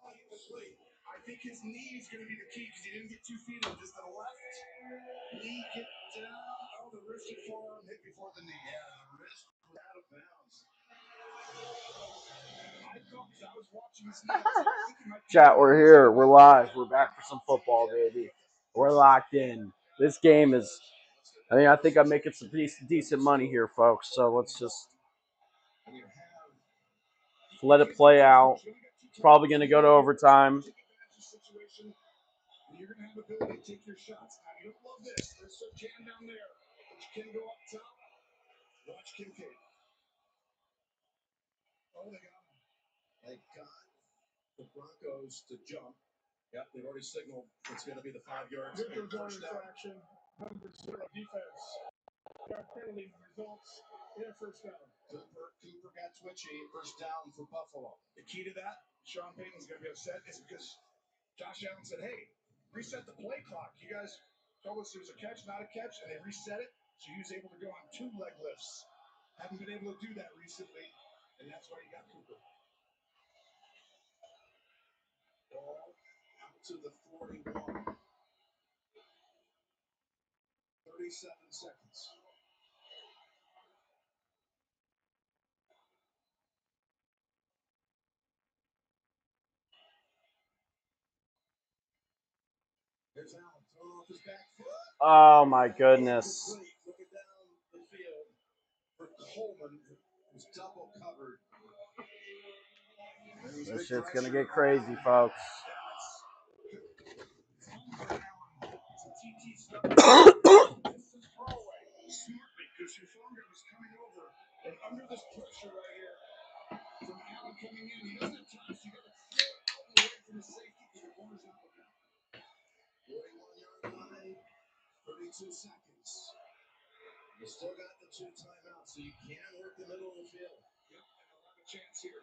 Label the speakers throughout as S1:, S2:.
S1: I think his knee is going to be the key because he didn't get 2 feet in. Just the left knee get down. Oh, the wristed forearm hit before the knee. Yeah, the wrist was out of bounds. I thought I was watching his knee. I think he might.
S2: Chat, we're here. We're live. We're back for some football, baby. We're locked in. This game is, I think I'm making some decent money here, folks. So let's just let it play out. It's probably going to go to overtime.
S1: You're going to have the ability to take your shots. Now, you don't love this. There's some jam down there. But you can go up top. Watch Kincaid. Oh, they got him. They got the Broncos to jump. Yep, they've already signaled it's going to be the 5 yards. Good first down. Number 0 defense. Yard penalty results in a first down. Cooper got twitchy. First down for Buffalo. The key to that, Sean Payton's going to be upset, is because Josh Allen said, hey, reset the play clock. You guys told us there was a catch, not a catch, and they reset it, so he was able to go on 2 leg lifts. Haven't been able to do that recently, and that's why you got Cooper. Ball out to the 41. 37 seconds. There's Allen throwing off his back foot.
S2: Oh, my goodness.
S1: Looking down the field for Coleman, who's double covered.
S2: This shit's going to get crazy, folks.
S1: Because Hufanga was coming over, and under this pressure right here from Allen coming in, he doesn't have time, so you got to throw it out away from the safety because your corner's not looking out. 41-yard line, 32 seconds. You still got the 2 timeouts, so you can work the middle of the field. Yep, and they'll have a chance here.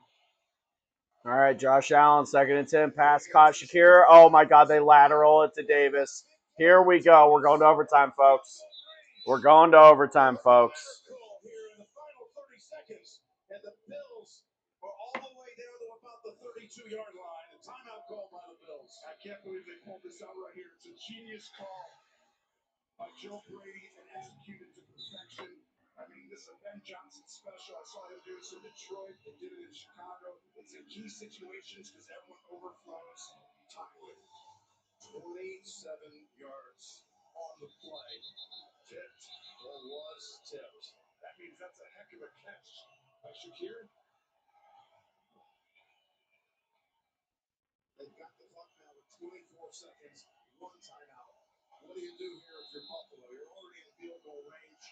S2: All right, Josh Allen, 2nd and 10, pass caught Shakir. Oh, my God, they lateral it to Davis. Here we go. We're going to overtime, folks. We're going to overtime, folks.
S1: Here in the final 30 seconds, and the Bills are all the way down to about the 32-yard line. A timeout call by the Bills. I can't believe they pulled this out right here. It's a genius call by Joe Brady and executed to perfection. I mean, this is a Ben Johnson special. I saw him do this in Detroit. They did it in Chicago. It's in key situations because everyone overflows. Tyler, 27 yards on the play. Tipped or was tipped. That means that's a heck of a catch by Shakir. They've got the clock now with 24 seconds, 1 timeout. What do you do here if you're Buffalo? You're already in field goal range.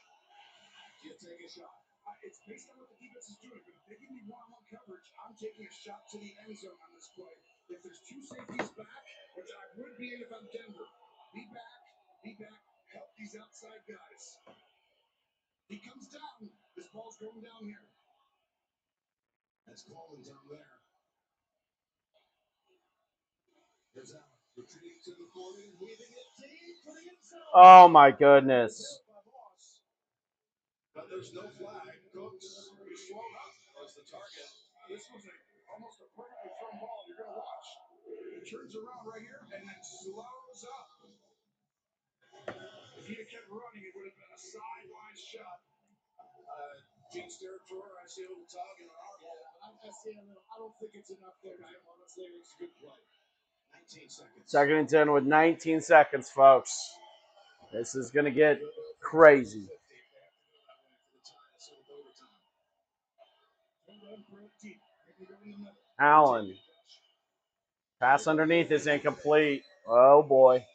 S1: Do you take a shot? It's based on what the defense is doing, but if they give me one-on-one coverage, I'm taking a shot to the end zone on this play. If there's 2 safeties back, which I would be in if I'm Denver, be back, help these outside guys. He comes down. This ball's going down here. That's Coleman down there. There's Allen. Retreating to the 40, weaving it deep for the inside.
S2: Oh, my goodness.
S1: But there's no flag. Cooks, he swung up as the target. This was almost a perfectly thrown ball. You're going to watch. It turns around right here and then slows up. If he had kept running, it would have been a sideline shot. James territory, I see a little tug in our arm. I see a little. I don't think it's enough there, Jim. Honestly, it's a good play. 19 seconds.
S2: 2nd and 10 with 19 seconds, folks. This is going to get crazy. Allen. Pass underneath is incomplete. Oh, boy.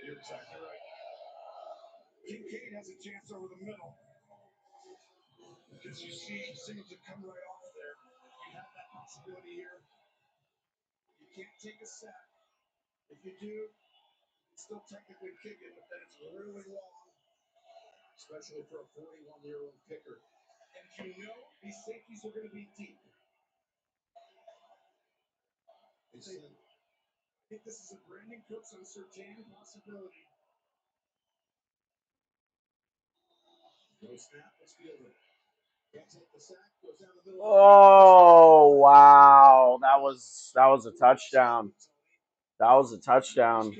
S1: You're exactly right. Kincaid has a chance over the middle. Because you see Singleton come right off there. You have that possibility here. You can't take a sack. If you do, it's still technically kicking, but then it's really long, especially for a 41-year-old kicker. And you know these safeties are going to be deep. I think this is a Brandon Cooks on Surtain possibility.
S2: Oh, wow. That was a touchdown. That was a touchdown.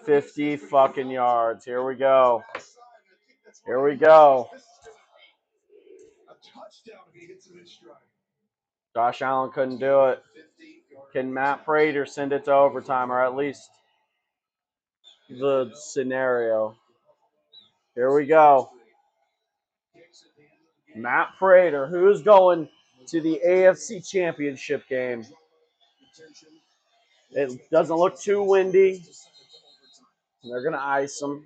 S2: 50 fucking yards. Here we go. Here we go. Josh Allen couldn't do it. Can Matt Prater send it to overtime, or at least the scenario? Here we go. Matt Prater, who's going to the AFC Championship game. It doesn't look too windy. They're going to ice him.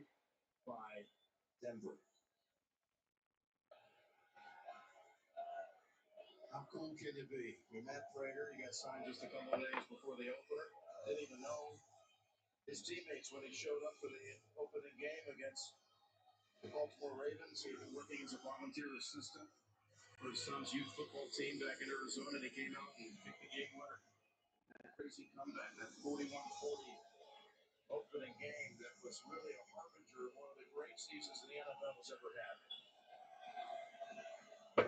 S1: How cool can you be? You're Matt Prater. You got signed just a couple of days before the opener. Didn't even know his teammates when he showed up for the opening game against the Baltimore Ravens. He had been working as a volunteer assistant for his son's youth football team back in Arizona, and he came out and picked the game winner. That crazy comeback, that 41-40 opening game that was really a harbinger of one of the great seasons the NFL has ever had.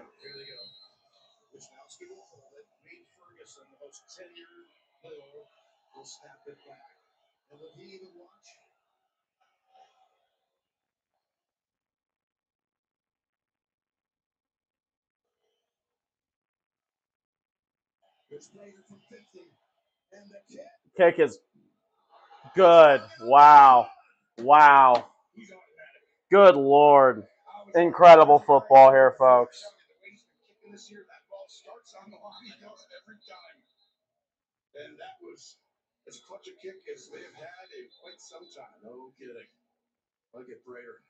S1: Here they go. Wisnowski will hold it. Reed Ferguson, the most tenured player, will snap it back. And will he even watch? It's Prater from 50. And the
S2: Kick is good. Wow. Wow. Good Lord. Incredible football here, folks.
S1: This year, that ball starts on the line every time. And that was as clutch a kick as they've had in quite some time. No kidding. Look at Prater.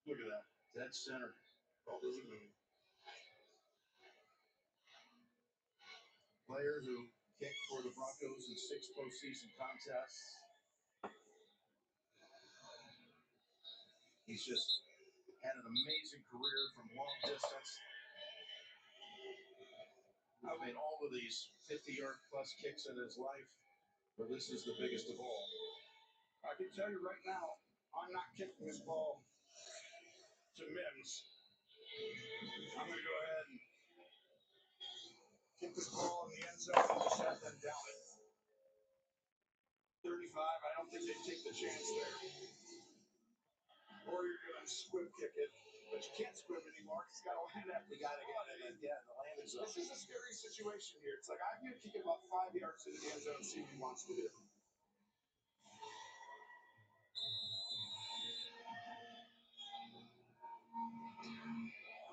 S1: Look at that. Dead center. Ball doesn't move. Player who kicked for the Broncos in 6 postseason contests. He's just had an amazing career from long distance. I made all of these 50-yard plus kicks in his life, but this is the biggest of all. I can tell you right now, I'm not kicking this ball to Mims. I'm going to go ahead and kick this ball in the end zone and just have them down it. 35, I don't think they'd take the chance there. Or you're going to squib kick it. But you can't squib anymore because it's got to land up. You got to get it. Yeah, the landing zone. This is a scary situation here. It's like I'm going to kick it about 5 yards into the end zone and see what he wants to do.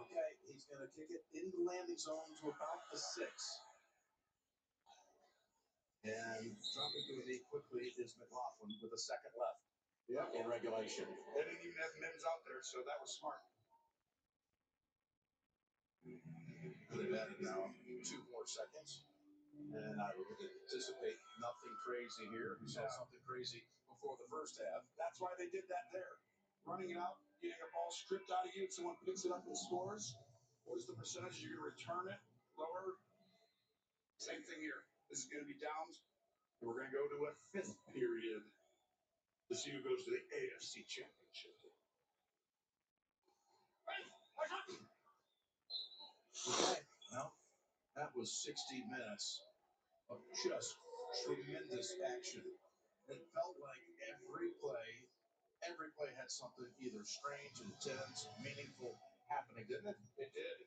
S1: Okay, he's going to kick it in the landing zone to about the 6. And dropping to a knee quickly is McLaughlin with a second left. Yep. In regulation. They didn't even have Mims out there, so that was smart. They've added now 2 more seconds. And I would anticipate nothing crazy here. We saw something crazy before the first half. That's why they did that there. Running it out, getting a ball stripped out of you, and someone picks it up and scores. What is the percentage you're going to return it? Lower. Same thing here. This is going to be downs. We're going to go to a 5th period to see who goes to the AFC Championship. Okay. Well, that was 60 minutes of just tremendous action. It felt like every play had something either strange, intense, meaningful happening, didn't it? It did.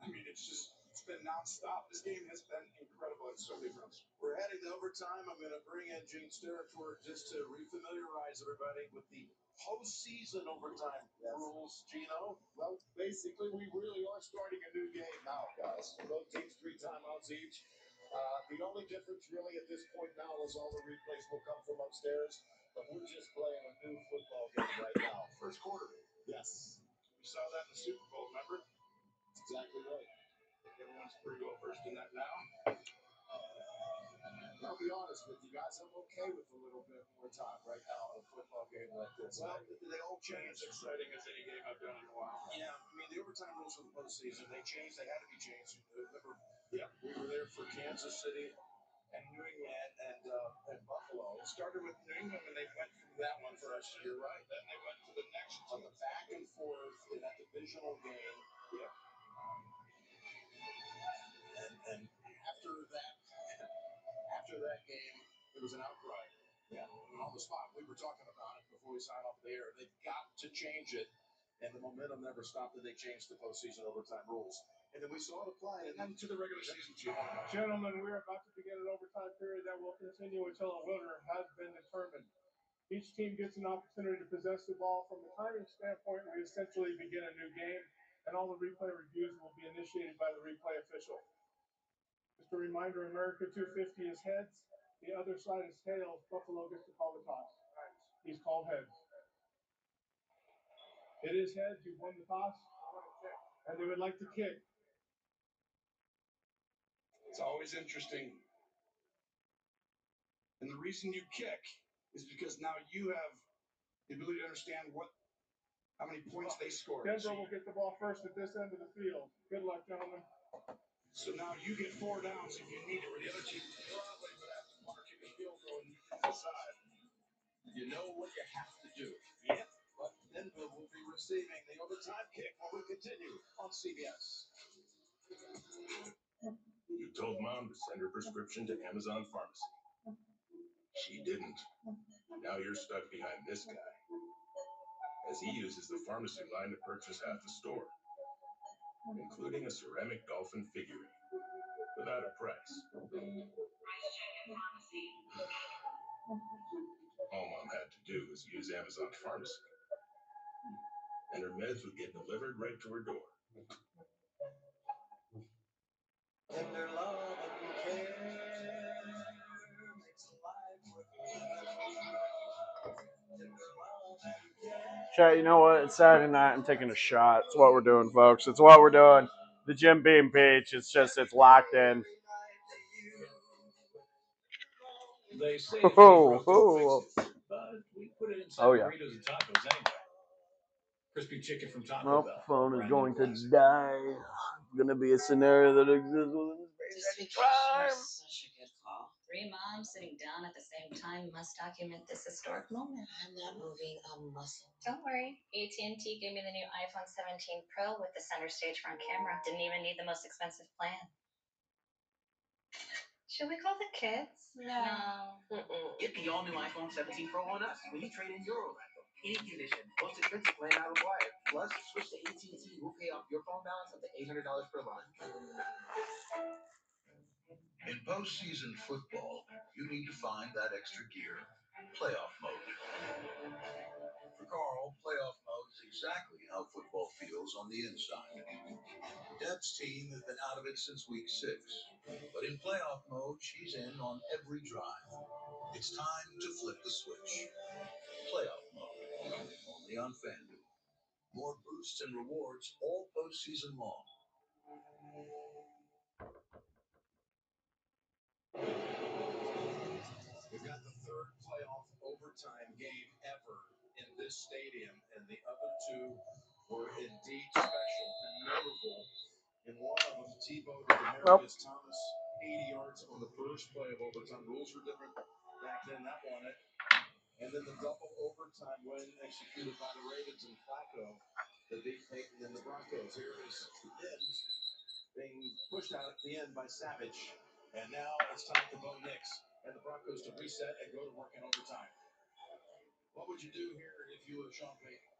S1: I mean, it's been nonstop. This game has been incredible on so many fronts. We're heading to overtime. I'm going to bring in Gene Steratore just to refamiliarize everybody with the postseason overtime rules, Gino. Well, basically, we really are starting a new game now, guys. Both teams 3 timeouts each. The only difference really at this point now is all the replays will come from upstairs, but we're just playing a new football game right now. First quarter. Yes. We saw that in the Super Bowl, remember? Exactly right. Everyone's pretty well versed in that now. I'll be honest with you guys, I'm okay with a little bit more time right now in a football game like this. Well, they all change. As exciting as any game I've done in a while. Yeah, I mean, the overtime rules for the postseason, they changed. They had to be changed. Remember, yeah, we were there for Kansas City and New England and Buffalo. It started with New England when they went from that one for us. You're right. Then they went to the next on the back and forth in that divisional game. Yep. And after that game, there was an outcry. Yeah, on the spot. We were talking about it before we signed off the air. They've got to change it, and the momentum never stopped. And they changed the postseason overtime rules, and then we saw it applied, and then to the regular season too.
S3: Gentlemen, we're about to begin an overtime period that will continue until a winner has been determined. Each team gets an opportunity to possess the ball. From a timing standpoint, we essentially begin a new game, and all the replay reviews will be initiated by the replay official. Just a reminder, America 250 is heads. The other side is tails. Buffalo gets to call the toss. He's called heads. It is heads. You've won the toss, and they would like to kick.
S1: It's always interesting. And the reason you kick is because now you have the ability to understand how many points they scored.
S3: Denver will get the ball first at this end of the field. Good luck, gentlemen.
S1: So now you get 4 downs if you need it, where the other team probably would have to mark kick a field goal and you can decide. You know what you have to do. Yep. But Denver will be receiving the overtime kick when we continue on CBS.
S4: You told Mom to send her prescription to Amazon Pharmacy. She didn't. Now you're stuck behind this guy, as he uses the pharmacy line to purchase half the store, including a ceramic dolphin figurine, without a price. All Mom had to do was use Amazon Pharmacy, and her meds would get delivered right to her door.
S1: Tender love and care makes life worth living. Tender love and care.
S2: Chat, you know what? It's Saturday night. I'm taking a shot. It's what we're doing, folks. It's what we're doing. The Jim Beam Beach. It's locked in.
S1: They say
S2: Oh, oh.
S1: but we put it inside
S2: Oh, yeah.
S1: burritos and tacos anyway. Crispy chicken from Taco
S2: Well,
S1: Bell.
S2: phone is going to die. It's going to be a scenario that exists within this
S5: Such a good call. 3 moms sitting down at the same time must document this historic moment. I'm not moving a muscle. Don't worry. AT&T gave me the new iPhone 17 Pro with the center stage front camera. Didn't even need the most expensive plan. Should we call the kids? No.
S6: Get the all-new iPhone 17 Pro on us when you trade in your old iPhone. Any condition. Most expensive plan not required. Plus, switch to AT&T. We'll pay off your phone balance up to $800 per month.
S7: In postseason football, you need to find that extra gear. Playoff mode. For Carl, playoff mode is exactly how football feels on the inside. Deb's team has been out of it since week 6. But in playoff mode, she's in on every drive. It's time to flip the switch. Playoff mode. Only on FanDuel. More boosts and rewards all postseason long.
S1: We've got the 3rd playoff overtime game ever in this stadium, and the other 2 were indeed special and memorable. In one of them, Tebow to Demaryius Thomas, 80 yards on the first play of overtime. Rules were different back then. That won it. And then the double overtime win executed by the Ravens and Flacco that beat Peyton and the Broncos. Here is Lynn being pushed out at the end by Savage. And now it's time for Bo Nix and the Broncos to reset and go to work in overtime. What would you do here if you were Sean Payton?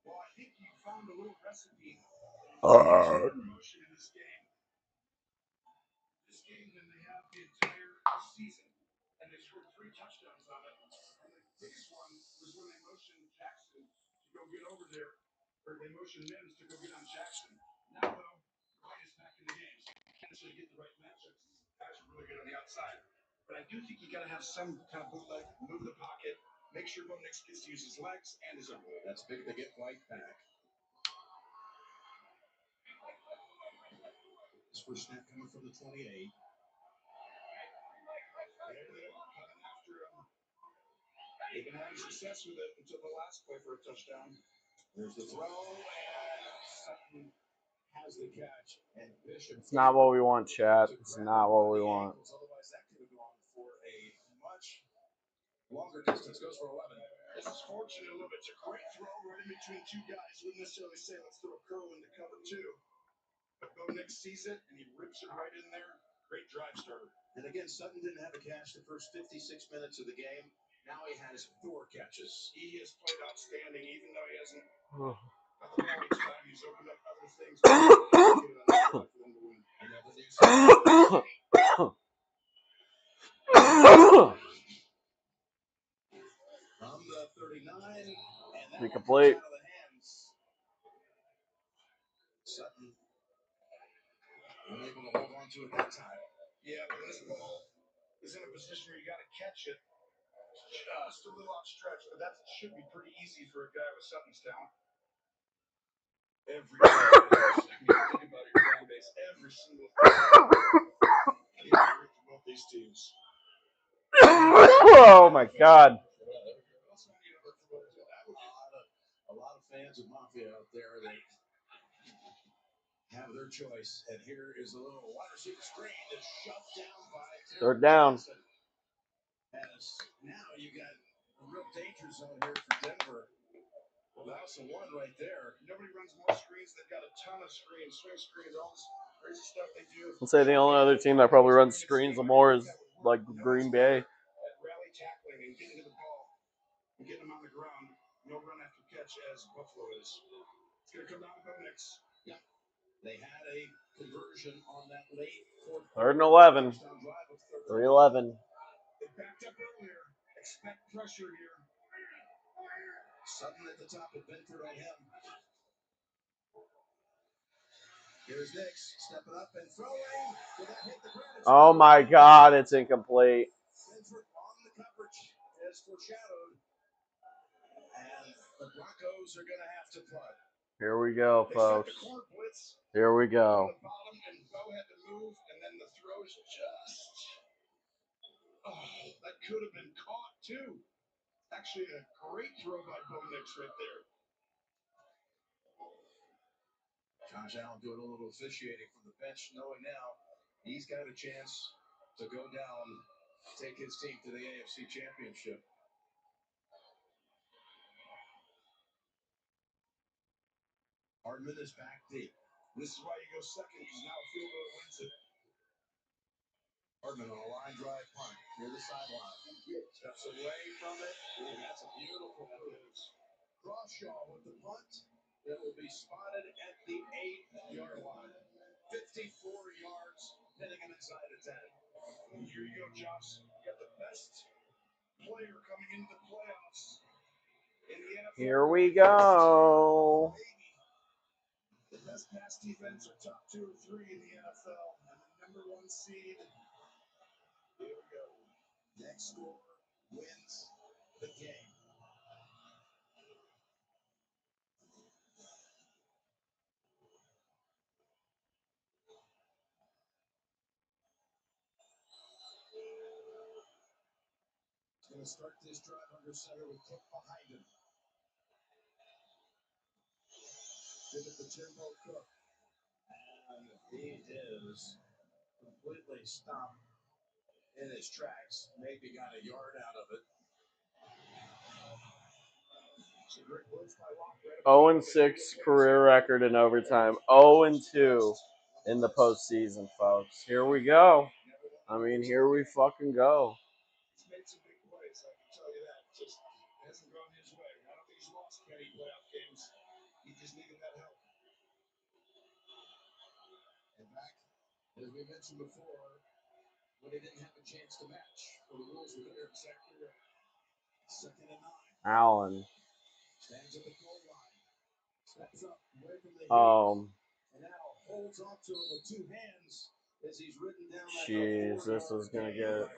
S1: Well, I think you found a little recipe for promotion in this game. This game than they have the entire season. And they scored 3 touchdowns on it. And the biggest one was when they motioned Jackson to go get over there. Or they motioned Mims to go get on Jackson. Now, though, White is back in the game. So you can't necessarily get the right matchups. These guys are really good on the outside. But I do think you got to have some kind of bootleg, move the pocket, make sure Bo Nix gets to use his legs and his arm. That's big to get White back. His first snap coming from the 28. And they're coming after him. They've been having success with it until the last play for a touchdown. There's the throw, and Sutton has the catch. And Bishop.
S2: It's not what we want, chat. It's not what we want.
S1: Otherwise, that could have gone Longer distance goes for 11.
S3: This is fortunate a little bit. It's a great throw right in between two guys. Wouldn't necessarily say let's throw a curl into cover two. But Bo Nix sees it and he rips it right in there. Great drive starter.
S1: And again, Sutton didn't have a catch the first 56 minutes of the game. Now he has 4 catches.
S3: He has played outstanding, even though he hasn't
S2: Oh.
S3: got the ball each time. He's opened up other things. For them to win.
S1: Another new from the 39, and that
S2: Incomplete.
S1: out of the hands. Sutton unable to hold on to it that time.
S3: Yeah, but this ball is in a position where you got to catch it. Just a little outstretched, but that should be pretty easy for a guy with Sutton's talent. Every think about your fan base, every single thing. Both these teams.
S2: Oh my God.
S1: A lot of fans of Mafia out there that have their choice. And here is a little wide receiver screen that's shoved down by
S2: Third down.
S1: As now you got a real danger zone here for Denver. Well, that's the one right there.
S3: Nobody runs more screens. They've got a ton of screens, swing screens, all this crazy stuff they do.
S2: I'd say the only other team that probably runs screens more is like Green Bay.
S3: At rally tackling and getting to the ball and getting them on the ground. No run after catch as Buffalo is. It's going to come down to Bo Nix.
S1: Yeah. They had a conversion on that late fourth.
S2: 3rd and 11. 3-11.
S3: They backed up earlier. Expect pressure here.
S1: Sutton at the top of Benford on him. Here's Nix stepping up and throwing. Will that hit the ground?
S2: Oh my God, it's incomplete.
S1: Benford on the coverage as foreshadowed. And the Broncos are going to have to punt.
S2: Here we go, folks. Here we go.
S3: The bottom and Bo had to move, and then the throw's just. Oh, that could have been caught too. Actually, a great throw by Bo Nix right there.
S1: Josh Allen doing a little officiating from the bench, knowing now he's got a chance to go down, take his team to the AFC Championship. Hardman is back deep.
S3: This is why you go second, because now a field goal wins it.
S1: Hardman on a line drive punt near the sideline.
S3: Steps away from it.
S1: Ooh, that's a beautiful move. Crawshaw with the punt. It will be spotted at the 8-yard line. 54 yards, hitting him inside the 10.
S3: And here you go, Josh. You got the best player coming into the playoffs in the NFL.
S2: Here we go.
S3: The best pass defense are top 2 or 3 in the NFL, and the number 1 seed. Here we go.
S1: Next score wins the game. Going to start this drive under center with Cook behind him. Give it to Jimbo Cook. And he is completely stopped in his tracks. Maybe got a yard out of it.
S2: 0-6 career record in overtime. 0-2 in the postseason, folks. Here we go. I mean, here we fucking go.
S3: He's made some big plays, I can tell you that. Just hasn't gone his way. I don't think he's lost many playoff games. He just needed that help.
S1: In fact, as we mentioned before, when he didn't have a chance to match, or the rules were there exactly right. 2nd and 9.
S2: Allen.
S1: Stands at the goal line. Steps up away from the heels. And now holds on to it with 2 hands as he's ridden down that.
S2: Jeez, this is going to get.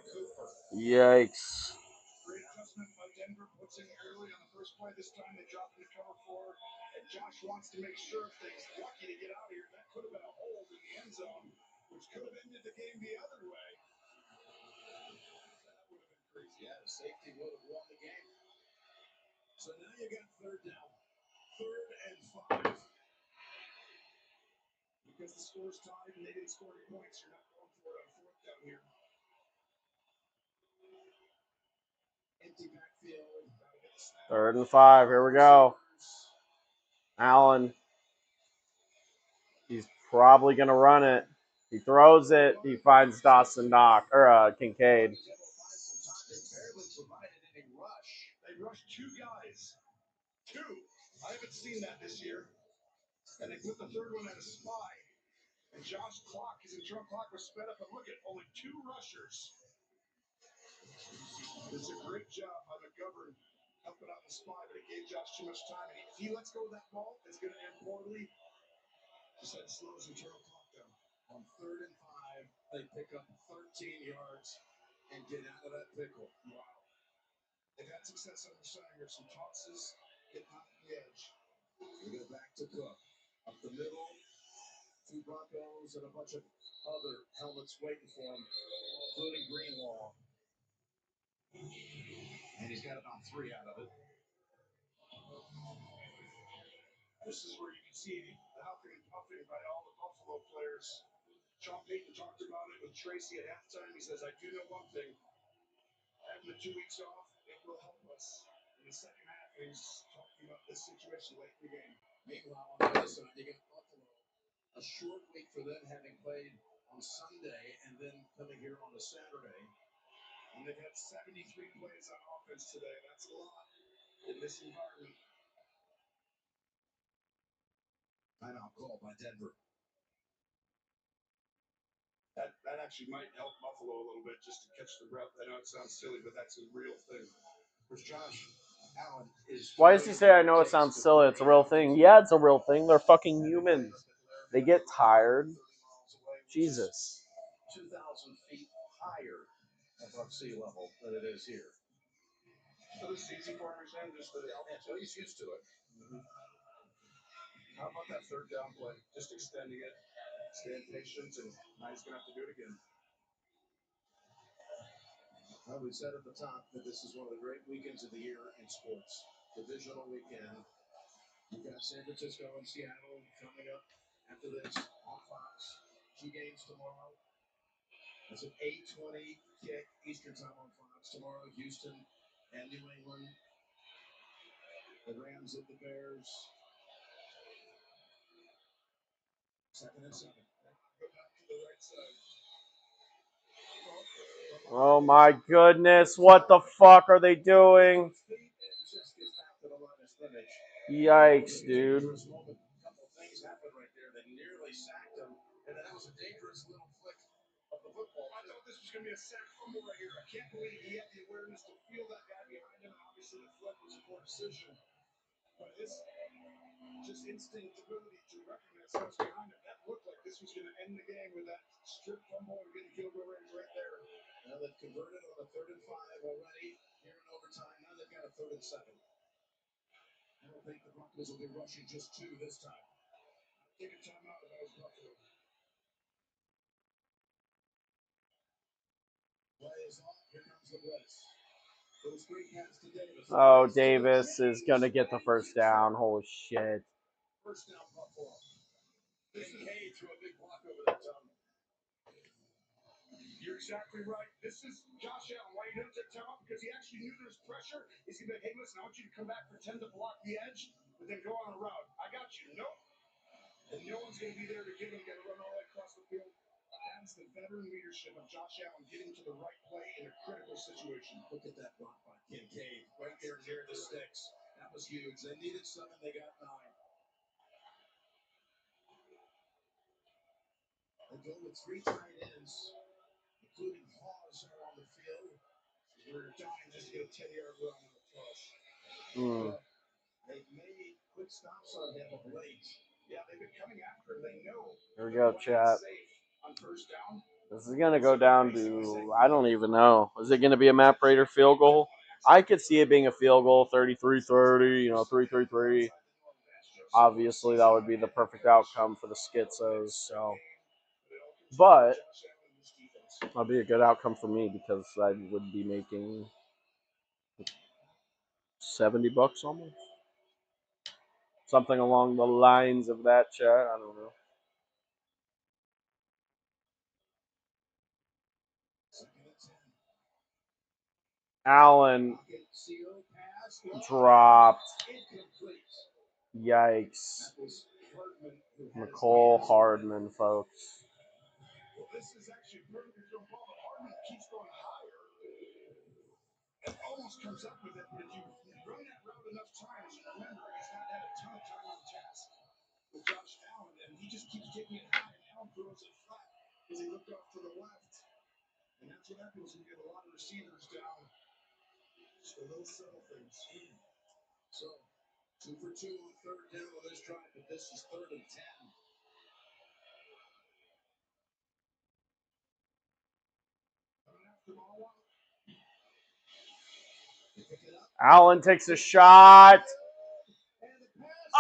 S2: Yikes.
S3: Great adjustment by Denver. Puts in early on the first play. This time they drop into cover 4. And Josh wants to make sure things lucky to get out of here. That could have been a hold in the end zone, which could have ended the game the other way. That would have been crazy.
S1: Yeah, the safety would have won the game. So now you got 3rd down. 3rd and 5.
S3: Because the score's tied and they didn't score any points, you're not going for it on 4th down here.
S1: In
S2: 3rd and 5. Here we go. Allen. He's probably going to run it. He throws it. He finds Dawson Knock or Kincaid.
S1: They rushed 2 guys. 2. I haven't seen that this year. And they put the 3rd one at a spy. And Josh Clock, his internal clock was sped up. And look at only 2 rushers. It's a great job by McGovern helping out the spy, but it gave Josh too much time. And if he lets go of that ball, it's going to end poorly. Just that slows internal clock down. On 3rd and 5, they pick up 13 yards and get out of that pickle. Wow. They've had success on the center. Some tosses, getting out of the edge. We go back to Cook. Up the middle, 2 Broncos and a bunch of other helmets waiting for him, including Greenlaw. And he's got about 3 out of it. This is where you can see the huffing and puffing by all the Buffalo players. Sean Payton talked about it with Tracy at halftime. He says, I do know one thing. Having the 2 weeks off, it will help us. In the second half, he's talking about this situation late in the game. Meanwhile, on the other side, you got Buffalo. A short week for them, having played on Sunday and then coming here on a Saturday. And they've had 73 plays on offense today. That's a lot in this environment. Timeout call by Denver. That actually might help Buffalo a little bit just to catch the breath. I know it sounds silly, but that's a real thing. There's Josh Allen.
S2: Why does he say, I know it sounds silly, it's a real thing? Yeah, it's a real thing. They're fucking humans. They get tired. Jesus.
S1: 2,000 feet higher above sea level than it is here. So this is easy for him, just the altitude. He's used to it. Mm-hmm. How about that 3rd down play? Just extending it. Staying patient, and now he's going to have to do it again. Well, we said at the top that this is one of the great weekends of the year in sports. Divisional weekend. You've got San Francisco and Seattle coming up after this on Fox. 2 games tomorrow. That's an 8:20 kick Eastern time on Fox. Tomorrow, Houston and New England. The Rams at the Bears. 2nd and 7. Go back to the right side.
S2: Oh my goodness, what the fuck are they doing? Yikes, dude.
S1: A couple things happened right there that nearly sacked him, and that was a dangerous little flick of the football. I thought this was going to be a sack fumble right here. I can't believe he had the awareness to feel that guy behind him, and obviously the flick was a poor decision. But his just instinct ability to recognize what's behind him, that looked like this was going to end the game with that strip fumble and getting field goal range right there. Now they've converted on a 3rd and 5 already here in overtime. Now they've got a 3rd and 7. I don't think the Broncos will be rushing just 2 this time. Take a timeout if I was Buffalo. Play is off. Here comes the blitz. Little screen pass to Davis.
S2: Oh, Davis is going to get the 1st down. Holy shit.
S1: 1st down, Buffalo. Kincaid threw a big block over that tongue. You're exactly right. This is Josh Allen. Why he didn't take time out? Because he actually knew there's pressure. He's going to be like, hey, listen, I want you to come back, pretend to block the edge, but then go on a route. I got you. Nope. And no one's going to be there to give him, got to run all the way across the field. That's the veteran leadership of Josh Allen getting to the right play in a critical situation. Look at that block by Kincaid right there near the sticks. That was huge. They needed 7. They got 9. They go with 3 tight ends, including Hawes on the field. We're dying just to get a 10-yard run on the toss. They've made quick stops on him of late. Yeah, they've been coming after him. They know.
S2: Here we go, chat.
S1: On 1st down.
S2: This is going to go down to, I don't even know. Is it going to be a Matt Prater field goal? I could see it being a field goal, 33-30, 3-3-3. Obviously, that would be the perfect outcome for the Schizos. So, but that'd be a good outcome for me because I would be making $70 almost. Something along the lines of that, chat. I don't know. Allen Dropped. Yikes. McCole Hardman, folks.
S1: Well, this is actually perfect because your ball. Hardman keeps going higher and almost comes up with it. But if you run that route enough times, remember, he's not had a ton of time on task with Josh Allen, and he just keeps taking it high, and Allen throws it flat as he looked off to the left. And that's what happens when you get a lot of receivers down. Just the little subtle things. So, 2 for 2 on third down on this drive, but this is 3rd and 10.
S2: Allen takes a shot.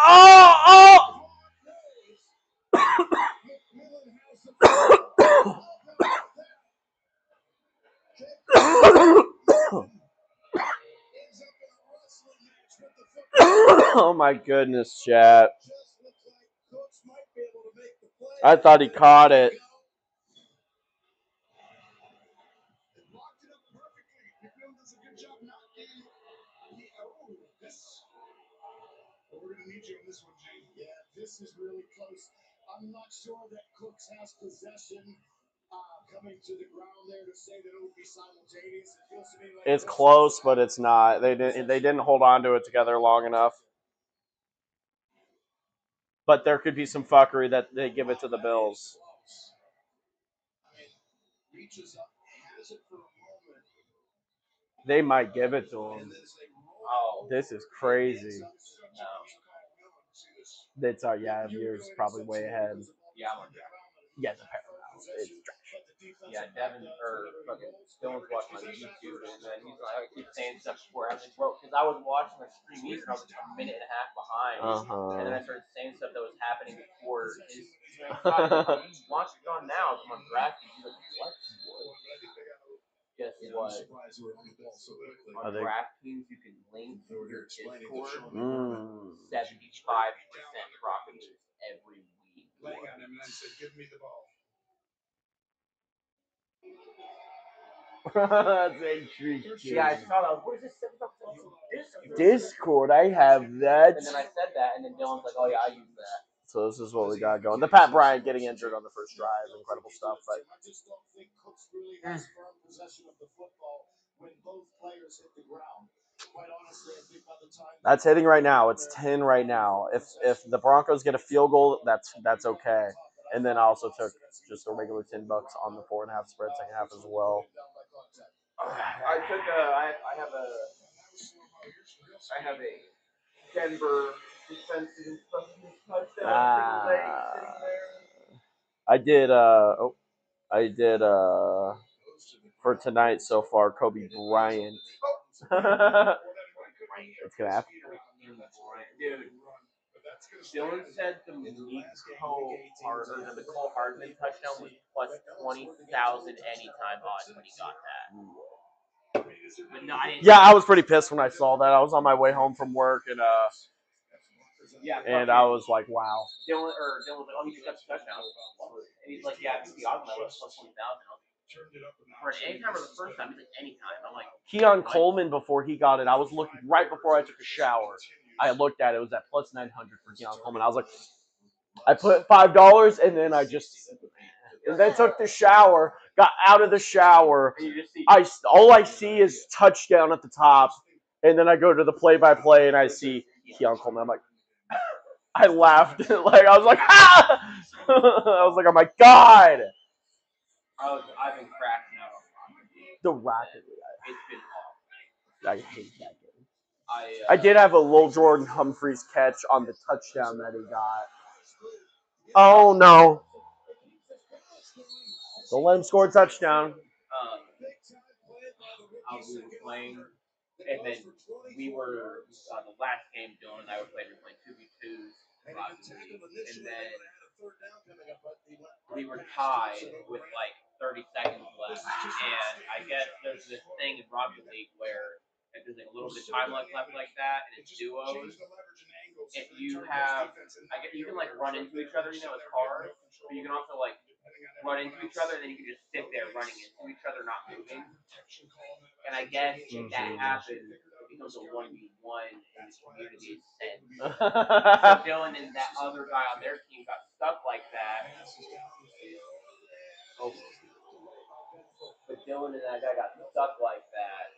S2: Oh! Oh my goodness, chat. I thought he caught it.
S1: We're going to need you on this one, Jay. Yeah, this is really close. I'm not sure that Cooks has possession coming to the ground there to say that it would be simultaneous. It feels to me like
S2: It's close, but it's not. They didn't hold on to it together long enough. But there could be some fuckery that they give it to the Bills. They might give it to him. Oh, this is crazy. That's yours probably way ahead.
S8: Yeah,
S2: Yeah, the Paramount. It's trash.
S8: yeah. Devin or fucking Dylan's watching my YouTube, and then he's like, I keep saying stuff before everything broke because I was watching the stream East and I was like a minute and a half behind, and then I started saying stuff that was happening before his. Watch it on now. I'm on drafting. He's like, what? Guess what? On DraftKings, you can link your Discord. 75% profit every week.
S1: Laying on him and then said, "Give me the ball."
S2: That's interesting.
S8: Yeah, I saw that. What is this?
S2: Discord, I have that.
S8: And then I said that, and then Dylan's like, "Oh yeah, I use that."
S2: So this is what we got going. The Pat Bryant getting injured on the first drive, incredible stuff. But
S1: I just don't think Cooks really has firm possession of the football when both players hit the ground. Quite honestly, I think by the time
S2: that's hitting right now. It's 10 right now. If the Broncos get a field goal, that's okay. And then I also took just a regular $10 on the 4.5 spread second half as well.
S8: I took I have a Denver defensive touchdown sitting there.
S2: I did for tonight so far, Kobe Bryant. It's gonna happen.
S8: Dude, Dylan said the Cole Hardman touchdown was plus 20,000 anytime odds when he got that. But no, I didn't.
S2: Yeah, I was pretty pissed when I saw that. I was on my way home from work and I was like, wow.
S8: Dylan was like, oh, he just got the touchdown. And he's like, yeah, I think the odds on that was plus 20,000. For an anytime or the first time, he's like, anytime. I'm like,
S2: Keon Coleman, before he got it, I was looking right before I took a shower. I looked at it, it was at plus 900 for Keon Coleman. I was like, I put $5 and then and then took the shower, got out of the shower. All I see is touchdown at the top. And then I go to the play-by-play and I see Keon Coleman. I'm like, I laughed. I was like, ah! I was like, oh my God.
S8: I've been cracking out on
S2: The Rocket League.
S8: It's been awful.
S2: I hate that game. I did have a little Jordan Humphreys catch on the touchdown that he got. Oh, no. Don't let him score a touchdown.
S8: We were playing, and then we were, the last game, Dylan and I were playing 2v2s, and then we were tied with like 30 seconds left, and I guess there's this thing in Rocket League where if there's like a little bit of time left like that, and it's duos, if you have, you can like run into each other, as cars, but you can also like run into each other, and then you can just sit there running into each other, not moving. And I guess if that happens, if think it was a 1v1 in the community sense. So Dylan and that other guy on their team got stuck like that. Oh. But Dylan and that guy got stuck like that.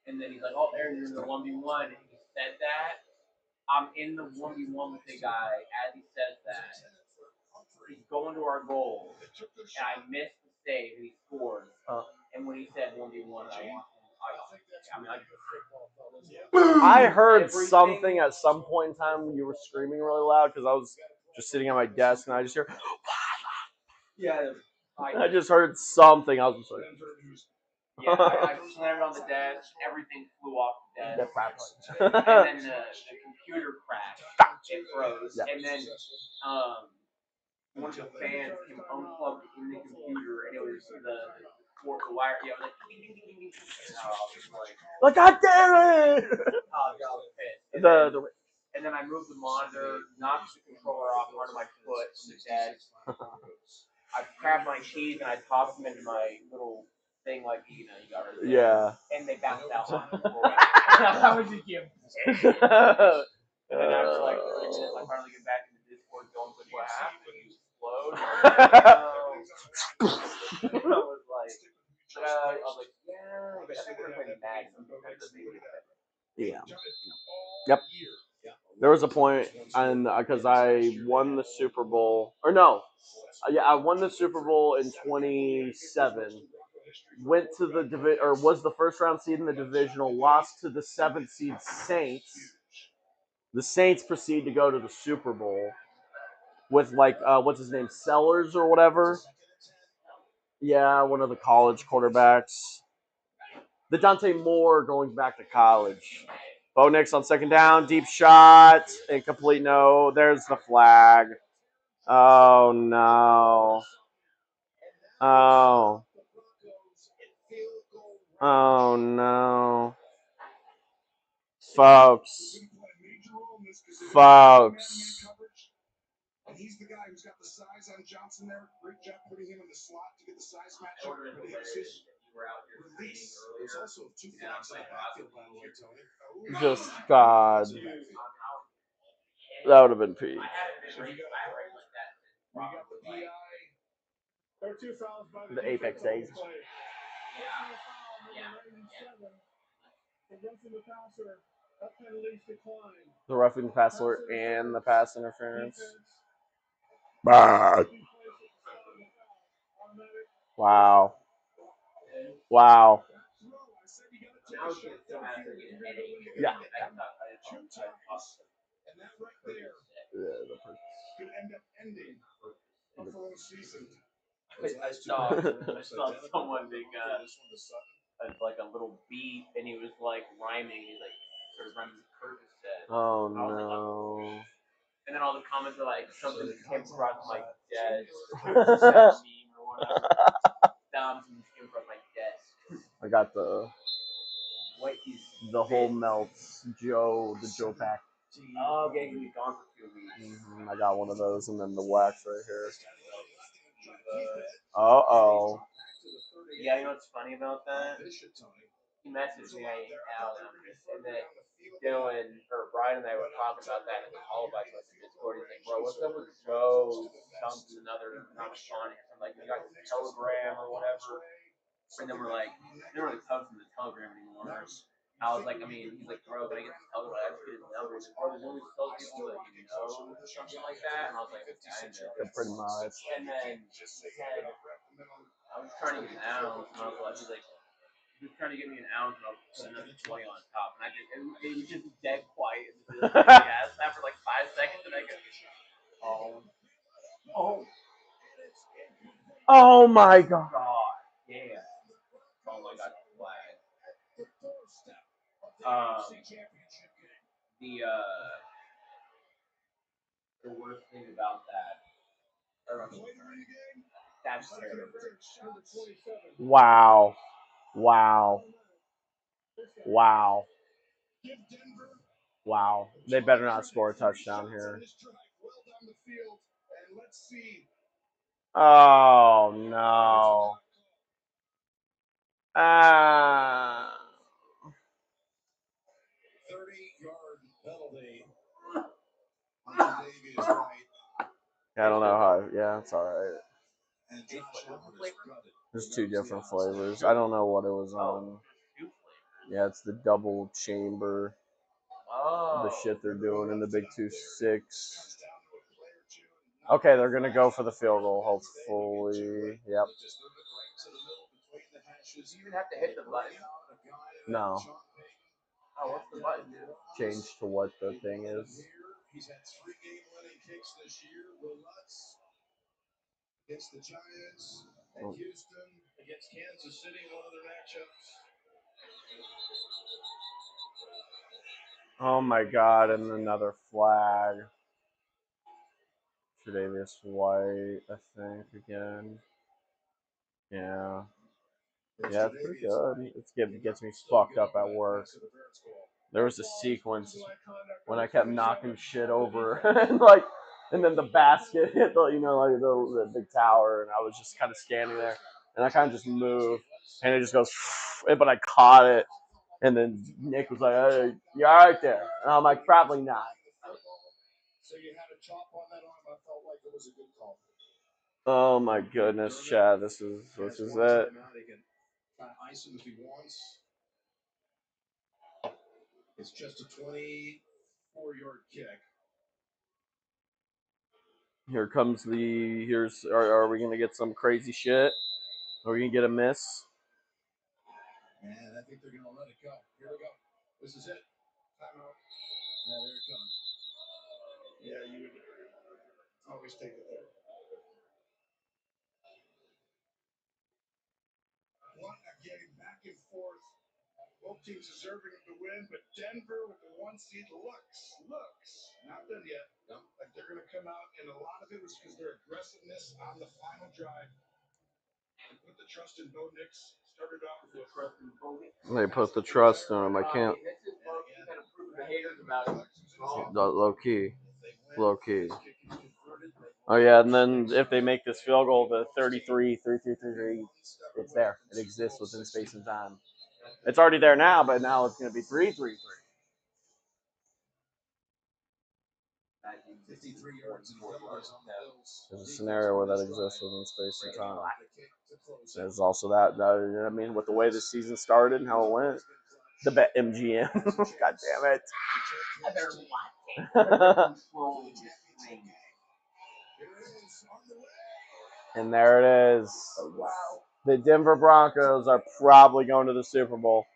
S8: And then he's like, oh, Aaron, you're in the 1v1. And he said that. I'm in the 1v1 with the guy. As he says that, he's going to our goal. And I missed the save. And he scores. And when he said 1v1,
S2: I heard something at some point in time when you were screaming really loud because I was just sitting at my desk and I just hear.
S8: Yeah.
S2: I just heard something. I was just like.
S8: Yeah, I slammed on the desk. Everything flew off the desk. And then the computer crashed. It froze. Yeah. And then one of the fans came unplugged in the computer, and it was the wire. Yeah, it was
S2: like, God damn it!
S8: Oh, God, I was pissed. And then I moved the monitor, knocked the controller off under my foot from the desk. I grabbed my keys and I tossed them into my little thing, like, you got rid of it.
S2: Yeah.
S8: And they bounced out on the floor. I was just getting pissed. And then after like 3 minutes, I finally get back into Discord going, what happened? You explode? I was like, yeah, but I think we're playing Madden.
S2: Yeah. Yep. There was a point, and because I won the Super Bowl, or no, yeah, I won the Super Bowl in 27. Went to the was the first round seed in the divisional, lost to the 7th seed Saints. The Saints proceed to go to the Super Bowl with what's his name, Sellers or whatever. Yeah, one of the college quarterbacks. The Dante Moore going back to college. Bo Nix on second down, deep shot, incomplete. No, there's the flag. Oh no. Oh. Oh no. Folks.
S1: And he's the guy who's got the size on Johnson there. Great job putting him in the slot to get the size matchup. But his release. There's also 2 flags in the backfield, by the way, Tony.
S2: Just God. That would have been peak.
S3: We got the PI. There are 2 fouls by
S2: The Apex days. The roughing the passer and the pass interference. Bah. Wow. Wow. Yeah.
S1: And that right there could end up ending a full season.
S8: I saw someone make like a little beat, and he was like rhyming. He like sort of rhyming Curtis said.
S2: Oh no.
S8: And then all the comments are like something came across my desk. Meme or whatever. Came across my desk.
S2: I got the whole melts the Joe pack.
S8: Oh, okay, he's gone for 2 weeks.
S2: I got one of those, and then the wax right here. Uh-oh.
S8: Yeah, you know what's funny about that? He messaged me out on this, and then Dylan or Brian and I were talking about that in the call by us in Discord. He's like, bro, what's up with Joe? Something another not responding. I'm like, you got the Telegram or whatever. And then we're like, they don't really post in the Telegram anymore. I was like, I mean, he's like, bro, can I get the Telegram? I just get his number. He's like, bro, there's only those people that you know, or something like that. And I was like, I know.
S2: Yeah, pretty much.
S8: And then he said, I was trying to get an ounce, and I was like, he's like, he was trying to get me an ounce, and I was putting another 20 on top. And it was just dead quiet. Yes, after like 5 seconds, and I go,
S2: oh my God.
S8: Yeah. Oh my God, flag. The worst thing about that, that's terrible.
S2: Wow. Wow. Wow. Wow. They better not score a touchdown here. Oh no.
S1: And Josh Allen is gutted.
S2: There's two different flavors. I don't know what it was on. Yeah, it's the double chamber. The shit they're doing in the Big 2-6. Okay, they're gonna go for the field goal. Hopefully, yep.
S8: Do you even have to hit the button?
S2: No.
S8: Oh, what's the button do?
S2: Change to what the thing is.
S1: He's had 3 game-winning kicks this year. Will Lutz against the Giants and Houston against Kansas City, one of their matchups.
S2: Oh my god, and another flag. Tre'Davious White, I think, again. Yeah. Yeah, it's pretty good. It gets me fucked up at work. There was a sequence when I kept knocking shit over and then the basket hit the big tower, and I was just kind of standing there, and I kind of just moved, and it just goes, but I caught it, and then Nick was like, "Hey, you all right there?" And I'm like, "Probably not."
S1: So you had a chop on that arm. I felt like it was a good call.
S2: Oh my goodness, Chad, this is it.
S1: Ice him if he wants. It's just a 24-yard kick.
S2: Here comes are we gonna get some crazy shit? Are we gonna get a miss?
S1: And I think they're gonna let it go. Here we go. This is it. Timeout. Yeah, there it comes. Yeah, you would always take it there. What a game, back and forth. Both teams deserving of the win, but Denver with the 1 seed looks not done yet. No. Like they're going to come out, and a lot of it was because their aggressiveness on the final drive. They put the trust in Bo Nix. Started off with trust in Bo Nix.
S2: They put the trust in him. I can't. Low key. Oh yeah, and then if they make this field goal, the 33, 3, it's there. It exists within space and time. It's already there now, but now it's going to be 3, 3, 3.
S1: 53 yards and
S2: There's a scenario where that exists within space and time. There's also that. I mean, with the way the season started and how it went, the bet MGM. God damn it. And there it is. The Denver Broncos are probably going to the Super Bowl.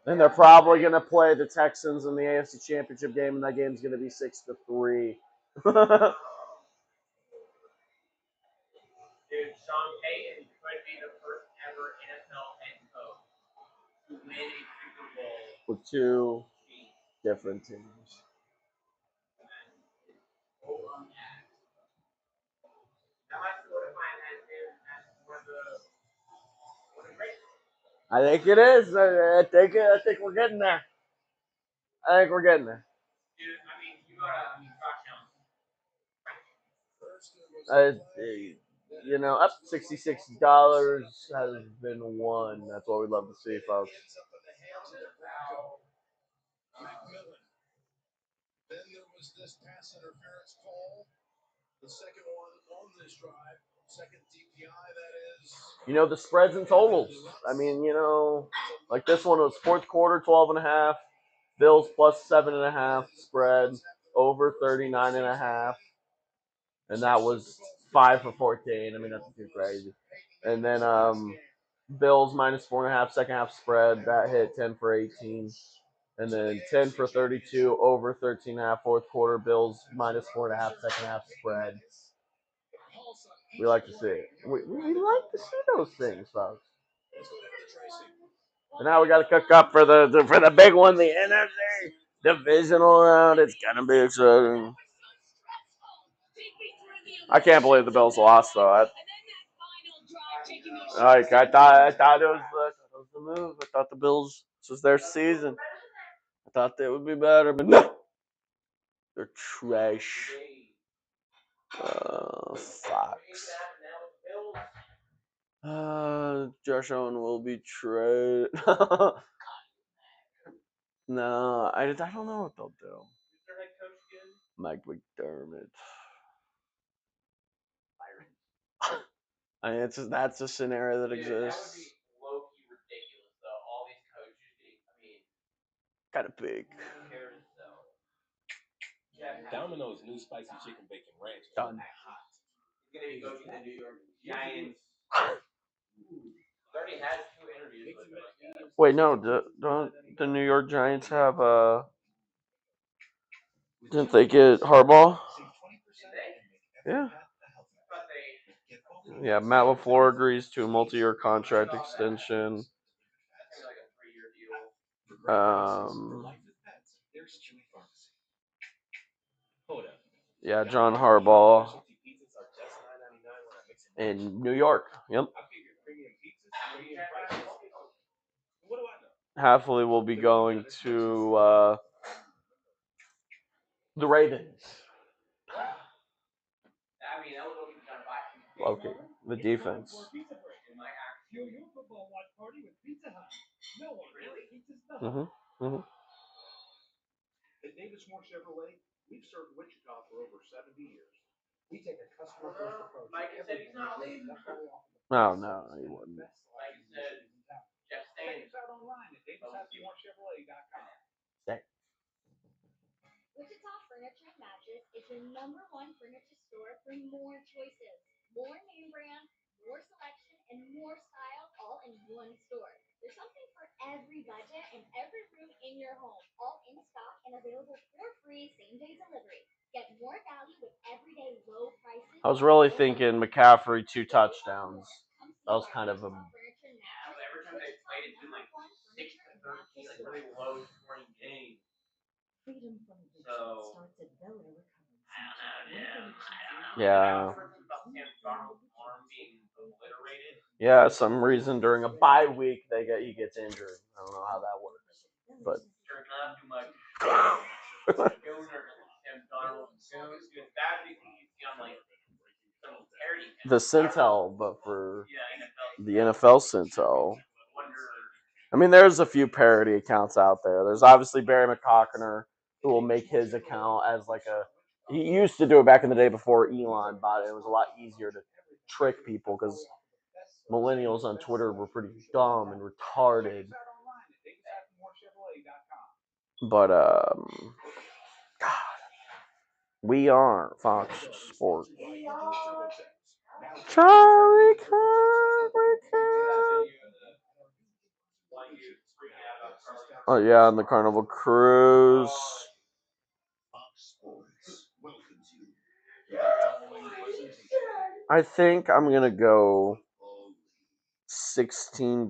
S2: And they're probably going to play the Texans in the AFC Championship game, and that game's going to be 6-3.
S8: Dude, Sean Payton could be the first ever NFL head coach to win a Super Bowl
S2: with 2 different teams. I think it is. I think we're getting there. I think we're getting there.
S8: Dude, I mean, you gotta, Josh Allen.
S2: Up $66 has been won. That's what we love to see, folks.
S1: Then there was this pass interference call. The second one on this drive. Second DPI, that is.
S2: The spreads and totals. I mean, like this one was fourth quarter, 12.5. Bills plus 7.5 spread, over 39.5. And that was 5 for 14. I mean, that's too crazy. And then Bills minus 4.5 second half spread, that hit 10 for 18. And then 10 for 32, over 13.5 fourth quarter. Bills minus 4.5 second half spread. We like to see it. We like to see those things, folks. And now we got to cook up for the big one, the NFC divisional round. It's gonna be exciting. I can't believe the Bills lost, though. I thought it was the move. I thought the Bills, this was their season. I thought they would be better, but no, they're trash. Fox. Josh Allen will be traded. No, I don't know what they'll do. Mike McDermott. I mean, that's a scenario that
S8: Dude, that would
S2: exists.
S8: be low-key ridiculous, though. All these coaches getting, I mean,
S2: Kind of big.
S8: who cares, though?
S4: Domino's new spicy chicken bacon ranch.
S2: Done.
S8: He's going to go to the New York Giants. He already had 2 interviews with them, I guess.
S2: Wait, no, don't the New York Giants have Didn't they get Harbaugh? Yeah.
S8: But they,
S2: Yeah, Matt LaFleur agrees to a multi-year contract extension.
S8: I think like a 3-year deal.
S2: Yeah, John Harbaugh in New York. Yep. Halfley will be going to the Ravens.
S8: I mean, that was what he was trying to buy.
S2: Okay, the defense. Mm-hmm.
S1: At Davis Moore Chevrolet, we've served Wichita for over 70 years. We take a customer-first approach.
S8: Mike said he's not leaving.
S2: Oh no, he wouldn't.
S8: Mike said Jeff
S1: Check
S8: Stain.
S1: us out online at davismoorechevrolet.com.
S5: Wichita Furniture and Mattress is your #1 furniture store for more choices, more name brand, more selection, and more style all in one store. There's something for every budget and every room in your home, all in stock and available for free same-day delivery. Get more value with everyday low prices.
S2: I was really thinking McCaffrey 2 touchdowns. That was kind of a.
S8: Yeah, but every time they played, it's been like 6-13, like really low scoring games.
S5: Freedom from
S8: So,
S5: starts at Bel Air
S8: I don't know, Jim. I don't know.
S2: Yeah.
S8: I've heard about Sam Darnold's arm being obliterated.
S2: Yeah, some reason during a bye week he gets injured. I don't know how that works, but.
S8: Sure, not too much. Gooner, Sam Darnold, Goon, that you see on like some parody.
S2: The Centel, but for
S8: Yeah, NFL.
S2: the NFL Centel.
S8: Wonder.
S2: I mean, there's a few parody accounts out there. There's obviously Barry McCockiner, who will make his account as like a. He used to do it back in the day before Elon bought it. It was a lot easier to trick people because millennials on Twitter were pretty dumb and retarded. But God, we are Fox Sports. Charlie Kirk. Oh yeah, on the Carnival Cruise. I think I'm gonna go $16.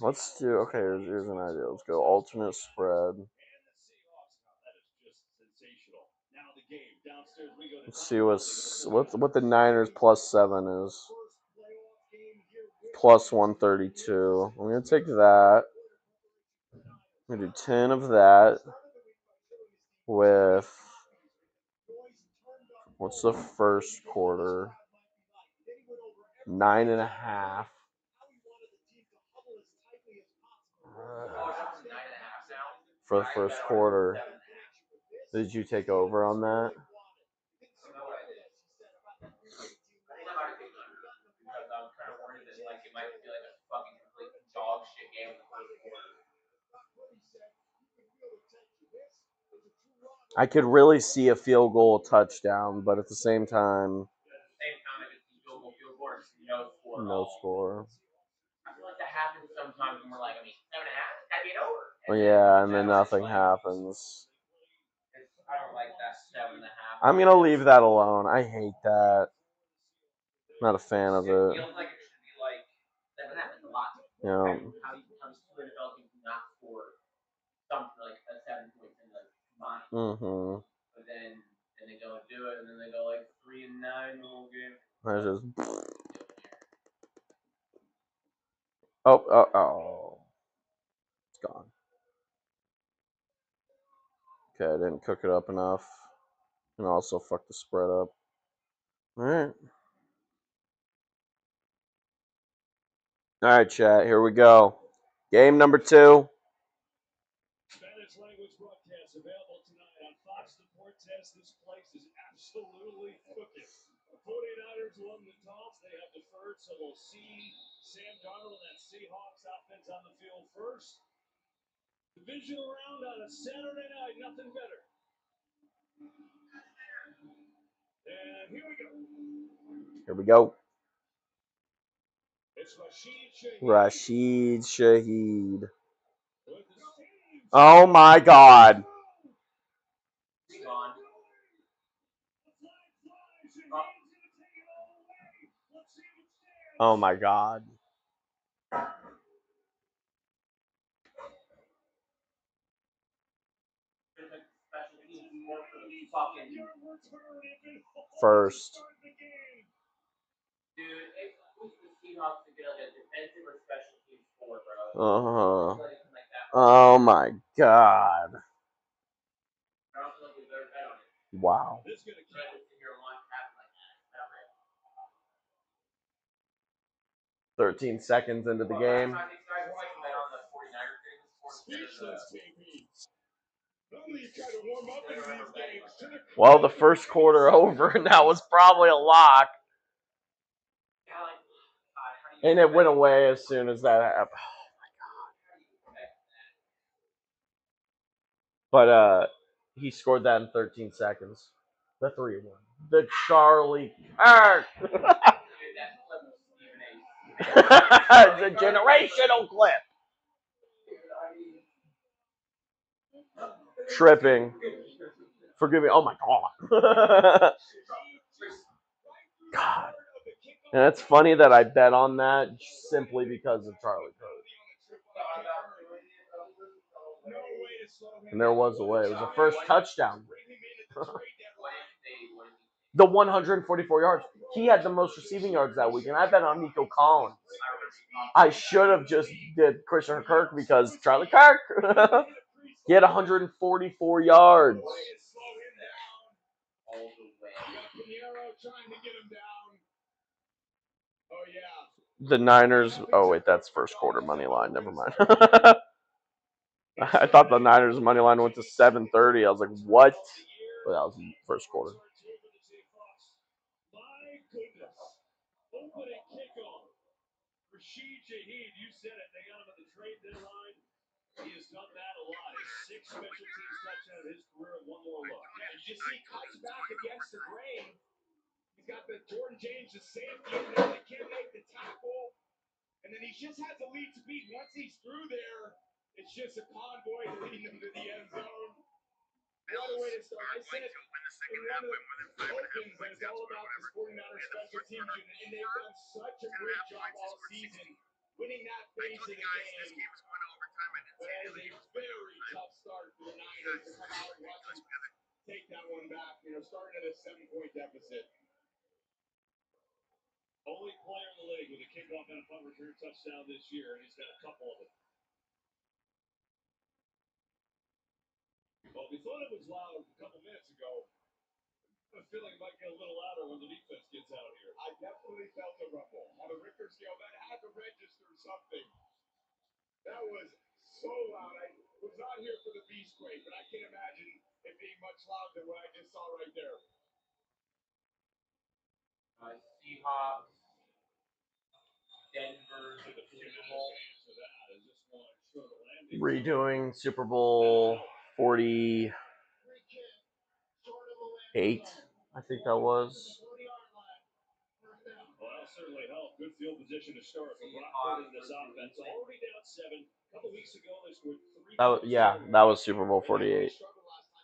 S2: Let's do. Okay, here's an idea. Let's go alternate spread. Let's see what the Niners +7 is. Plus 132. I'm gonna take that. I'm gonna do 10 of that with what's the first quarter? 9.5. For the first quarter. Did you take over on that? I could really see a field goal touchdown, but at the same time, no score.
S8: I feel like that happens sometimes when we're like, 7.5, gotta be over.
S2: Well, yeah, and then nothing happens.
S8: I don't like that 7.5.
S2: I'm gonna leave that alone. I hate that. Not a fan of it.
S8: It feels like it should be like 7.5 is a lot.
S2: Yeah.
S8: How two NFL teams not score something like a 7 points in the combined.
S2: Mm-hmm.
S8: But then they go and do it, and then they go like 3-9 the whole game.
S2: I just. Oh. It's gone. Okay, I didn't cook it up enough. And also fuck the spread up. Alright. Alright, chat. Here we go. Game number 2.
S1: Spanish language broadcast available tonight on Fox Sports. This place is absolutely cooking. The 49ers won the toss. They have deferred, so we'll see Sam Darnold and that Seahawks offense on the field first. Divisional round on a Saturday night, nothing better. And here we go.
S2: Here we go.
S1: It's
S2: Rashid Shaheed. Oh my God.
S8: Gone.
S2: Oh my God. First.
S8: Dude, who's the Seahawks to get like a defensive or special teams for, bro?
S2: Uh-huh.
S8: Like that.
S2: Oh my God.
S8: I don't feel like we've ever bet on it.
S2: Wow.
S8: This is gonna count in your one happen like that.
S2: 13 seconds into the game. Well, the first quarter over, and that was probably a lock. And it went away as soon as that happened. Oh my God. But he scored that in 13 seconds. The 3-1. The Charlie Kirk. It's a generational clip. Tripping. Forgive me. Oh my God. God. And it's funny that I bet on that simply because of Charlie Kirk. And there was a way. It was the first touchdown. The 144 yards. He had the most receiving yards that week, and I bet on Nico Collins. I should have just did Christian Kirk because Charlie Kirk. He had 144 yards. The Niners. Oh wait, that's first quarter money line. Never mind. I thought the Niners money line went to 7:30. I was like, what? But that was first quarter.
S1: My goodness. Opening kickoff. Rashid Shaheed, you said it. They got him at the trade deadline. He has done that a lot. His 6 special teams touchdown in his career and 1 more look. Yeah, you see, cuts back against the grain. He's got the Jordan James, the safety in there. They can't make the tackle. And then he just has the lead to beat. Once he's through there, it's just a convoy leading him to the end zone. What a way to start. I said in one of the opens that it's all about this 49ers special teams unit, and they've done such a great job all season winning that phase of the game. But that is a very tough start for the Niners to come out and watch them take that one back, starting at a 7-point deficit. Only player in the league with a kickoff and a punt return touchdown this year, and he's got a couple of them. Well, we thought it was loud a couple minutes ago. I feel like it might get a little louder when the defense gets out here. I definitely felt a rumble. On a Richter scale, that had to register something. That was so loud. I was not here for the beast quake, but I can't imagine it being much louder than what I just saw right there.
S8: Seahawks, Denver, Super Bowl.
S2: Redoing Super Bowl 48, I think that was.
S1: Well, that'll certainly help. Good field position to start for Brock in this offense. Already down 7. A couple weeks ago, they scored 3.
S2: That was Super Bowl 48.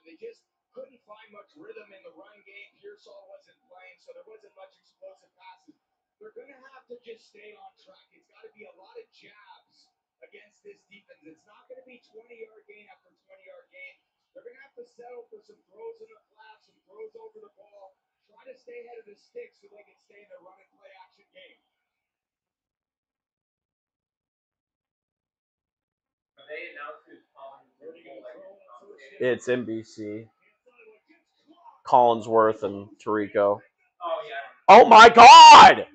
S1: They just couldn't find much rhythm in the run game. Pearsall wasn't playing, so there wasn't much explosive passes. They're going to have to just stay on track. It's got to be a lot of jabs against this defense. It's not going to be 20-yard gain after 20-yard gain. They're going to have to settle for some throws in the flat, some throws over the ball. Try to stay ahead of the sticks so they can stay in their run and play action game.
S2: It's NBC. Collinsworth and Tirico. Oh my God!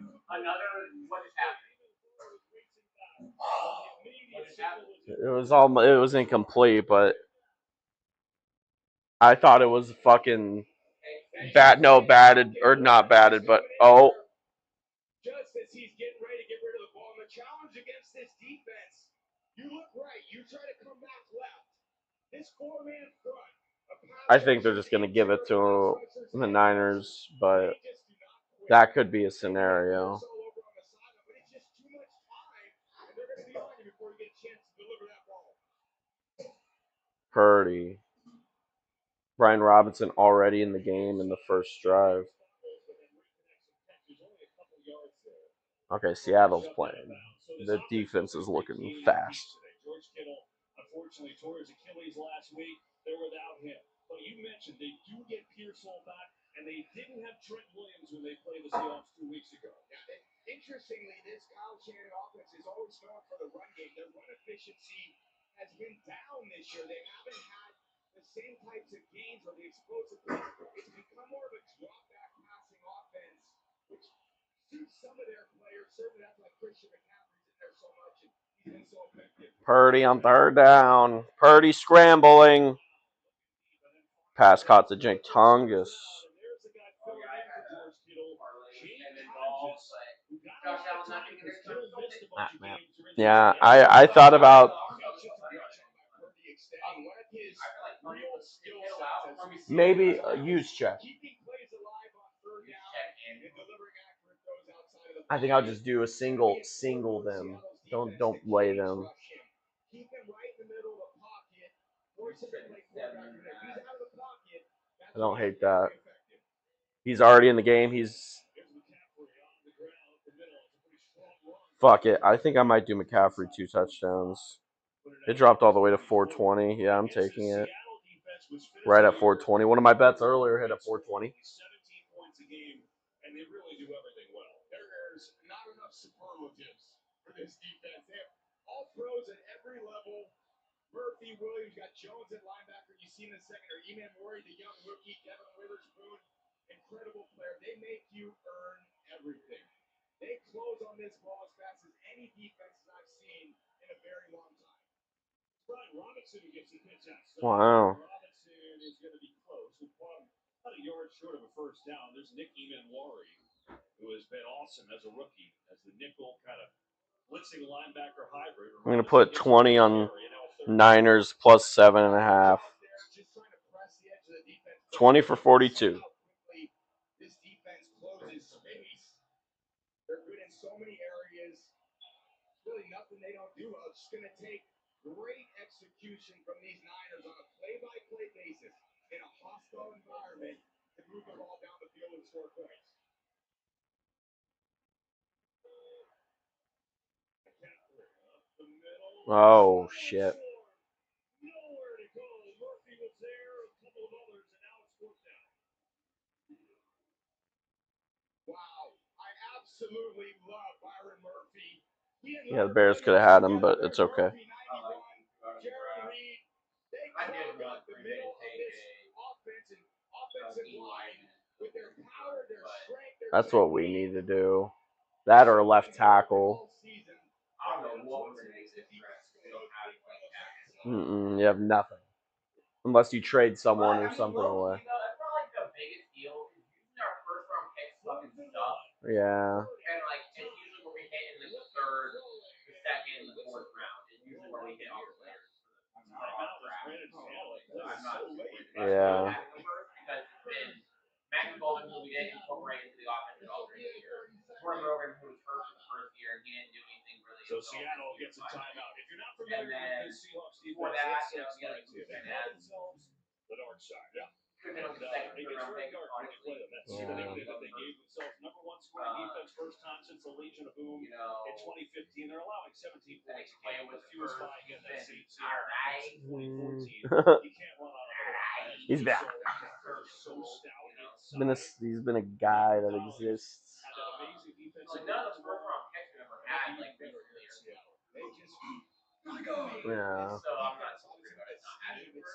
S2: It was incomplete, but I thought it was fucking Batted or not batted, but oh.
S4: Just as he's getting ready to get rid of the ball, and the challenge against this defense, you look right, you try to come back left. This four-man front.
S2: I think they're just going to give it to the Niners, but that could be a scenario. Purdy. Brian Robinson already in the game in the first drive. Okay, Seattle's playing. The defense is looking fast.
S1: George Kittle, unfortunately, tore his Achilles last week. They're without him. But you mentioned they do get Pearsall back, and they didn't have Trent Williams when they played the Seahawks 2 weeks ago.
S4: Interestingly, this Kyle Shanahan offense is always known for the run game. Their run efficiency has been down this year. They haven't had the same types of gains or the explosiveness. It's become more of a drop-back passing offense, which suits some of their players. Certainly, that's why Christian McCaffrey's in there so much, and he's been so effective.
S2: Purdy on third down. Purdy scrambling. Pass caught to Jake Tongus. Yeah, I thought about maybe a use check. I think I'll just do a single them. Don't lay them. I don't hate that. He's already in the game. Fuck it. I think I might do McCaffrey 2 touchdowns. It dropped all the way to 420. Yeah, I'm taking it. Right at 420. One of my bets earlier hit at 420.
S1: 17 points a game, and they really do everything well.
S4: There's not enough superlatives for this defense. They have all pros at every level. Murphy, Williams, got Jones at linebacker. You see in the second, or Eman Murray, the young rookie, Devin Witherspoon, incredible player. They make you earn everything. They close on this ball as fast as any defenses I've seen in a very long time.
S1: Brian Robinson gets the pitch out.
S2: Wow.
S1: Robinson is going to be close. About a yard short of a first down. There's Nick Eman-Lowry, who has been awesome as a rookie, as the nickel kind of blitzing linebacker hybrid.
S2: I'm going to put 20 on Niners plus 7.5. 20 for 42.
S4: This defense closes space. They're good in so many areas. Really nothing they don't do. It's just going to take great execution from these Niners on a play-by-play basis in a hostile environment to move the ball down the field and score points.
S2: Oh, shit.
S1: Nowhere to go. Murphy was there, a couple of others, and now it's fourth down.
S4: Wow. I absolutely love Byron Murphy.
S2: Yeah, the Bears could have had him, but it's okay. That's what we need to do. That or left tackle. You have nothing. Unless you trade someone or something away.
S8: That's not like the biggest deal. Usually our first round picks fucking suck.
S2: Yeah.
S8: And like it's usually where we hit in like the third, the second, the fourth round. It's usually where we hit our players.
S2: Yeah.
S8: Because then Max Golden, who we didn't incorporate into the offense at all during the year. Jordan Rogan, who was hurt for the first year, and he didn't do anything really.
S1: So Seattle gets a timeout. If you're not familiar with the Seahawks defense,
S8: for that, you know,
S1: they call themselves the dark side. Yeah.
S8: Could have been like the second,
S1: It gets very dark when you play them. That's the nickname that they gave themselves. Number one scoring defense, first time since the Legion of Boom in 2015. They're allowing 17 points. With fewest buying in that seat. 2014. You can't run out of it.
S2: He's back. He's been a guy that exists.
S8: Like none of those first round picks we ever had, like recently.
S4: They just
S2: Yeah.
S8: So I'm not so worried about it not having it.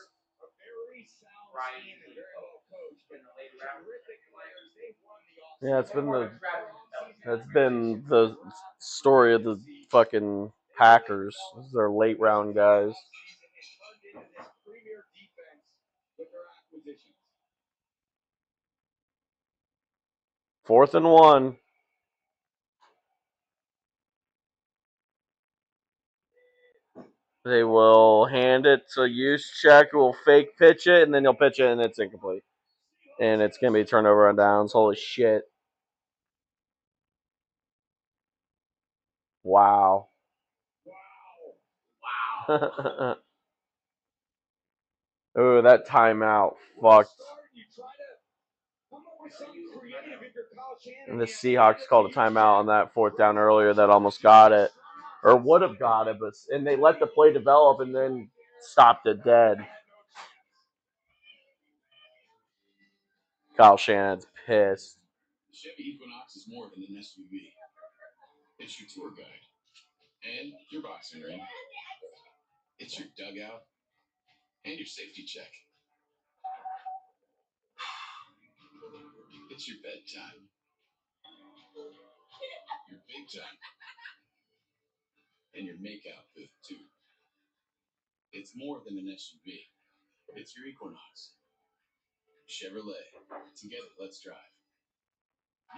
S4: a very sound
S8: Ryan
S4: team and very well coached, but terrific players. They've won the offseason.
S2: Yeah, it's been the story of the fucking Packers. This is their late round guys.
S4: Premier defense with their acquisitions.
S2: 4th and 1. They will hand it to Juszczyk, who will fake pitch it, and then he'll pitch it, and it's incomplete. And it's going to be turnover on downs. Holy shit. Wow. Ooh, that timeout fucked. And the Seahawks called a timeout on that 4th down earlier that almost got it. Or would have got it, and they let the play develop and then stopped it dead. Kyle Shannon's pissed.
S4: The Chevy Equinox is more than an SUV. It's your tour guide and your boxing ring. It's your dugout and your safety check. It's your bedtime. Your big time. And your makeout booth, too. It's more than an SUV. It's your Equinox. Chevrolet. Together, let's drive.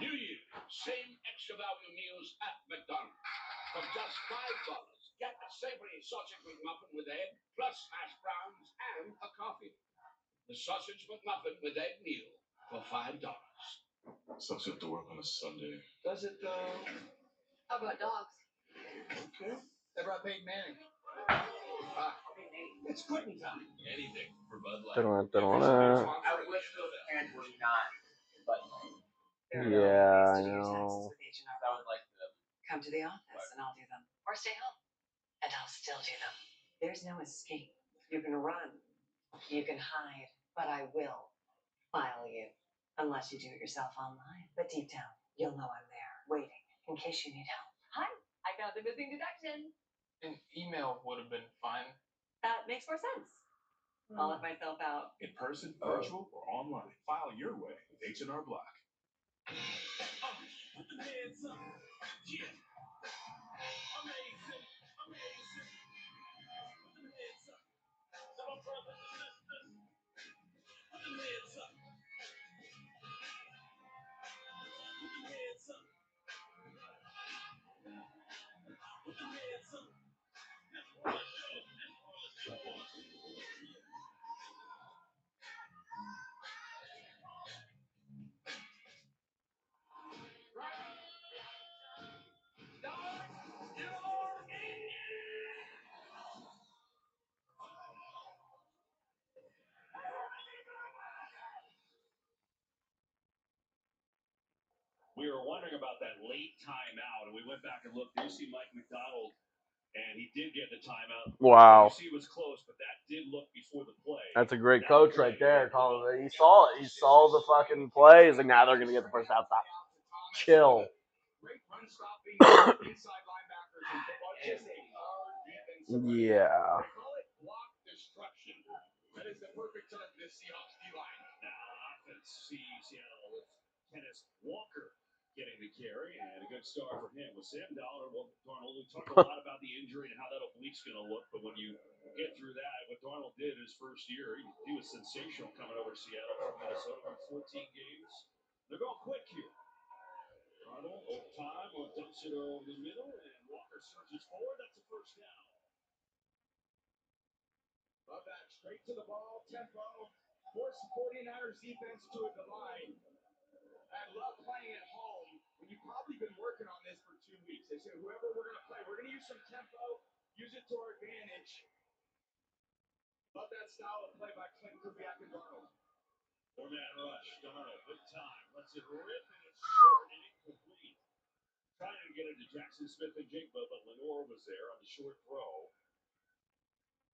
S4: New Year. Same extra value meals at McDonald's. For just $5. Get a savory sausage McMuffin with egg, plus hash browns and a coffee. The sausage McMuffin with egg meal for $5. Sucks you have to work on a Sunday. Does it though?
S6: How about dogs?
S4: Okay.
S6: They brought Peyton Manning.
S4: It's quitting time. Anything for Bud Light.
S8: I wish those parents were not Bud Light.
S2: Yeah, I know.
S8: That was like the
S6: Come to the office and I'll do them. Or stay home and I'll still do them. There's no escape. You can run. You can hide. But I will file you. Unless you do it yourself online. But deep down, you'll know I'm there, waiting, in case you need help. Hi, I found the missing deduction.
S8: an email would have been fine.
S6: That makes more sense. I'll let myself out.
S4: In person, virtual, or online. File your way with H&R Block.
S1: We were wondering about that late timeout, and we went back and looked. You see Mike McDonald, and he did get the timeout.
S2: Wow.
S1: You see, it was close, but that did look before the play.
S2: That's a great coach right there. He saw it. He saw the fucking play. He's like, now they're going to get the first out. Stop. Chill.
S4: Great run stopping inside linebackers and football. Just a hard defensive.
S2: Yeah.
S4: They call it block destruction. That is the perfect term for this Seahawks D-line.
S1: Now, offense, Seattle with Kenneth Walker getting the carry, and a good start for him. With Sam Darnold, we talked a lot about the injury and how that oblique's going to look, but when you get through that, what Darnold did his first year, he was sensational coming over to Seattle from Minnesota in 14 games. They're going quick here. Darnold, over time, dumps it over the middle, and Walker surges forward. That's a first down.
S4: Love that. Straight to the ball, tempo. Force the 49ers defense to the line. I love playing at home when you've probably been working on this for 2 weeks. They say, whoever we're going to play, we're going to use some tempo, use it to our advantage. Love that style of play by Clint Kubiak and Darnold.
S1: Four-man rush. Darnold, big time. Lets it rip, and it's short and incomplete. Trying to get it to Jackson Smith and Jigba, but Lenore was there on the short throw.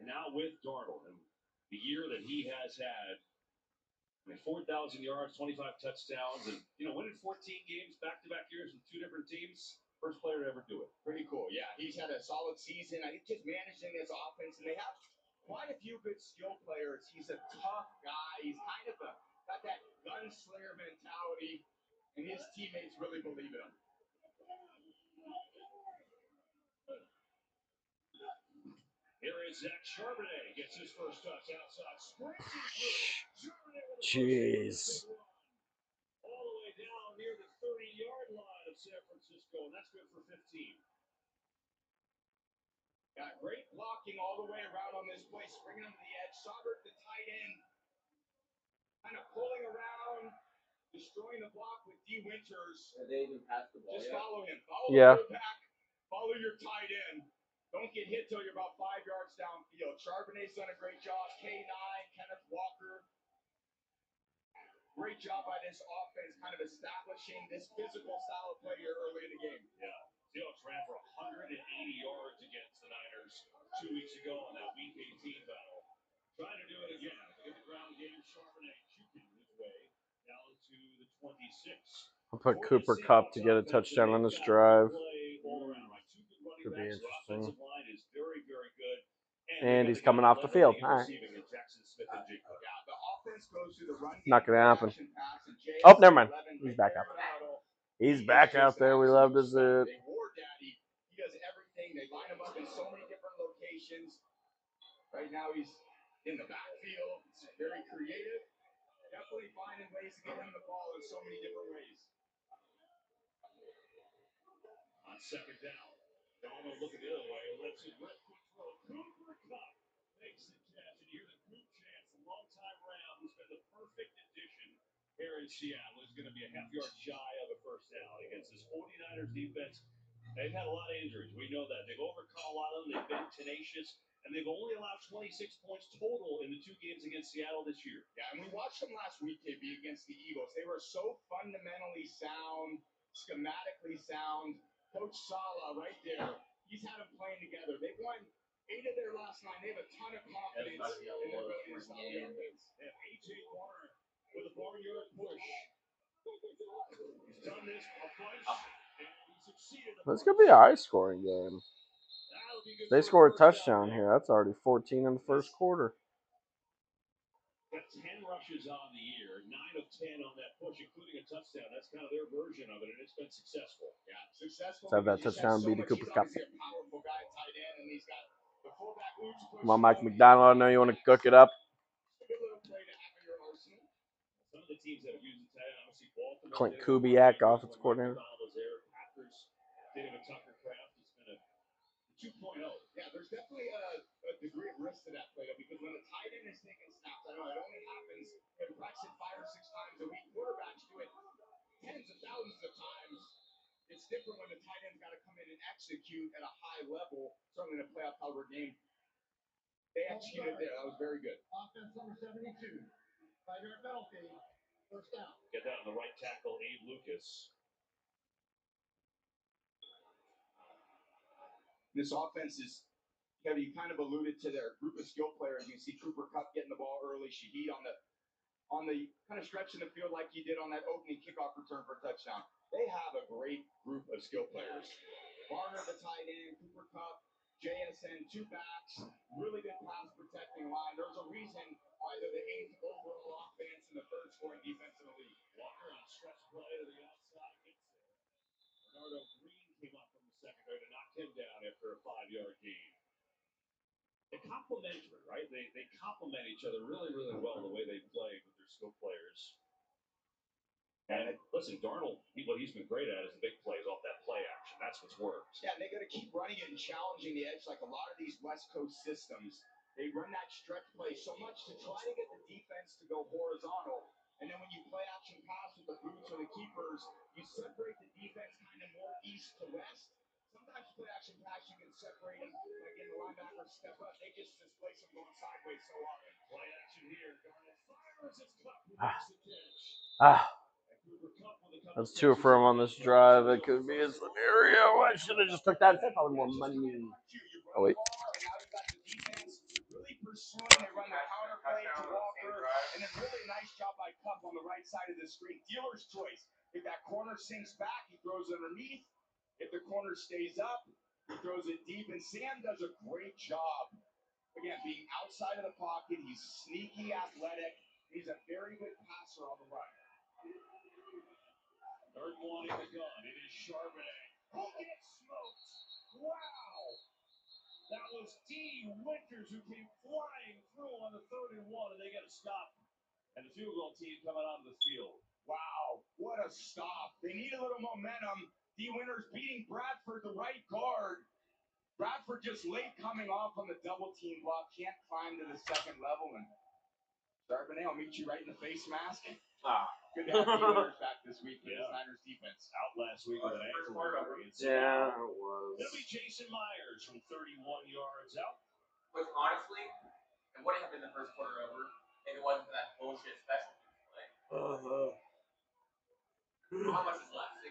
S1: And now with Darnold, and the year that he has had, 4,000 yards, 25 touchdowns, and, winning 14 games back-to-back years with two different teams. First player to ever do it.
S4: Pretty cool. Yeah, he's had a solid season. I think just managing his offense, and they have quite a few good skill players. He's a tough guy. He's kind of got that gunslinger mentality, and his teammates really believe in him.
S1: Here is Zach Charbonnet. Gets his first touch outside. Sprinting through.
S2: Jeez.
S1: All the way now near the 30-yard line of San Francisco, and that's good for 15. Got great blocking all the way around on this play, springing him to the edge. Saubert, the tight end, kind of pulling around, destroying the block with D. Winters.
S8: They even passed the ball.
S1: Just
S8: Yeah.
S1: follow him. Follow
S2: Yeah.
S1: the back. Follow your tight end. Don't get hit till you're about 5 yards downfield. Charbonnet's done a great job. K9, Kenneth Walker. Great job by this offense, kind of establishing this physical style of play here early in the game. Yeah. Seahawks ran for 180 yards against the Niners 2 weeks ago in that Week 18 battle. Trying to do it again. In the ground game, Charbonnet shooting his way down to the 26.
S2: I'll put Cooper Kupp to get a touchdown on this drive. Could be interesting. And he's coming off the field. All right. Not going to happen. Oh, never mind. He's back out. He's back out there. We love to see it.
S1: He does everything. They line him up in so many different locations. Right now he's in the backfield. It's very creative. Definitely finding ways to get him the ball in so many different ways. On second down, Donald looking the other way. Let's see. Left foot throw. Cooper Kupp makes the catch. And here's a group chance. A long-time round who's been the perfect addition here in Seattle. Is going to be a half yard shy of a first down against this 49ers defense. They've had a lot of injuries. We know that. They've overcome a lot of them. They've been tenacious. And they've only allowed 26 points total in the 2 games against Seattle this year. Yeah, and we watched them last week, KB, against the Eagles. They were so fundamentally sound, schematically sound. Coach Saleh right there, he's had them playing together. They've won 8 of their last 9. They have a ton of confidence in their ability to stop the offense. They have A.J. Warner with a barnyard push. He's done this a bunch, and he succeeded.
S2: This could be a high-scoring game. They score a touchdown here. That's already 14 in the first quarter.
S1: Got 10 rushes on the year, 9 of 10 on that push, including a touchdown. That's kind of their version of it, and it's been successful. Yeah, successful.
S2: Let's have that touchdown be to Cooper Kupp.
S1: He's a powerful guy, tight end, and he's got the fullback
S2: Come on, Mike McDonald. I know you want to cook it up.
S1: Some of the teams that have used the tight end, obviously Baltimore.
S2: Clint Kubiak, offensive coordinator.
S1: Packers, David Tucker-Kraft has been a 2.0. Yeah, there's definitely a degree of risk to that play, though, because when the tight end is taking snaps, I know it only happens in practice 5 or 6 times a week. Quarterbacks do it tens of thousands of times. It's different when the tight end's got to come in and execute at a high level, certainly in a playoff caliber game. They executed there. That was very good. Offense number 72. 5-yard penalty. First down. Get that on the right tackle, Abe Lucas. This offense is, Kevin, you kind of alluded to their group of skill players. You see Cooper Kupp getting the ball early, Shaheed on the kind of stretching the field like he did on that opening kickoff return for a touchdown. They have a great group of skill players. Varner, the tight end, Cooper Kupp, JSN, 2 backs, really good pass protecting line. There's a reason why they're the 8th overall offense and the 3rd scoring defense in the league. Walker on a stretch play to the outside, gets there. Bernardo Green came up from the secondary to knock him down after a 5-yard gain. They're complementary, right? They complement each other really, really well the way they play with their skill players. And listen, Darnold, what he's been great at is the big plays off that play action. That's what's worked. Yeah, and they got to keep running it and challenging the edge like a lot of these West Coast systems. They run that stretch play so much to try to get the defense to go horizontal. And then when you play action pass with the boots or the keepers, you separate the defense kind of more east to west. Sometimes play action pass, you can separate them. Again, the linebackers step up. They just displace them going sideways so often. Play action here. Darnold fires his Kupp who makes the catch.
S2: That's 2 for him on this drive. It could be a scenario. I should have just took that. That's probably more money. Oh, wait.
S1: Really pursuing. They run the counter play to Walker. And then really nice job by Kupp on the right side of the screen. Dealer's choice. If that corner sinks back, he throws it underneath. If the corner stays up, he throws it deep. And Sam does a great job. Again, being outside of the pocket. He's sneaky, athletic. He's a very good passer on the run. 3rd one in the gun. It is Charbonnet. Who gets smoked? Wow! That was D. Winters who came flying through on the 3rd and 1, and they got to stop. And the field goal team coming onto the field.
S4: Wow, what a stop. They need a little momentum. The winners beating Bradford, the right guard. Bradford just late coming off on the double team block, can't climb to the second level. And Charbonnet, I'll meet you right in the face mask. Good to have the winners back this week with the Niners defense.
S1: Out last week with an ankle injury.
S2: Yeah, it was.
S1: It'll be Jason Myers from 31 yards out.
S8: Which honestly, it wouldn't have been the first quarter over if it wasn't for that bullshit special teams play. How much is left? I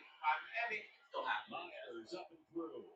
S8: mean, it still happens.
S1: Myers up and through.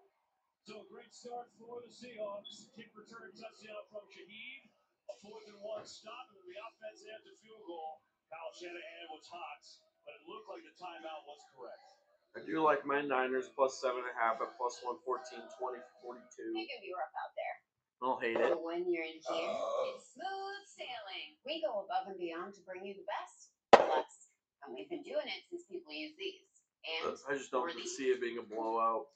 S1: So a great start for the Seahawks. Kick return touchdown from Shaheed. A 4th and 1 stop, and then the offense after field goal. Kyle Shanahan was hot, but it looked like the timeout was correct.
S2: I do like my Niners plus 7.5 at plus 114, 20, 42.
S5: It can be rough out there.
S2: I don't hate it.
S5: But when you're in here, it's smooth sailing. We go above and beyond to bring you the best. Plus, and we've been doing it since people use these. And
S2: I just don't see it being a blowout.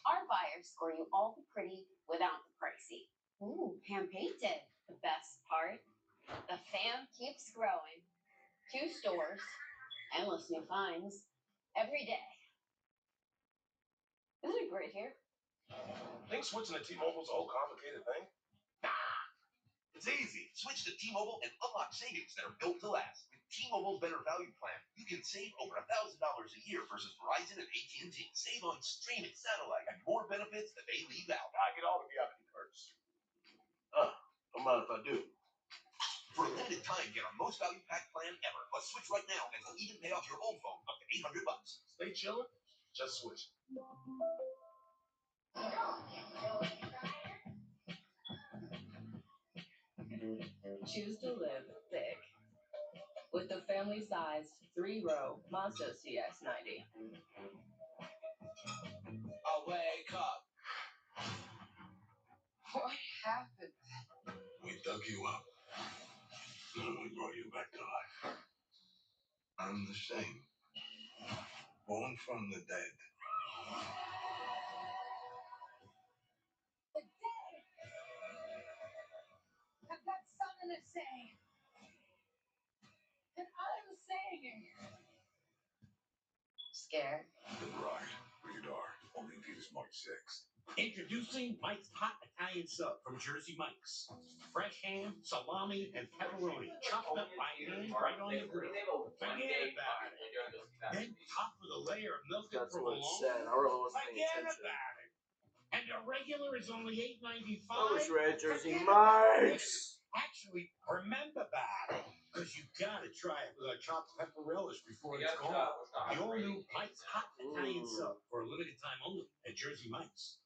S5: our buyers score you all the pretty without the pricey. Ooh, hand painted. The best part, the fam keeps growing. 2 stores, endless new finds every day. Isn't it great here?
S4: Think switching to T-Mobile's a whole complicated thing? Nah, it's easy. Switch to T-Mobile and unlock savings that are built to last. With T-Mobile's better value plan, you can save over $1,000 a year versus Verizon and AT&T. Save on streaming, satellite, and more benefits that they leave out. I get all the VIP perks. Don't mind if I do. For a limited time, get our most value pack plan ever. Let's switch right now, and we'll even pay off your old phone up to $800. Stay chillin'. Just switch.
S6: Choose to live big with the family-sized 3-row Mazda CX-90.
S4: I'll wake up.
S6: What happened?
S4: We dug you up. Then we brought you back to life. I'm the same. Born from the dead.
S5: The dead have got something to say. And I'm saying it. Scared?
S4: Right. Rated R. Only in theaters March 6th.
S1: Introducing Mike's Hot Italian Sub from Jersey Mike's. Fresh ham, salami, and pepperoni chopped up by hand right on the grill. Forget about it. Then top with a layer of melted
S2: That's what it
S1: provolone.
S2: said. I really wasn't paying
S1: Forget
S2: attention.
S1: about it. And the regular is only $8.95.
S2: I wish we had Jersey
S1: Forget about it.
S2: Mike's.
S1: Actually, remember about it, because you gotta try it with our chopped pepperillas before it's gone. The all-new Mike's Hot Italian Sub for a limited time only at Jersey Mike's.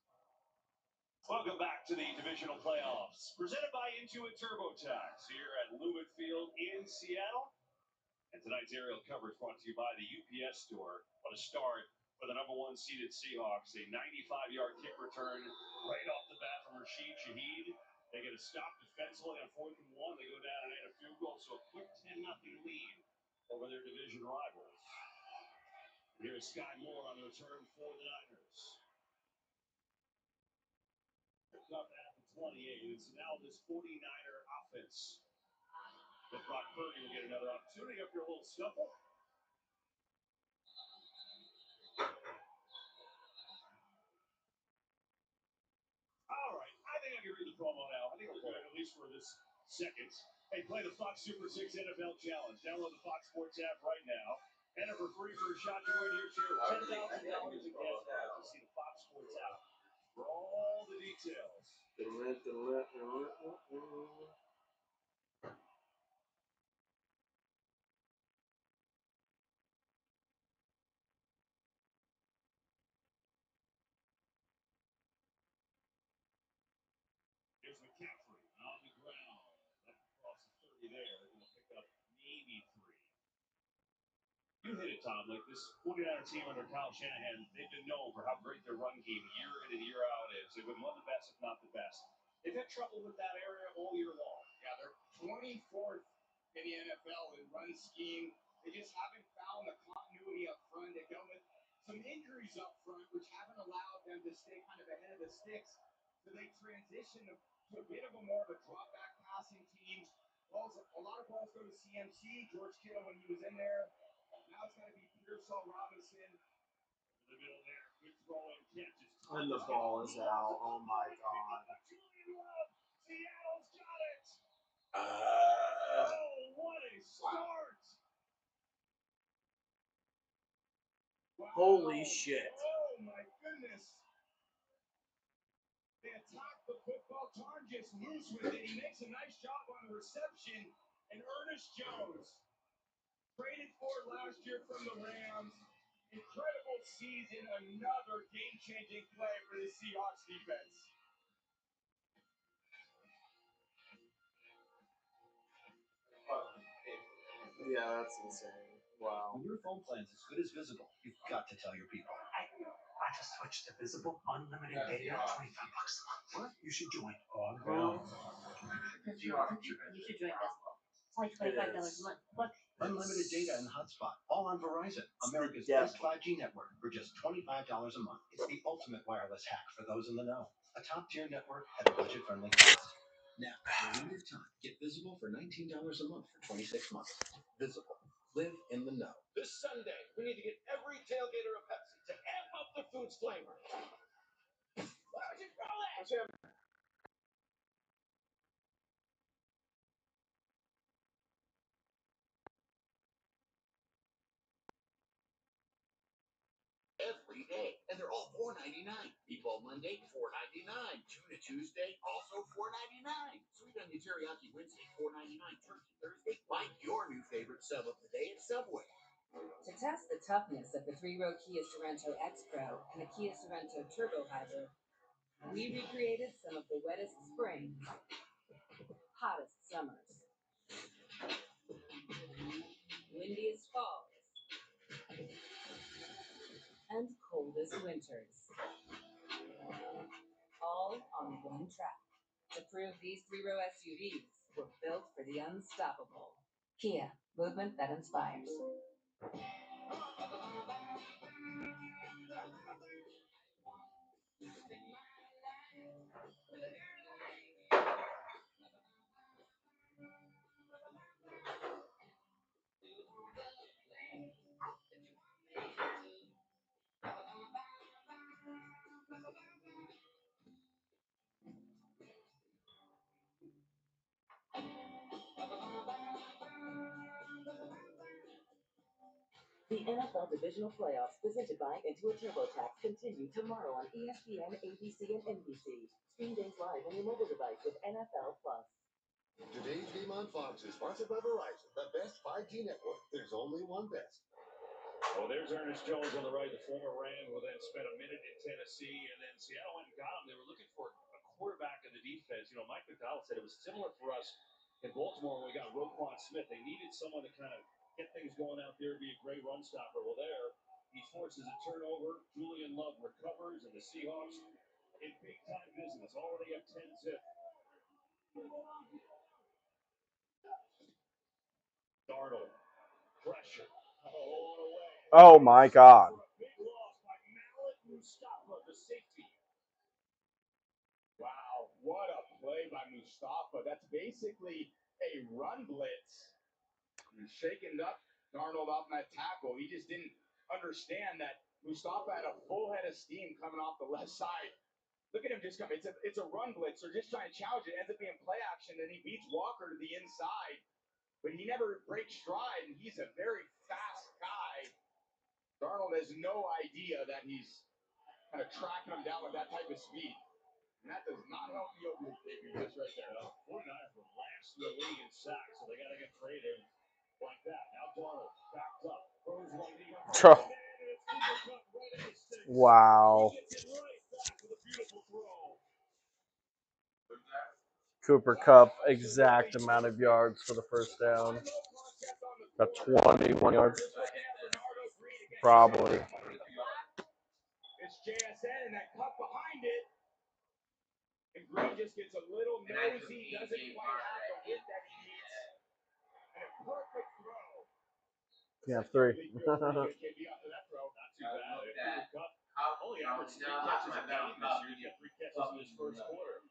S1: Welcome back to the divisional playoffs, presented by Intuit TurboTax here at Lumen Field in Seattle. And tonight's aerial coverage brought to you by the UPS Store. What a start for the number 1 seeded Seahawks. A 95-yard kick return right off the bat from Rashid Shaheed. They get a stop defensively on 4th and 1. They go down and add a field goal, so a quick 10-0 lead over their division rivals. Here's Sky Moore on the return for the Niners. Up at the 28. It's now this 49er offense. But Brock Purdy will get another opportunity after a little scuffle. All right, I think I can read the promo now. I think we're good, at least for this second. Hey, play the Fox Super 6 NFL Challenge. Download the Fox Sports app right now. Enter for free for a shot to win your share of $10,000 in cash prizes. See the Fox Sports app for all the details. Here's McCaffrey on the ground. That across the 30 there. He'll pick up maybe 3. You hit it, Tom. Like this 49er team under Kyle Shanahan, they've been known for how great their run game year in and year out is. They've been one of the best, if not the best. They've had trouble with that area all year long.
S4: Yeah, they're 24th in the NFL in run scheme. They just haven't found the continuity up front. They dealt with some injuries up front, which haven't allowed them to stay kind of ahead of the sticks. So they transitioned to a bit of a more of a drop-back passing team
S1: A lot of balls go to CMC, George Kittle when he was in there. Now it's got to be Pearsall Robinson. In the middle there, good throw and catches.
S2: And the ball is out. Oh my God.
S1: Seattle's got it. Oh, what a start. Wow.
S2: Holy shit.
S1: Oh my goodness. They attack the football. Tarn gets loose with it. He makes a nice job on the reception. And Ernest Jones, traded for last year from the Rams. Incredible season. Another game-changing play for the Seahawks defense.
S2: Yeah, that's insane. Wow.
S7: When your phone plan's as good as Visible, you've got to tell your people.
S9: I just switched to Visible Unlimited Data, $25 a month. What? You should join. Oh,
S5: You should join Visible. It's like $25 a month. Look.
S7: Unlimited data and hotspot, all on Verizon, America's
S2: Yeah.
S7: best 5G network for just $25 a month. It's the ultimate wireless hack for those in the know. A top-tier network at a budget-friendly cost. Now, for a limited time, get Visible for $19 a month for 26 months. Visible. Live in the know.
S1: This Sunday, we need to get every tailgater a Pepsi to amp up the food's flavor. Where'd you throw that?
S7: Every day, and they're all $4.99. Meatball Monday, $4.99. Tuna Tuesday, also $4.99. Sweet onion teriyaki Wednesday, $4.99. Turkey Thursday. Find your new favorite sub of the day at Subway.
S6: To test the toughness of the 3-row Kia Sorento X Pro and the Kia Sorento Turbo Hybrid, we recreated some of the wettest springs, hottest summers, windiest falls, and coldest winters. All on one track to prove these 3-row SUVs were built for the unstoppable. Kia, movement that inspires. The NFL Divisional Playoffs presented by Intuit TurboTax continue tomorrow on ESPN, ABC, and NBC. Stream games live on your mobile device with NFL Plus.
S10: Today's game on Fox is sponsored by Verizon, the best 5G network. There's only one best.
S1: Oh, there's Ernest Jones on the right, the former Ram, who then spent a minute in Tennessee, and then Seattle went and got him. They were looking for a quarterback in the defense. You know, Mike McDowell said it was similar for us in Baltimore when we got Roquan Smith. They needed someone to kind of get things going out there, be a great run stopper. Well, there, he forces a turnover. Julian Love recovers, and the Seahawks in big-time business, already up 10-zip. Darnold, pressure.
S2: Oh my God.
S1: Big loss by Mallet Mustafa, the safety. Wow, what a play by Mustafa. That's basically a run blitz. He's shaking up Darnold off that tackle. He just didn't understand that Mustafa had a full head of steam coming off the left side. Look at him just come. It's a run blitz. They're just trying to challenge it. It ends up being play action. Then he beats Walker to the inside. But he never breaks stride, and he's a very fast guy. Darnold has no idea that he's kind of tracking him down with that type of speed. And that does not help the Oakland Patriots right there. 49ers were last in the league in sacks, so they got to get creative like that. Now Darnold backed up. Throws one deep.
S2: Wow. Cooper Kupp, exact amount of yards for the first down. Got 21 yards. Probably.
S1: It's JSN and that Kupp behind it. And Green just gets a little nosy, doesn't quite have the width that he needs. And a perfect throw.
S2: Yeah, 3.
S1: KB after that throw, not too bad. Kupp only averaged 3 catches a game this year. He got 3 catches in his first quarter.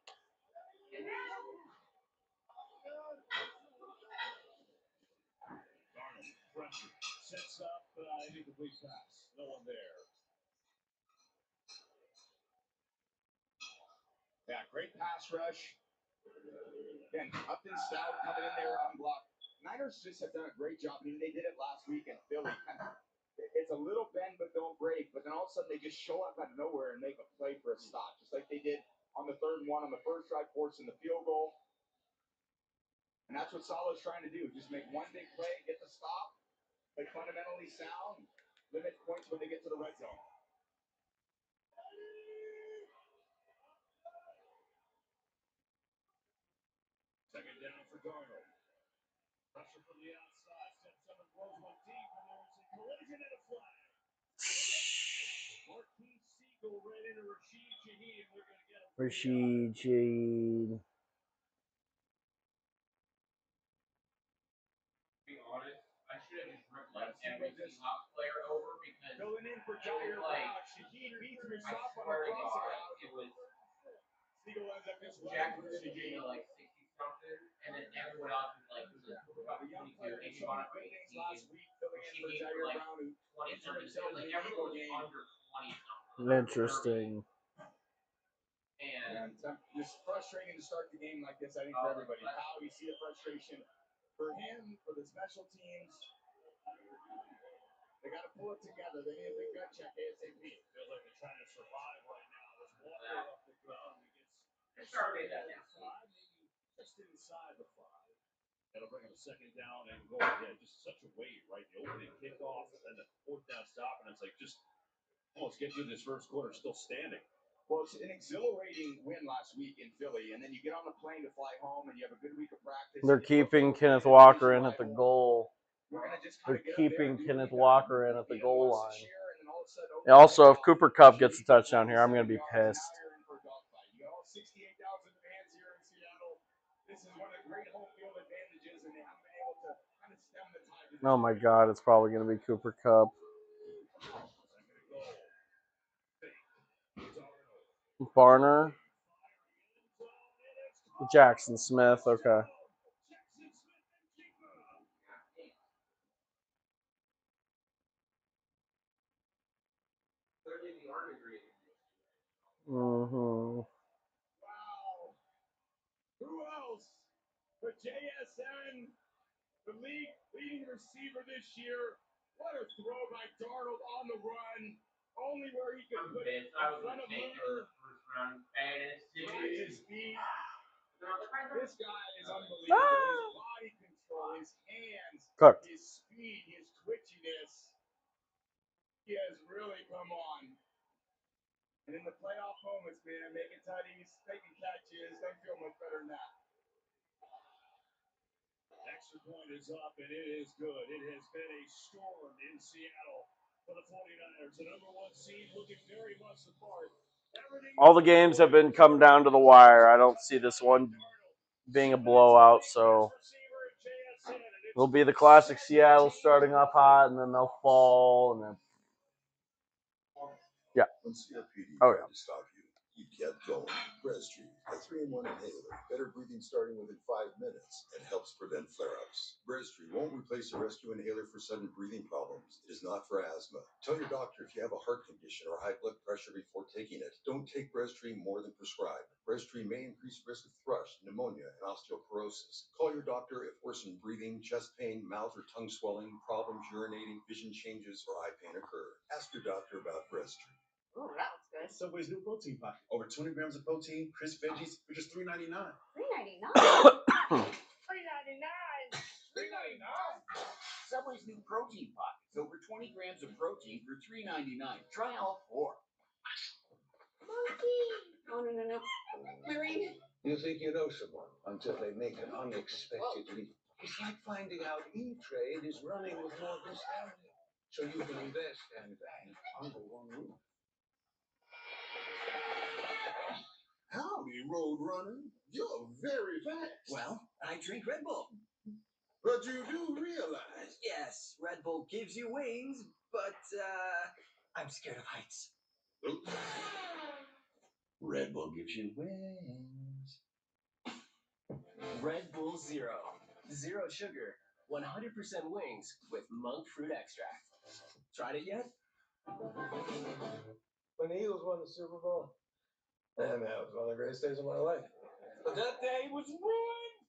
S1: Sets up an incomplete pass. No one there. Yeah, great pass rush. Again, Upton Stout coming in there unblocked. Niners just have done a great job. I mean, they did it last week in Philly. It's a little bend but don't break, but then all of a sudden they just show up out of nowhere and make a play for a stop, just like they did on the 3rd and 1 on the first drive, forcing the field goal. And that's what Saleh's trying to do, just make one big play, get the stop, play fundamentally sound, limit points when they get to the red zone. Second down for Darnold. Pressure from the outside, steps up and throws one deep, and there's a collision and a flag. Marquise Siegel ran into Rashid Shaheed. They're going to get him.
S2: Rashid Shaheed.
S8: Be honest, I should have just ripped like every Seahawks player over because
S1: going in for Jair Brown. Shaheed beats Musaf on the crossing route.
S8: it was
S1: Siegel ends up just
S8: Jackson was like 60 something, and then everyone else was like about 22. Maybe Von for 18.
S1: Last week, filling in for
S8: Shaheed
S1: Jair
S8: for like
S1: Brown, who
S8: 20 something. So like everyone was under 20 something.
S2: Interesting.
S8: And
S1: it's frustrating to start the game like this, I think, for everybody. How you see the frustration for him, for the special teams. They got to pull it together. They need a big gut check ASAP. Feels like they're trying to survive right now. There's Walker off the ground. He gets
S8: started that down.
S1: maybe just inside the 5. That'll bring him a second down and goal. Yeah, just such a weight, right? The opening kickoff and then the 4th down stop, and it's like just almost get through this first quarter still standing. Well, it's an exhilarating win last week in Philly, and then you get on the plane to fly home, and you have a good week of practice.
S2: They're keeping Kenneth Walker in at the goal. They're keeping Kenneth Walker in at the goal line. And also, if Cooper Kupp gets a touchdown here, I'm going to be pissed.
S1: You got all 68,000 fans here in Seattle. This is one of the great home field advantages, and they haven't been able to kind of stem the tide.
S2: Oh my God, it's probably going to be Cooper Kupp. Barner. Jackson Smith, okay.
S1: Wow. Who else but JSN, the league leading receiver this year? What a throw by Darnold on the run. Only where he could put it in front of Murder. His feet. This guy is unbelievable. His body control, his hands, his speed, his twitchiness. He has really come on. And in the playoff moments, man, making tutties, making catches, don't feel much better than that. Extra point is up, and it is good. It has been a storm in Seattle for the 49ers. The number 1 seed looking very much the part.
S2: All the games have been come down to the wire. I don't see this one being a blowout, so it'll be the classic Seattle starting off hot, and then they'll fall, and then yeah.
S7: When COPD
S2: Oh,
S7: tried to stop you, you kept going. Breztri, a 3-in-1 inhaler, better breathing starting within 5 minutes, and helps prevent flare-ups. Breztri won't replace a rescue inhaler for sudden breathing problems. It is not for asthma. Tell your doctor if you have a heart condition or high blood pressure before taking it. Don't take Breztri more than prescribed. Breztri may increase risk of thrush, pneumonia, and osteoporosis. Call your doctor if worsened breathing, chest pain, mouth or tongue swelling, problems urinating, vision changes, or eye pain occur. Ask your doctor about Breztri.
S6: Ooh, that looks good.
S1: Subway's new protein pocket. Over 20 grams of protein, crisp veggies for just $3.99.
S6: $3.99. $3.99.
S1: Subway's new protein pockets. Over 20 grams of protein for $3.99. Try all 4.
S6: Monkey. Oh, no. Marine.
S7: You think you know someone until they make an unexpected leap. It's like finding out E-Trade is running with Morgan Stanley. So you can invest and bank under one roof.
S10: Howdy, Roadrunner. You're very fast.
S11: Well, I drink Red Bull.
S10: But you do realize.
S11: Yes, Red Bull gives you wings, but, I'm scared of heights.
S10: Oops.
S11: Red Bull gives you wings. Red Bull Zero. Zero sugar.
S9: 100% wings with monk fruit extract. Tried it yet?
S3: When the Eagles won the Super Bowl, man, that was one of the greatest days of my life. But that day was ruined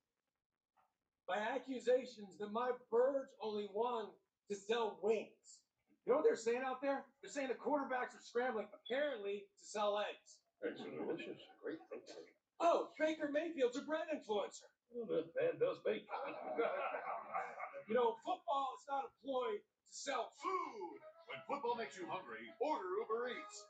S3: by accusations that my birds only want to sell wings. You know what they're saying out there? They're saying the quarterbacks are scrambling, apparently, to sell eggs.
S10: Eggs are delicious. Great protein.
S3: Oh, Baker Mayfield's a bread influencer.
S10: Well, that man does bake.
S3: You know, football is not a ploy to sell
S1: Food. When football makes you hungry, order Uber Eats.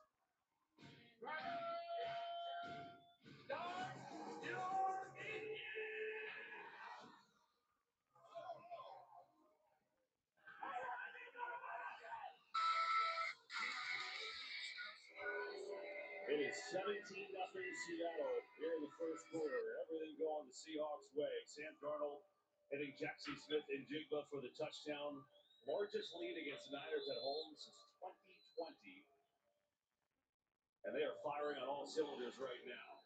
S1: It is 17-0 Seattle here in the first quarter. Everything going the Seahawks' way. Sam Darnold hitting Jackson Smith and Jigba for the touchdown. Largest lead against the Niners at home since 2020. And they are firing on all cylinders right now.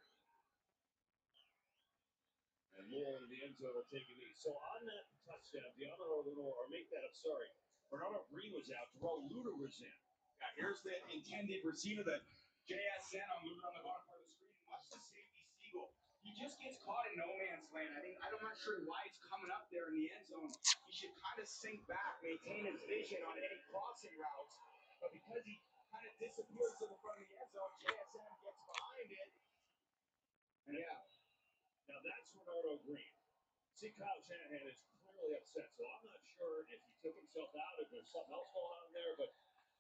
S1: And Moore in the end zone will take a knee. So on that touchdown, Bernardo Green was out. Terrell Luder was in.
S4: Yeah, here's the intended receiver that JSN on moving on the bottom part of the screen. Watch the safety Siegel. He just gets caught in no man's land. I'm not sure why it's coming up there in the end zone. He should kind of sink back, maintain his vision on any crossing routes. But because he kind of disappears to the front of the end zone, JSN gets behind it. And yeah.
S1: Now that's Bernardo Green. See, Kyle Shanahan is clearly upset, so I'm not sure if he took himself out, if there's something else going on there, but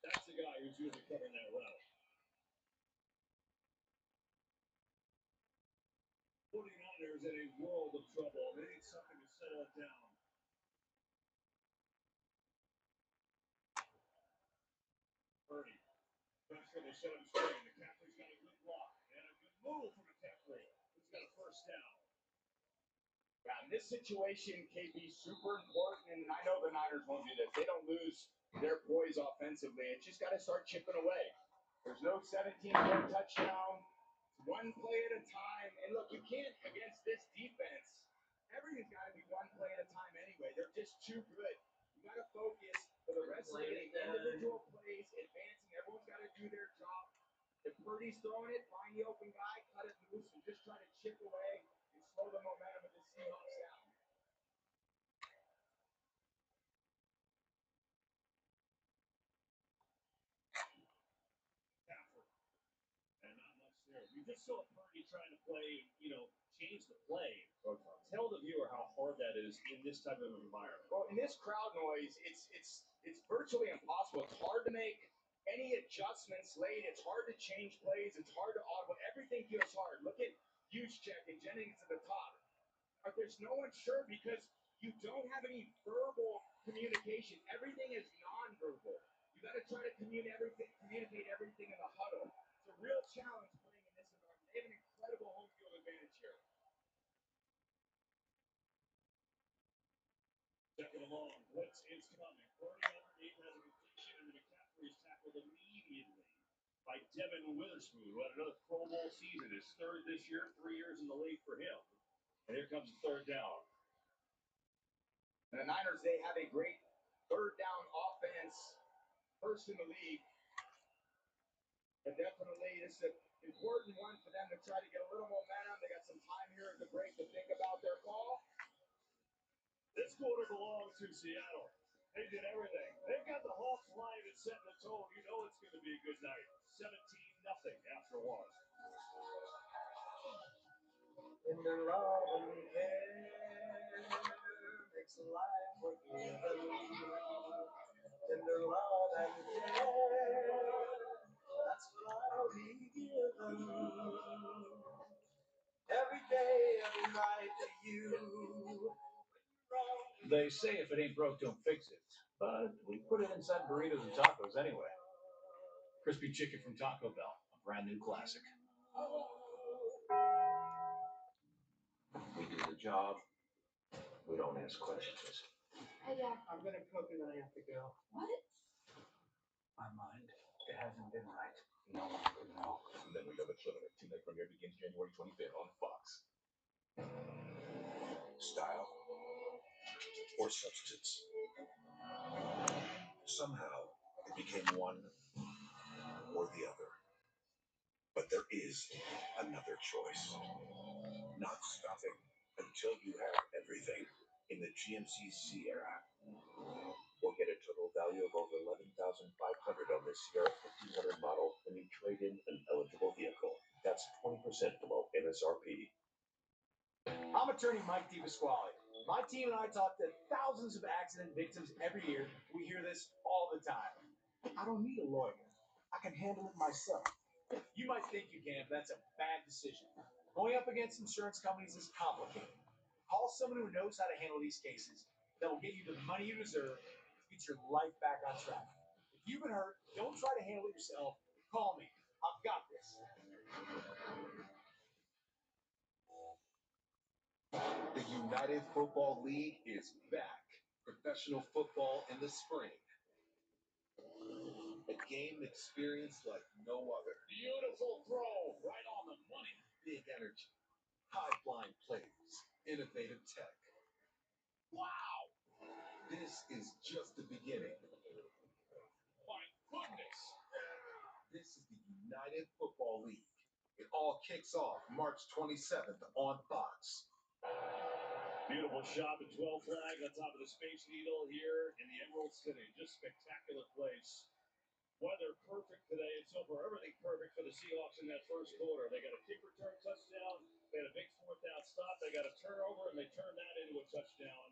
S1: that's the guy who's usually covering that route. 49ers in a world of trouble. They need something to settle it down. Purdy. Pressure, they set him straight. McCaffrey's got a good block and a good move from McCaffrey. He's got a first down.
S4: Yeah, in this situation, KB, super important, and I know the Niners won't do this. They don't lose their poise offensively. It's just got to start chipping away. There's no 17-yard touchdown. It's one play at a time. And look, you can't, against this defense, everything's got to be one play at a time anyway. They're just too good. You got to focus for the rest of the individual plays, advancing. Everyone's got to do their job. If Purdy's throwing it, find the open guy, cut it loose, and just try to chip away and slow the momentum of the Seahawks down.
S1: McCaffrey. And not much there. You just saw Purdy trying to play, change the play. Tell the viewer how hard that is in this type of environment.
S4: Well, in this crowd noise, it's virtually impossible. It's hard to make any adjustments late. It's hard to change plays. It's hard to audible. Everything feels hard. Look at Juszczyk and Jennings at the top. But there's no one sure because you don't have any verbal communication. Everything is nonverbal. You got to try to communicate everything in the huddle. It's a real challenge playing in this environment. They have an incredible home field advantage here.
S1: Second and long, blitz is coming. Purdy underneath has a completion, and McCaffrey is tackled immediately by Devin Witherspoon, who had another Pro Bowl season, his third this year, 3 years in the league for him. And here comes the third down.
S4: And the Niners, they have a great third down offense, first in the league. And definitely, this is an important one for them to try to get a little momentum. They got some time here at the break to think about their call.
S1: This quarter belongs to Seattle. They did everything. They've got the Hawks line and setting the tone. You know it's going to be a good night. 17-0 after one.
S11: In the love and care makes life worth living. In the love and care, that's what I'll be given. Every day, every night to you.
S1: They say if it ain't broke, don't fix it. But we put it inside burritos and tacos anyway. Crispy chicken from Taco Bell, a brand new classic. We do the job. We don't ask questions.
S11: Hey, Dad, I'm gonna cook and then I have to go.
S5: What?
S1: My mind, it hasn't been right.
S4: No one could know.
S10: And then we got the Children. Tonight premiere begins January 25th on Fox. Style.
S7: or substance. Somehow, it became one or the other. But there is another choice. Not stopping until you have everything in the GMC Sierra. Or get a total value of over $11,500 on this Sierra 1500 model when you trade in an eligible vehicle. That's 20% below MSRP.
S12: I'm attorney Mike DePasquale. My team and I talk to thousands of accident victims every year. We hear this all the time. I don't need a lawyer. I can handle it myself. You might think you can, but that's a bad decision. Going up against insurance companies is complicated. Call someone who knows how to handle these cases that will get you the money you deserve to get your life back on track. If you've been hurt, don't try to handle it yourself. Call me. I've got this.
S7: The United Football League is back. Professional football in the spring. A game experienced like no other.
S1: Beautiful throw, right on the money.
S7: Big energy, high-flying plays, innovative tech.
S1: Wow,
S7: This is just the beginning.
S1: my goodness.
S7: This is the United Football League. It all kicks off March 27th on Fox.
S1: Beautiful shot, the 12 flag on top of the Space Needle here in the Emerald City. Just spectacular place. Weather perfect today. It's over. Everything perfect for the Seahawks in that first quarter. They got a kick return touchdown. They had a big fourth down stop. They got a turnover, and they turned that into a touchdown.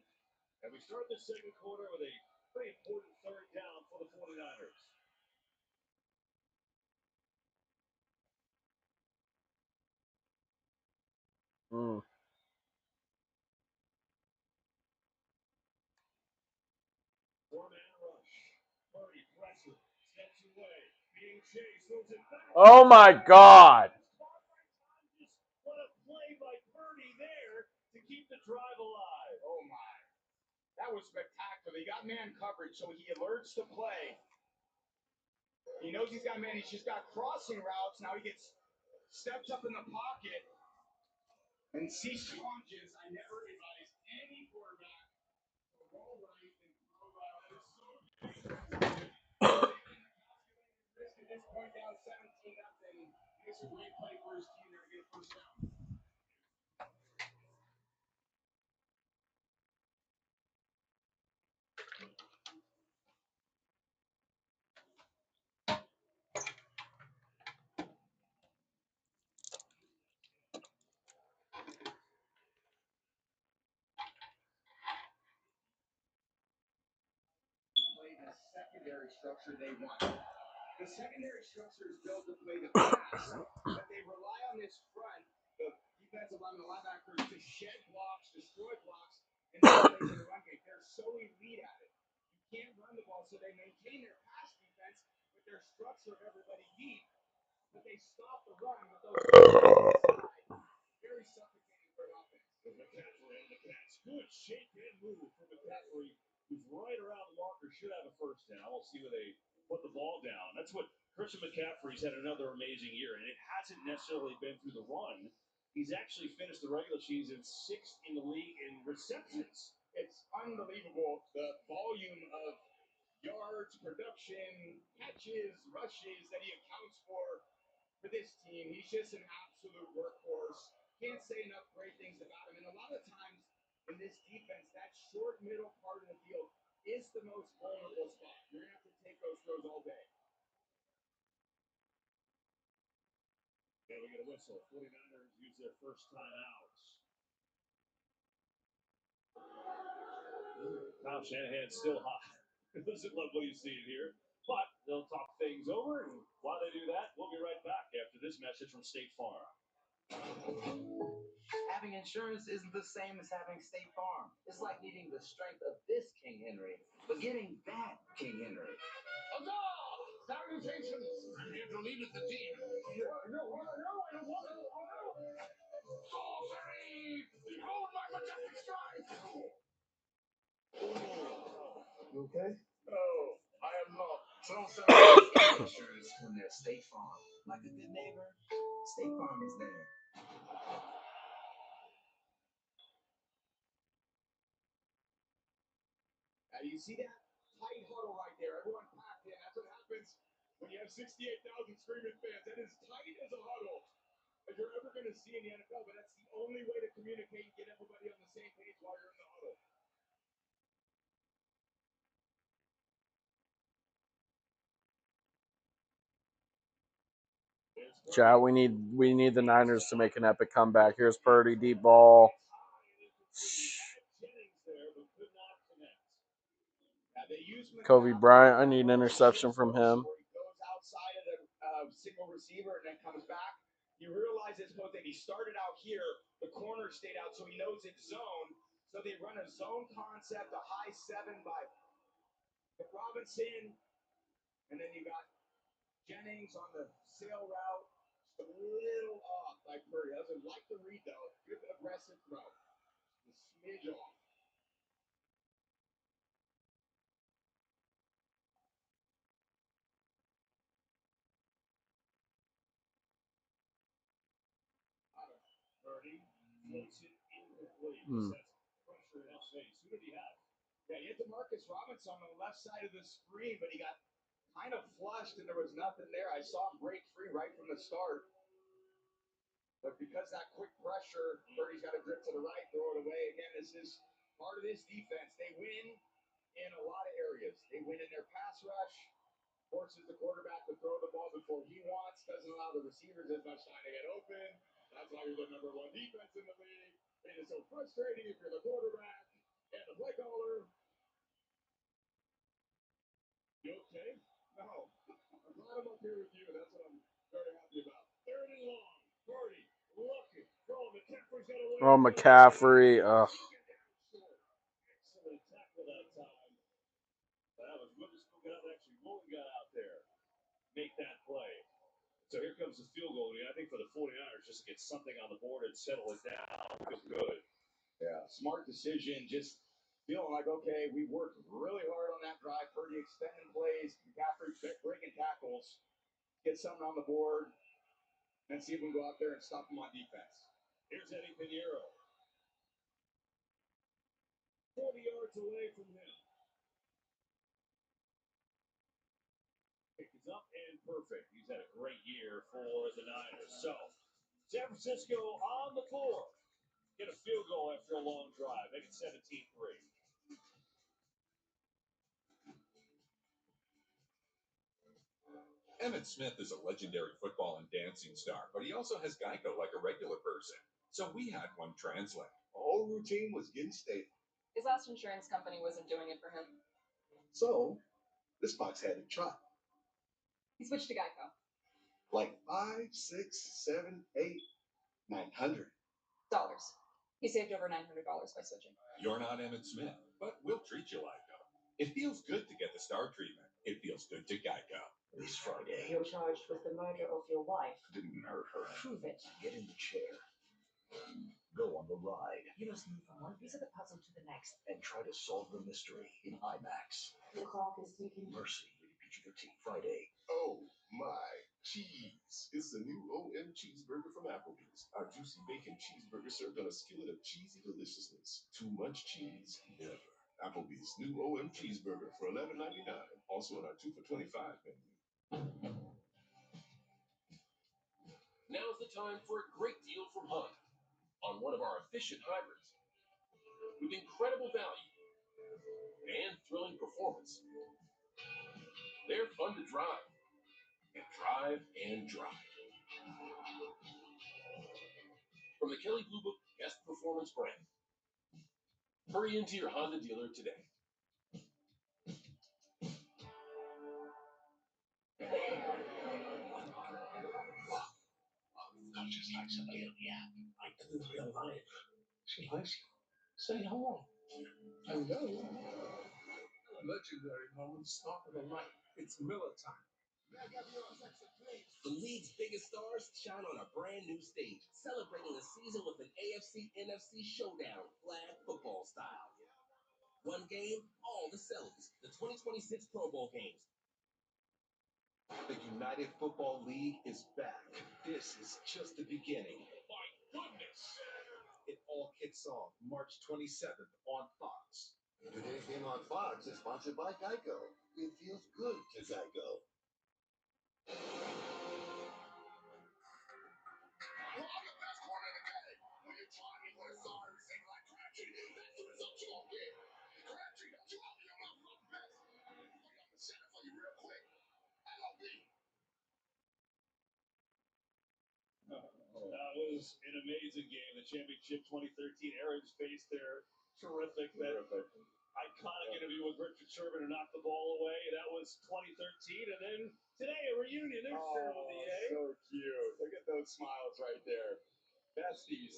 S1: And we start the second quarter with a pretty important third down for the 49ers. Four-man rush. Murray pressure. Steps away. Being chased. Throws it back.
S2: Oh my God.
S1: What a play by Purdy there to keep the drive alive.
S12: Oh my. That was spectacular. He got man coverage, so he alerts the play. He knows he's got man. He's just got crossing routes. Now he gets stepped up in the pocket and sees challenges. I never advise any quarterback to roll right and throw out. Risk at this point down 17-0. Makes a great play for his team there to get a first down. Play the secondary structure they want. The secondary structure is built to play the pass, but they rely on this front, the defensive line, the linebackers, to shed blocks, destroy blocks, and then play the run game. They're so elite at it. You can't run the ball, so they maintain their pass defense with their structure of everybody deep, but they stop the run with those inside. Very suffocating for an offense.
S1: With McCaffrey and the catch. Good shake and move from McCaffrey, who's right around the marker, should have a first down. We'll see where they put the ball down. That's what Christian McCaffrey's had another amazing year, and it hasn't necessarily been through the run. He's actually finished the regular season 6th in the league in receptions.
S12: It's unbelievable the volume of yards, production, catches, rushes that he accounts for this team. He's just an absolute workhorse. Can't say enough great things about him. And a lot of times in this defense, that short middle part of the field is the most vulnerable spot. You're going to have to take those throws all day.
S1: Yeah, we get a whistle. 49ers use their first timeout. Kyle Shanahan's still hot. Doesn't love what he's seeing here. But they'll talk things over, and while they do that, we'll be right back after this message from State Farm.
S11: Having insurance isn't the same as having State Farm. It's like needing the strength of this King Henry, but getting that King Henry.
S12: Huzzah! Salutations! I'm here to lead the team. No, I don't want to. Sorcery! Behold my majestic stride!
S10: You okay?
S12: Oh, I am not. So insurance when there's State Farm.
S11: Like a good neighbor, State Farm is there.
S12: you see that tight huddle right there. Everyone packed in. That's what happens when you have 68,000 screaming fans. That is tight as a huddle as you're ever going to see in the NFL. But that's the only way to communicate and get everybody on the same page while you're in the huddle.
S2: Chat, we need the Niners to make an epic comeback. Here's Purdy, deep ball. Kobe Bryant, I need an interception from him.
S12: Goes outside of the single receiver and then comes back. You realize this both that he started out here, the corner stayed out, so he knows it's zone. So they run a zone concept, a high 7 by Robinson, and then you got Jennings on the sail route. Just a little off by Purdy. Doesn't like the read though. Good aggressive throw. A smidge off. Purdy floats it incomplete. That's pressure in his face. Who did he have? Yeah, he hit DeMarcus Robinson on the left side of the screen, but he got kind of flushed and there was nothing there. I saw him break free right from the start. But because that quick pressure, Purdy's got to drip to the right, throw it away. Again, this is part of this defense. They win in a lot of areas. They win in their pass rush, forces the quarterback to throw the ball before he wants, doesn't allow the receivers as much time to get open. That's why you're the number 1 defense in the league. It is so frustrating if you're the quarterback and the play caller. You okay? No. I'm glad I'm up here with you. That's what I'm very happy about. 3rd and long. Purdy looking. Throwing the Temper's got away.
S2: Oh, McCaffrey. Ugh.
S1: Excellent tackle that time. That was Witherspoon got actually Mullen got out there. Make that play. So here comes the field goal. I think for the 49ers, just to get something on the board and settle it down feels good.
S12: Yeah, smart decision. Just feeling like, okay, we worked really hard on that drive. Purdy extending plays, McCaffrey breaking tackles, get something on the board, and see if we can go out there and stop them on defense.
S1: Here's Eddie Pinheiro. 40 yards away from him. Pick is up and perfect. He's had a great year for the Niners. So, San Francisco on the floor. Get a field goal after a long drive. Make it 17-3.
S4: Emmitt Smith is a legendary football and dancing star, but he also has Geico like a regular person. So we had one translate.
S10: The whole routine was getting stale.
S5: His last insurance company wasn't doing it for him.
S10: So, this fox had to try.
S5: He switched to Geico.
S10: Like 5, 6, 7, 8, 900
S5: Dollars. He saved over $900 by switching.
S4: You're not Emmitt Smith, but we'll treat you like them. It feels good to get the star treatment. It feels good to Geico.
S10: This Friday.
S6: You're charged with the murder of your wife.
S10: Didn't hurt her.
S6: Prove it.
S10: Get in the chair. Go on the ride.
S6: You must move from one piece of the puzzle to the next.
S10: And try to solve the mystery in IMAX.
S6: The clock is ticking.
S10: Mercy. PG-13. Friday.
S4: Oh my cheese. It's the new OM cheeseburger from Applebee's. Our juicy bacon cheeseburger served on a skillet of cheesy deliciousness. Too much cheese? Never. Applebee's new OM cheeseburger for $11.99. Also on our 2 for $25 menu. Now's the time for a great deal from Honda on one of our efficient hybrids. With incredible value and thrilling performance. They're fun to drive. And drive and drive. From the Kelley Blue Book Best Performance brand. Hurry into your Honda dealer today.
S10: Not just like somebody on the app. Like the real life. She likes you. Say hello.
S1: Hello. Legendary moments start with a light. It's Miller time.
S13: The league's biggest stars shine on a brand new stage, celebrating the season with an AFC-NFC showdown, flag football style. One game, all the sellers. The 2026 Pro Bowl games.
S10: The United Football League is back. This is just the beginning.
S1: My goodness.
S10: It all kicks off March 27th on Fox.
S7: Today's game on Fox is sponsored by Geico. It feels good to Geico.
S1: That was an amazing game. The championship 2013 Aaron's face there. Terrific. That iconic interview with Richard Sherman who knocked the ball away. That was 2013. And then today, a reunion. There's Sherman with the A.
S12: So cute. Look at those smiles right there. Besties.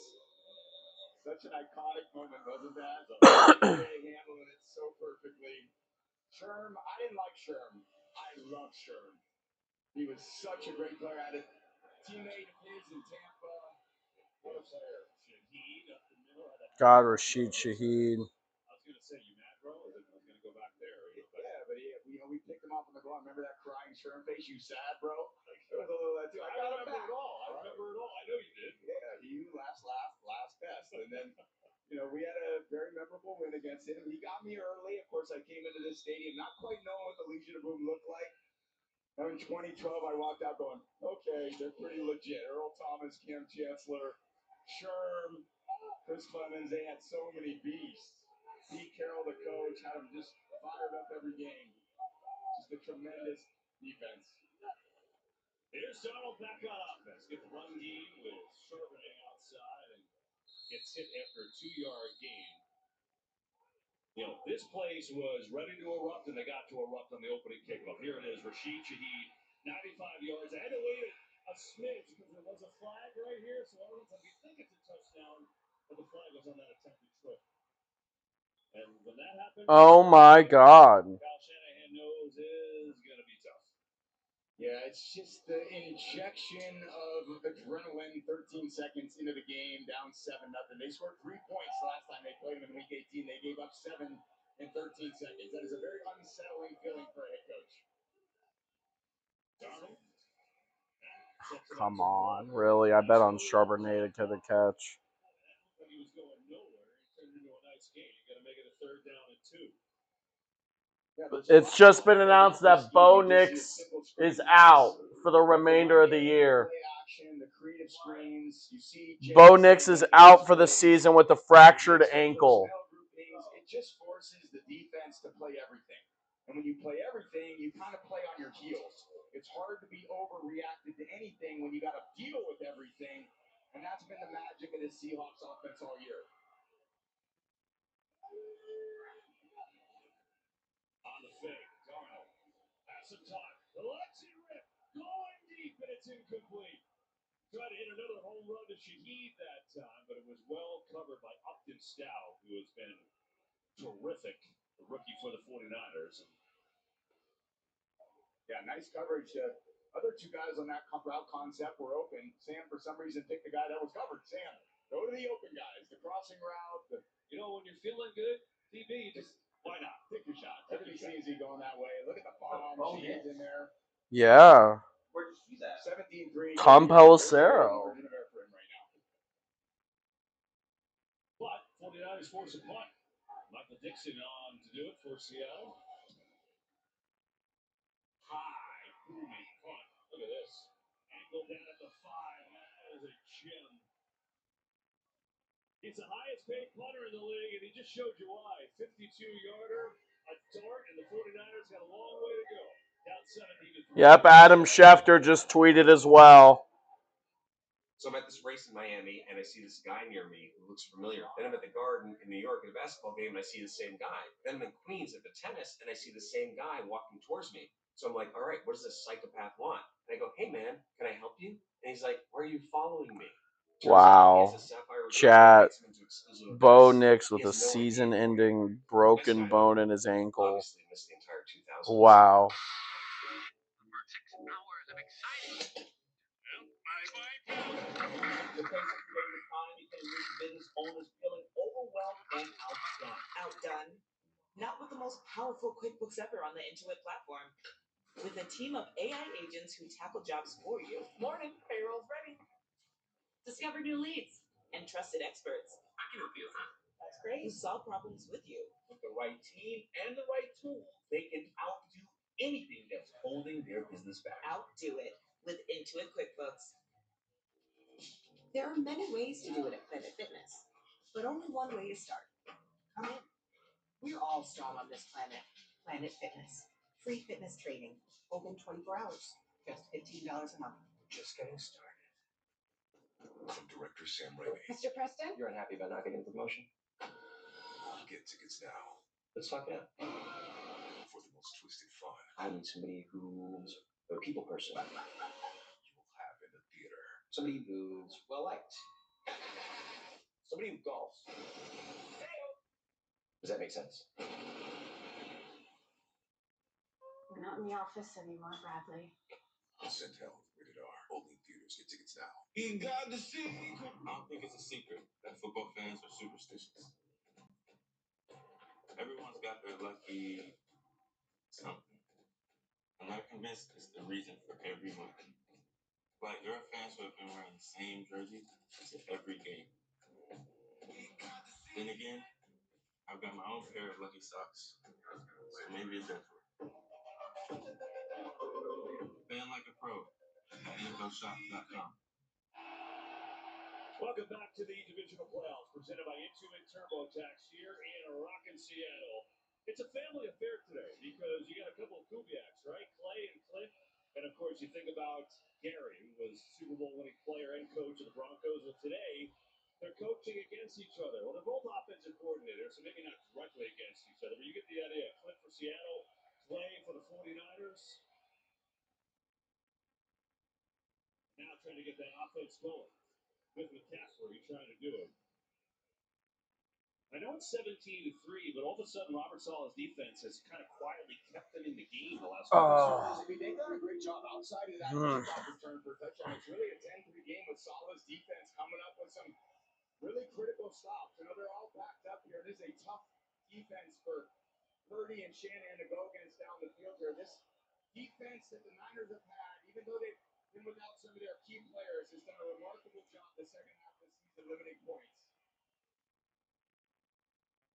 S12: Such an iconic moment, wasn't that? Handling it so perfectly. Sherm, I didn't like Sherm. I love Sherm. He was such a great player. I had a teammate of his in Tampa. What a player.
S1: Shaheed up the middle.
S2: God, Rashid Shaheed.
S1: I was going to say, you mad, bro? I was going to go back there.
S12: Yeah, but we picked him up on the goal. Remember that crying Sherm face? You sad, bro? There was a little that too. I remember it all. I remember it all. I know you did. Yeah, he last best. And then, we had a very memorable win against him. He got me early. Of course, I came into this stadium not quite knowing what the Legion of Boom looked like. Now in 2012, I walked out going, okay, they're pretty legit. Earl Thomas, Cam Chancellor, Sherm, Chris Clemens, they had so many beasts. Pete Carroll, the coach, had them just fired up every game. Just a tremendous defense.
S1: Here's Donald back on offense. Get the run game with Sherman outside and gets hit after a 2-yard gain. This place was ready to erupt, and they got to erupt on the opening kickoff. Here it is, Rashid Shaheed, 95 yards. I had to wait a smidge because there was a flag right here, so everyone's like, you think it's a touchdown, but the flag was on that attempted trip. And when that happened,
S2: Oh my God.
S1: Kyle Shanahan knows is going to be tough.
S12: Yeah, it's just the injection of adrenaline 13 seconds into the game, down 7-0. They scored 3 points last time they played them in Week 18. They gave up 7 in 13 seconds. That is a very unsettling feeling for a head coach.
S1: Darnold.
S2: Come on, really? I bet on Charbonnet to the catch.
S1: When he was going nowhere, he turned into a nice game. You got to make it a 3rd down and 2.
S2: It's just been announced that Bo Nix is out for the remainder of the year. Bo Nix is out for the season with a fractured ankle.
S12: It just forces the defense to play everything. And when you play everything, you kind of play on your heels. It's hard to be overreacted to anything when you got to deal with everything. And that's been the magic of the Seahawks offense all year.
S1: On the fake, Darnold. Pass and time. The Lexi rip. Going deep, and it's incomplete. Tried to hit another home run to Shaheed that time, but it was well covered by Upton Stout, who has been terrific, the rookie for the 49ers.
S12: Yeah, nice coverage. Other 2 guys on that route concept were open. Sam, for some reason, picked the guy that was covered. Sam, go to the open guys. The crossing route.
S1: When you're feeling good, DB, just why not?
S12: Take your shot. Everybody sees you going that way. Look at the bomb. She's in there.
S2: Yeah.
S8: Where'd you see that?
S12: 17-3.
S2: Tom Pelissero.
S1: But 49ers force a punt. Michael Dixon on to do it for Seattle. High, booming punt. Look at this. Ankle down at the 5. That is a gem. He's the highest paid punter in the league, and he just showed you why. 52-yarder, a dart, and the 49ers got a long way to go. Down 17-3.
S2: Yep, Adam Schefter just tweeted as well.
S14: So I'm at this race in Miami, and I see this guy near me who looks familiar. Then I'm at the Garden in New York at a basketball game, and I see the same guy. Then I'm in Queens at the tennis, and I see the same guy walking towards me. So I'm like, all right, what does this psychopath want? And I go, hey, man, can I help you? And he's like, why are you following me?
S2: Wow. Chat. Bo Nix with a season-ending broken bone in his ankle. Wow.
S6: Outdone? Not with the most powerful QuickBooks ever on the Intuit platform. With a team of AI agents who tackle jobs for you. Morning, payroll's ready. Discover new leads and trusted experts.
S14: I can help you.
S6: That's great. You solve problems with you. With the right team and the right tools, they can outdo anything that's holding their business back. Outdo it with Intuit QuickBooks. There are many ways to do it at Planet Fitness, but only one way to start. Come in. We're all strong on this planet. Planet Fitness. Free fitness training. Open 24 hours. Just $15 a month.
S7: Just getting started. From director Sam Raimi.
S6: Mr. Preston?
S14: You're unhappy about not getting the promotion?
S7: Get tickets now
S14: Let's talk it out.
S7: for the most twisted fun
S14: I need somebody who's a people person.
S7: you will have in the theater.
S14: Somebody who's well liked. Somebody who golfs. Does that make sense?
S6: We're not in the office anymore, Bradley.
S7: Send Health, rated R. Only in theaters. Get tickets now.
S4: He got the secret. I don't think it's a secret that football fans are superstitious. Everyone's got their lucky something. I'm not convinced it's the reason for everyone. Like, there are fans who have been wearing the same jersey to every game. Then again, I've got my own pair of lucky socks, so maybe it's different. Fan like a pro at NFLshop.com.
S1: Welcome back to the divisional playoffs presented by Intuit TurboTax here in Rockin' Seattle. It's a family affair today because you got a couple of Kubiaks, right? Clay and Cliff. And of course, you think about Gary, who was Super Bowl winning player and coach of the Broncos. Well, today, they're coaching against each other. Well, they're both offensive coordinators, so maybe not directly against each other, but you get the idea. Cliff for Seattle, Clay for the 49ers. Now trying to get that offense going. With McCaffrey trying to do it. I know it's 17-3, but all of a sudden Robert Saleh's defense has kind of quietly kept them in the game the last couple of years.
S12: I mean, they've done a great job outside of that kickoff return for a touchdown. It's really a 10-3 game with Saleh's defense coming up with some really critical stops. You know, they're all backed up here. It is a tough defense for Purdy and Shanahan to go against down the field here. This defense that the Niners have had, even though they've been without some of their key players, has done a remarkable job the second half of the season limiting points.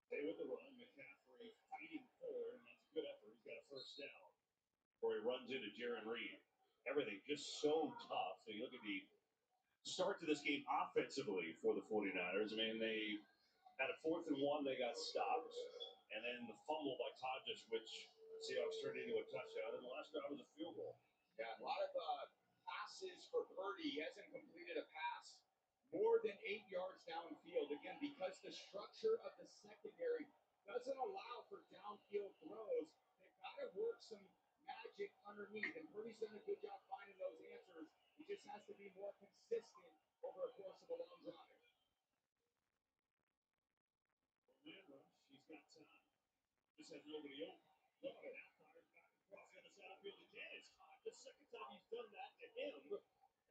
S1: Stay with the run. McCaffrey fighting forward, and that's a good effort. He's got a first down. Before he runs into Jaron Reed. Everything just so tough. So you look at the start to this game offensively for the 49ers. I mean, they had a 4th and 1, they got stopped. And then the fumble by Todges, which Seahawks turned into a touchdown. And the last drive was a field goal.
S12: Yeah, a lot of passes for Purdy. He hasn't completed a pass more than 8 yards downfield. Again, because the structure of the secondary doesn't allow for downfield throws, they've got to work some magic underneath. And Purdy's done a good job finding those answers. He just has to be more consistent over a course of a long drive.
S1: She's got time. Just has nobody open. Look at that. Fires back across the other side of the field again. It's caught. The second time he's done that to him.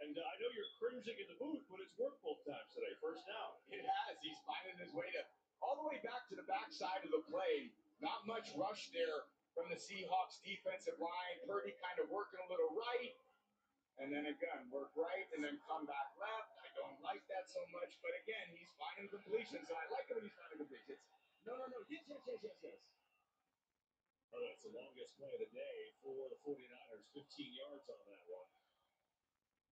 S1: And I know you're cringing in the booth, but it's worked both times today. First down.
S12: It has. He's finding his way to all the way back to the backside of the play. Not much rush there from the Seahawks defensive line. Purdy kind of working a little right. And then again, work right and then come back left. I don't like that so much. But again, he's finding completions. And I like it when he's finding completions. No. Yes.
S1: Oh, that's the longest play of the day for the 49ers. 15 yards on that one.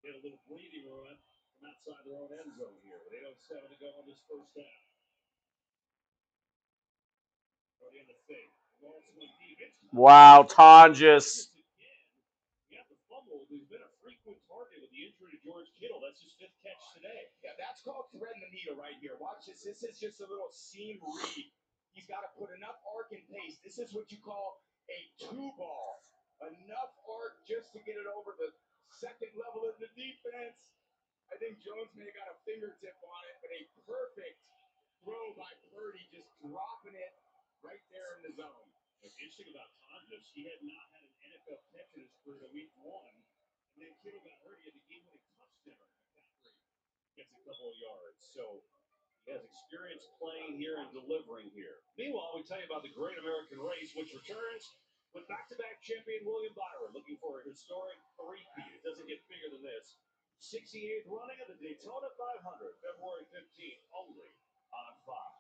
S1: Get a little breathing room from outside their own end zone here. With 8:07 to go on this first half. Already in the fake.
S2: Wow, Tonjes.
S1: You got the fumble. He's been a frequent target with the injury to George Kittle. That's his 5th catch today.
S12: Yeah, that's called threading the needle right here. Watch this. This is just a little seam read. He's got to put enough arc and pace. This is what you call a 2-ball. Enough arc just to get it over the second level of the defense. I think Jones may have got a fingertip on it, but a perfect throw by Purdy, just dropping it right there in the zone.
S1: What's interesting about Tonjes, he had not had an NFL catch in his career to week 1. And then Kittle got hurt. He had the game-winning touchdown. McCaffrey gets a couple of yards. So he has experience playing here and delivering here. Meanwhile, we tell you about the Great American Race, which returns with back-to-back champion William Byron looking for a historic three-peat. It doesn't get bigger than this. 68th running of the Daytona 500, February 15th, only on Fox.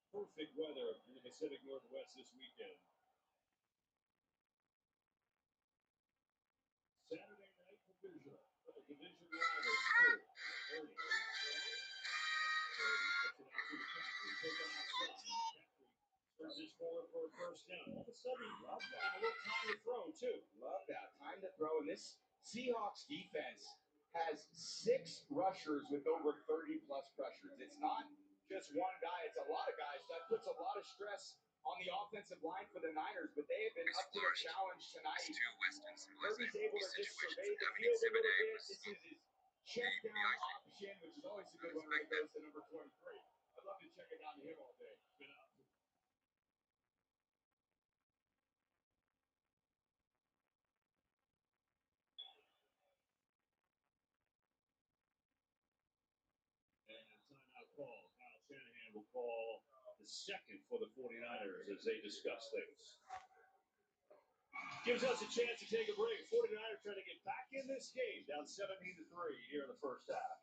S1: Perfect weather in the Pacific Northwest this weekend. Saturday night division for the division rivals too. Early. Turns his forward for a first down. All of a sudden, love that. A little time to throw too.
S12: Love that. Time to throw. And this Seahawks defense has 6 rushers with over 30 plus pressures. It's not just one guy, it's a lot of guys. That puts a lot of stress on the offensive line for the Niners, but they have been up to the challenge tonight. Kirby's able to just survey the field a little bit. This is his check down option, which is always a good one when it goes to number 23. I'd love to check it down to him all day. Been up. And a timeout call. Kyle Shanahan will call the second for the 49ers as they discuss things. Gives us a chance to take a break. 49ers trying to get back in this game. Down 17-3 here in the first half.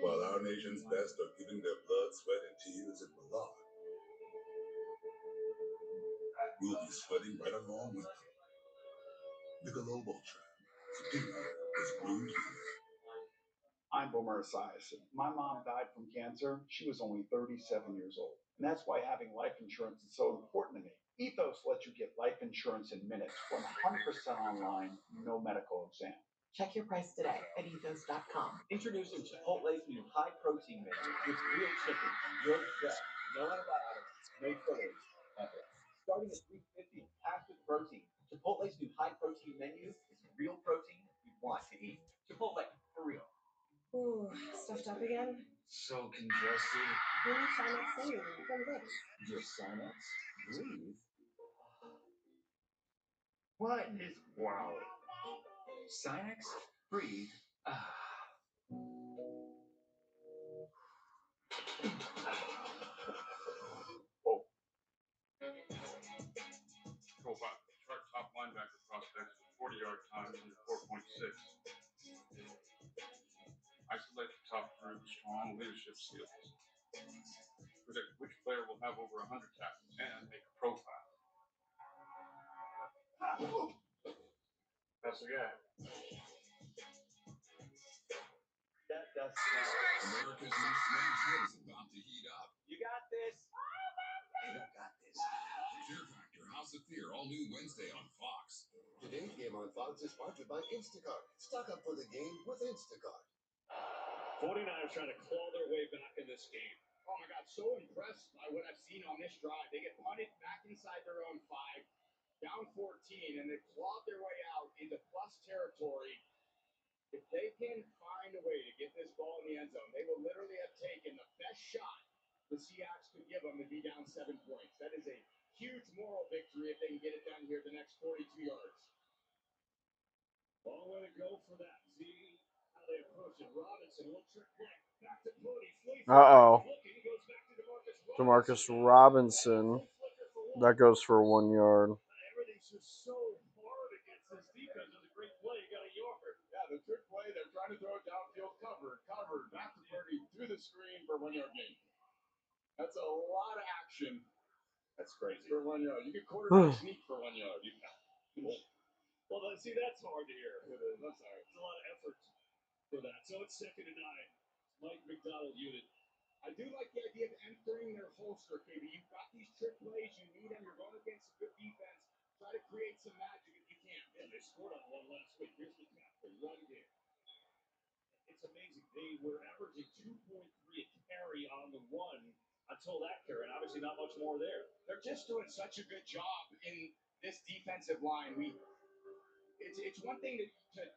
S4: While our nation's best are giving their blood, sweat, and tears in Milan, we'll be sweating right along with them. The Global Trap. Superior is brewed here.
S15: I'm Boomer Esiason. My mom died from cancer. She was only 37 years old. And that's why having life insurance is so important to me. Ethos lets you get life insurance in minutes, 100% online, no medical exam.
S6: Check your price today at ethos.com.
S12: Introducing Chipotle's new high-protein menu with real chicken, real fat, no antibiotics, no fillers, ever. Starting at $3.50, packed with protein. Chipotle's new high-protein menu is real protein you want to eat. Chipotle, for real.
S6: Ooh, stuffed up again?
S12: So congested.
S6: Who needs Sinex anyway? From this.
S12: Just Sinex. Breathe. What is wow? Sinex, breathe.
S3: Profile. Chart top linebacker prospects with 40-yard time under 4.6. Isolate the top through strong leadership skills. Predict which player will have over 100 tackles and make a profile. That's the guy.
S12: That's
S4: America's new smash hit is about to heat up.
S12: You got this. You got this.
S4: Fear Factor, House of Fear, all new Wednesday on Fox.
S10: Today's game on Fox is sponsored by Instacart. Stock up for the game with Instacart.
S1: 49ers trying to claw their way back in this game.
S12: Oh my God, so impressed by what I've seen on this drive. They get punted back inside their own 5, down 14, and they clawed their way out into plus territory. If they can find a way to get this ball in the end zone, they will literally have taken the best shot the Seahawks could give them and be down 7 points. That is a huge moral victory if they can get it done here the next 42 yards.
S1: Long way to go for that. See how they approach it. Robinson, little trick play. Back to Moody.
S2: Uh-oh.
S1: Looking, goes back to
S2: DeMarcus Robinson. That goes for 1 yard.
S1: Everything's just so hard against this defense. It's a great play. You got a yard.
S12: Yeah, the trick play, they're trying to throw it downfield, covered, back to Purdy, through the screen for 1 yard gain. That's a lot of action.
S1: That's crazy.
S12: For 1 yard. You can quarterback sneak for 1 yard.
S1: Well, see, that's hard to hear. I'm sorry. It's a lot of effort for that. So it's 2nd and 9. Mike McDonald unit.
S12: I do like the idea of entering their holster, KB. You've got these trick plays. You need them. You're going against a good defense. Try to create some magic if you can.
S1: Yeah, they scored on one last week. Here's the captain. Run game. It's amazing. They were averaging 2.3 a carry on the one until that carry, and obviously not much more there.
S12: They're just doing such a good job in this defensive line. It's one thing to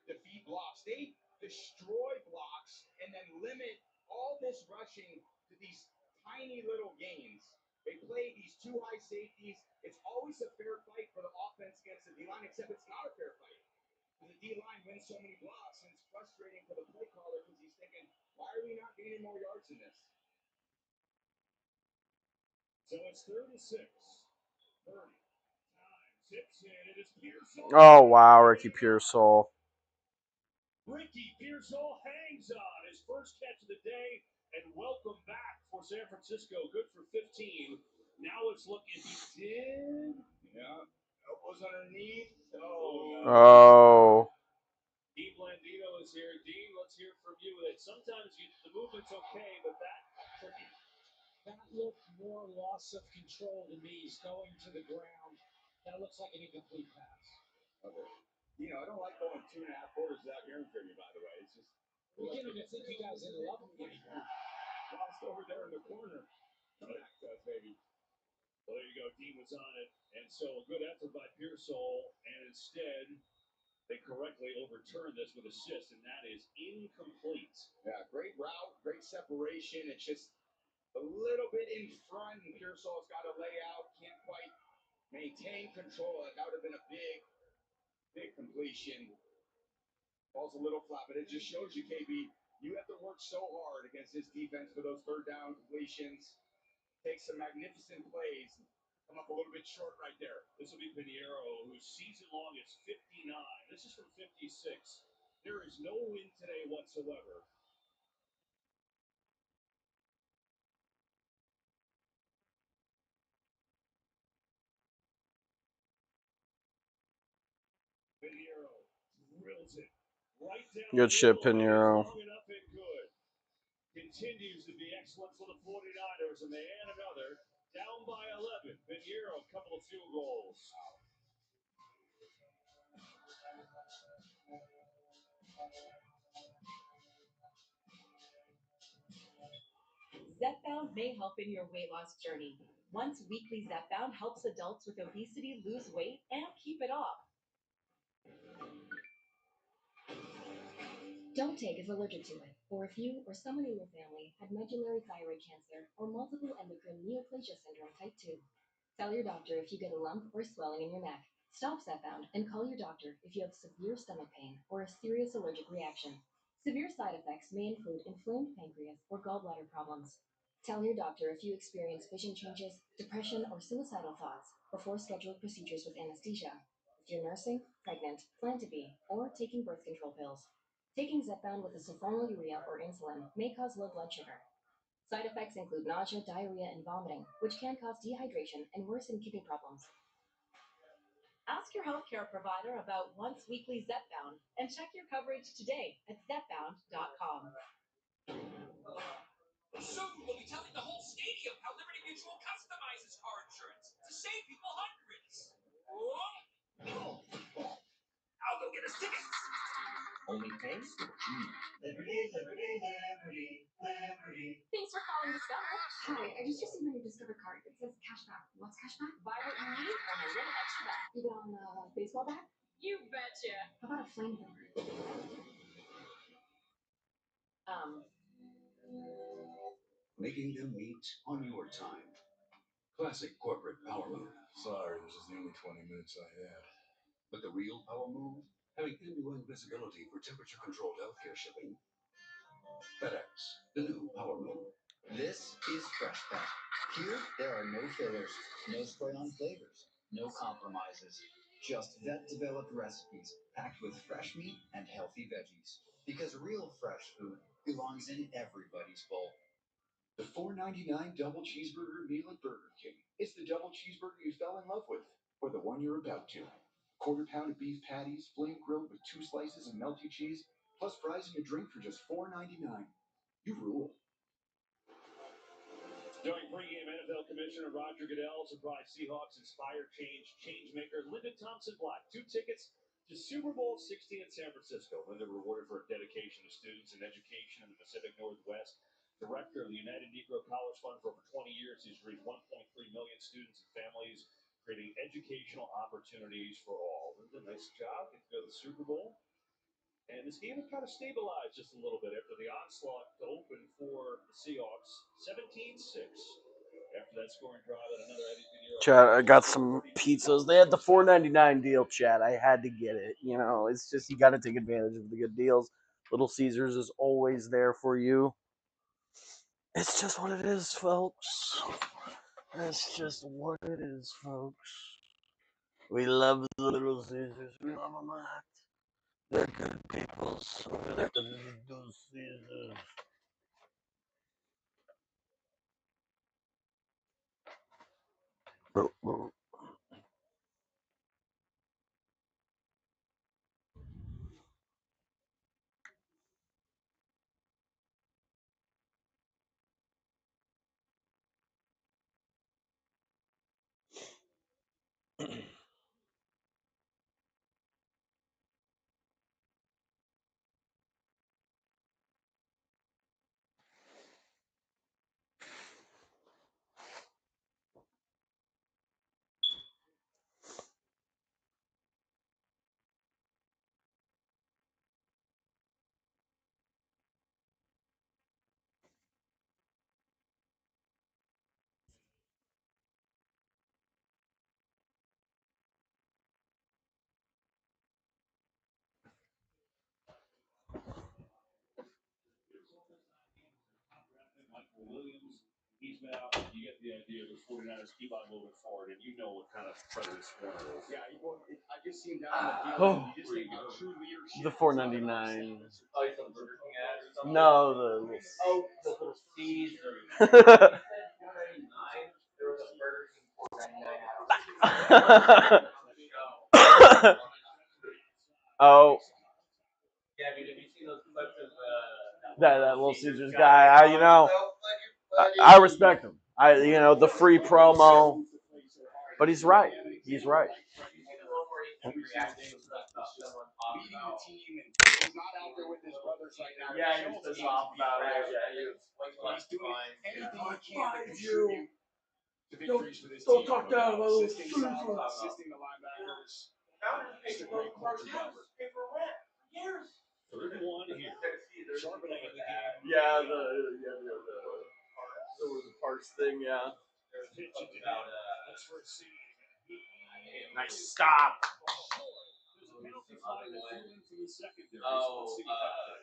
S12: defeat blocks. They destroy blocks and then limit all this rushing to these tiny little gains. They play these two high safeties. It's always a fair fight for the offense against the D-line, except it's not a fair fight. Because the D-line wins so many blocks, and it's frustrating for the play caller because he's thinking, why are we not gaining more yards in this?
S1: So it's 36. 30. Time. Zips in. It is Pearsall.
S2: Oh wow, Ricky Pearsall.
S1: Ricky Pearsall hangs on his first catch of the day, and welcome back for San Francisco. Good for 15. Now it's looking. He did.
S12: Yeah. Elbows underneath. Oh.
S2: Oh.
S1: Dean Blandino is here. Dean, let's hear from you. That sometimes the movement's okay, but that looked more loss of control to me. He's going to the ground. That looks like an incomplete pass.
S12: Okay. I don't like going 2.5 quarters without hearing from you, by the way. It's just
S1: beginning to think you guys didn't love me anymore.
S12: lost over there in the corner. Back to us, baby.
S1: Well, there you go. Dean was on it. And so a good effort by Pearsall. And instead, they correctly overturned this with assist, and that is incomplete.
S12: Yeah, great route, great separation. It's just a little bit in front, and Pearsall's got to lay out. Can't quite maintain control. That would have been a big completion. Falls a little flat, but it just shows you, KB, you have to work so hard against this defense for those third down completions. Take some magnificent plays. Come up a little bit short right there.
S1: This will be Pinheiro, whose season long is 59. This is from 56. There is no win today whatsoever. Pinheiro drills it right down.
S2: Good shit, Pinheiro.
S1: Long enough and good. Continues to be excellent for the 49ers, and they add another. Down by 11. Pinheiro, a couple of field goals.
S6: Zepbound may help in your weight loss journey. Once weekly Zepbound helps adults with obesity lose weight and keep it off. Don't take if allergic to it, or if you or someone in your family had medullary thyroid cancer or multiple endocrine neoplasia syndrome type 2. Tell your doctor if you get a lump or swelling in your neck. Stop Zepbound and call your doctor if you have severe stomach pain or a serious allergic reaction. Severe side effects may include inflamed pancreas or gallbladder problems. Tell your doctor if you experience vision changes, depression, or suicidal thoughts before scheduled procedures with anesthesia. If you're nursing, pregnant, plan to be, or taking birth control pills. Taking Zepbound with a sulfonylurea or insulin may cause low blood sugar. Side effects include nausea, diarrhea, and vomiting, which can cause dehydration and worsen kidney problems. Ask your healthcare provider about once weekly Zepbound and check your coverage today at zepbound.com.
S13: Soon we'll be telling the whole stadium how Liberty Mutual customizes car insurance to save people hundreds. I'll go get us tickets. Only pay?
S5: Liberty. Thanks for calling Discover. Hi, I just received my new Discover card. It says cashback. What's cashback? Buy what you need and a little extra back. Even on a baseball bat? You betcha. How about a flamethrower?
S7: Making them meet on your time. Classic corporate power move.
S4: Sorry, this is the only 20 minutes I had.
S7: But the real power move? Having end-to-end visibility for temperature-controlled healthcare shipping. FedEx, the new power move.
S11: This is Fresh Pack. Here, there are no fillers, no spray-on flavors, no compromises. Just vet-developed recipes packed with fresh meat and healthy veggies. Because real fresh food belongs in everybody's bowl.
S15: The $4.99 double cheeseburger meal at Burger King. It's the double cheeseburger you fell in love with, or the one you're about to. Quarter pound of beef patties, flame grilled with 2 slices of melty cheese, plus fries and a drink for just $4.99. You rule.
S1: During pregame, NFL Commissioner Roger Goodell surprised Seahawks inspired changemaker Lyndon Thompson Black 2 tickets to Super Bowl 60 in San Francisco. Lyndon rewarded for her dedication to students and education in the Pacific Northwest. Director of the United Negro College Fund for over 20 years, he's reached 1.3 million students and families, creating educational opportunities for all. Lyndon, nice job. Get to go to the Super Bowl. And this game had kind of stabilized just a little bit after the onslaught to open for the Seahawks, 17-6. After that scoring drive, and another
S2: Chad, I got some pizzas. They had the $4.99 deal, Chad. I had to get it. You know, it's just you got to take advantage of the good deals. Little Caesars is always there for you. It's just what it is, folks. That's just what it is, folks. We love the Little Caesars. We love them a lot. They're good people. So they're the Little Caesars.
S1: Michael Williams, he's been out. You get the idea. The 49ers keep on moving forward, and you know what kind of predators corner is. Yeah, I just seen down the field. You just think true leadership.
S2: The $4.99.
S8: Oh, you saw the Burger King ad or something?
S2: No, the
S8: Little Caesar. There was a Burger King $4.99
S2: Oh,
S8: Yeah, I mean, have you seen those clips of
S2: that Little Caesars guy. You know, I respect him. The free promo, but he's right. He's right.
S8: Yeah, he was pissed off about it. Yeah, he was doing anything he can to contribute to victories for this team. Don't talk down about Little Caesars. Assisting the linebackers. It's a great culture builder.
S1: So they're one here. Sharpening in the game.
S2: Yeah, there was a parts thing. Yeah. Nice stop.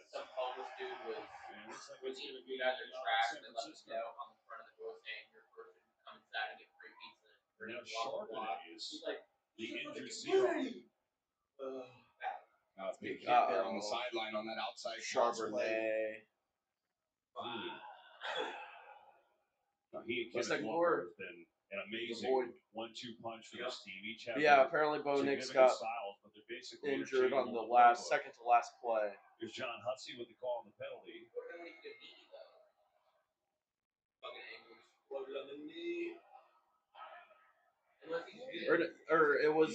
S8: Some homeless dude was eating food out of their trash and they left his note on the front of the door saying your person come inside and get free pizza.
S1: Now Charbonnet is the injured
S8: Seahawks.
S1: Now it's big hit there on the sideline on that outside
S2: Charbonnet.
S1: Now he and
S2: Looks like
S1: Kenneth
S2: more.
S1: Walker has been an amazing 1-2 punch for this team. Each have
S2: Apparently Bo Nix
S1: significant
S2: got
S1: styles, but they're basically
S2: injured on the
S1: interchangeable.
S2: second to last play.
S1: Here's John Hutsey with the call on the penalty.
S8: Exploded on the knee.
S2: Or it was.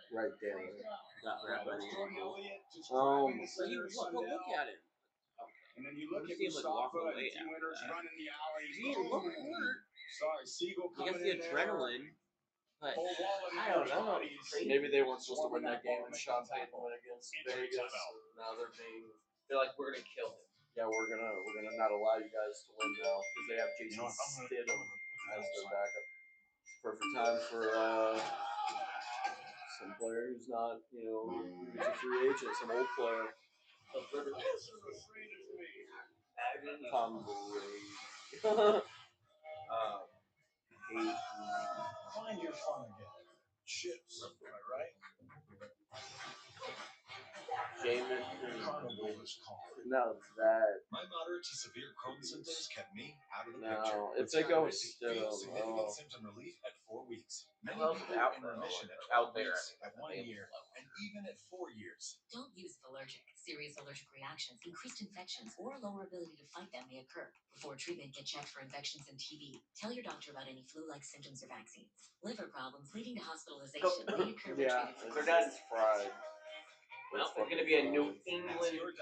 S2: Right there.
S8: Look at him.
S1: And then you look at Mustafa and the team winners running the alley.
S8: He didn't look hurt.
S1: Sorry, Siegel coming in
S8: the
S1: there.
S8: adrenaline. But
S1: I don't know.
S2: Maybe they weren't supposed to win that game and Sean Payton went against Vegas. Now
S8: they're like, we're gonna kill him.
S2: Yeah, we're gonna not allow you guys to win now because they have Jason Stidham as their backup. Perfect time for some player who's not, who's a free agent, some old player. Tom Brady.
S1: Find your fun again. Chips, right?
S2: Jamin.
S1: Carnival is called.
S2: No, that.
S4: My moderate to severe Crohn's symptoms kept me out of the picture.
S2: No, if they go Stidham,
S4: significant symptom relief at 4 weeks. Many
S8: Well,
S4: people
S8: out
S4: in remission at 12
S8: out there
S4: weeks, at 1 year, and even at 4 years.
S5: Don't use Allergic. Serious allergic reactions, increased infections, or lower ability to fight them may occur. Before treatment, get checked for infections and TB. Tell your doctor about any flu-like symptoms or vaccines. Liver problems leading to hospitalization may occur when treated for
S2: they're not as fried.
S8: Well, there's going to be a New England Patriots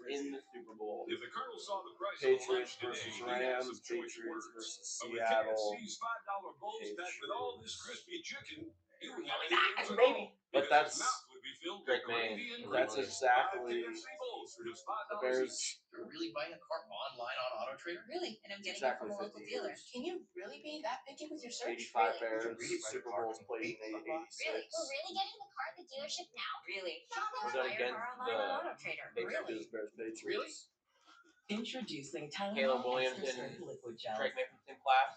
S8: in the Super Bowl.
S4: If the Colonel saw the price
S2: Patriots
S4: of lunch
S2: versus
S4: today, he'd have some
S2: Rams,
S4: choice
S2: Patriots
S4: words.
S2: versus
S4: But with
S2: Seattle.
S4: KFC's $5 bowls packed with all this crispy chicken, he would get
S8: That's
S4: anything
S8: maybe.
S2: But
S4: because his mouth would be filled with
S8: Drake May.
S4: gravy and
S2: That's
S4: grease.
S2: exactly
S4: 5 KFC bowls for just $5
S2: the Bears.
S4: each.
S13: You're really buying a car online on Auto Trader?
S5: Really? And I'm getting
S2: Exactly
S5: it from a local
S2: 50
S5: dealer.
S2: years.
S5: Can you really be that picky with your search?
S2: 85
S5: Really?
S2: Bears,
S13: Would you really buy a
S2: Super
S13: car
S2: Bowls
S13: from
S2: played in
S13: 86?
S2: 86.
S5: Really? We're really getting the car at the dealership now? Really?
S8: Was that against
S5: Auto Trader.
S8: the
S5: Really?
S2: Bears, Patriots.
S8: Really?
S6: Introducing
S8: Caleb
S6: Tylenol
S8: Williams
S6: Extra
S8: and
S6: Strength Liquid Gel,
S8: Drake May from the same class?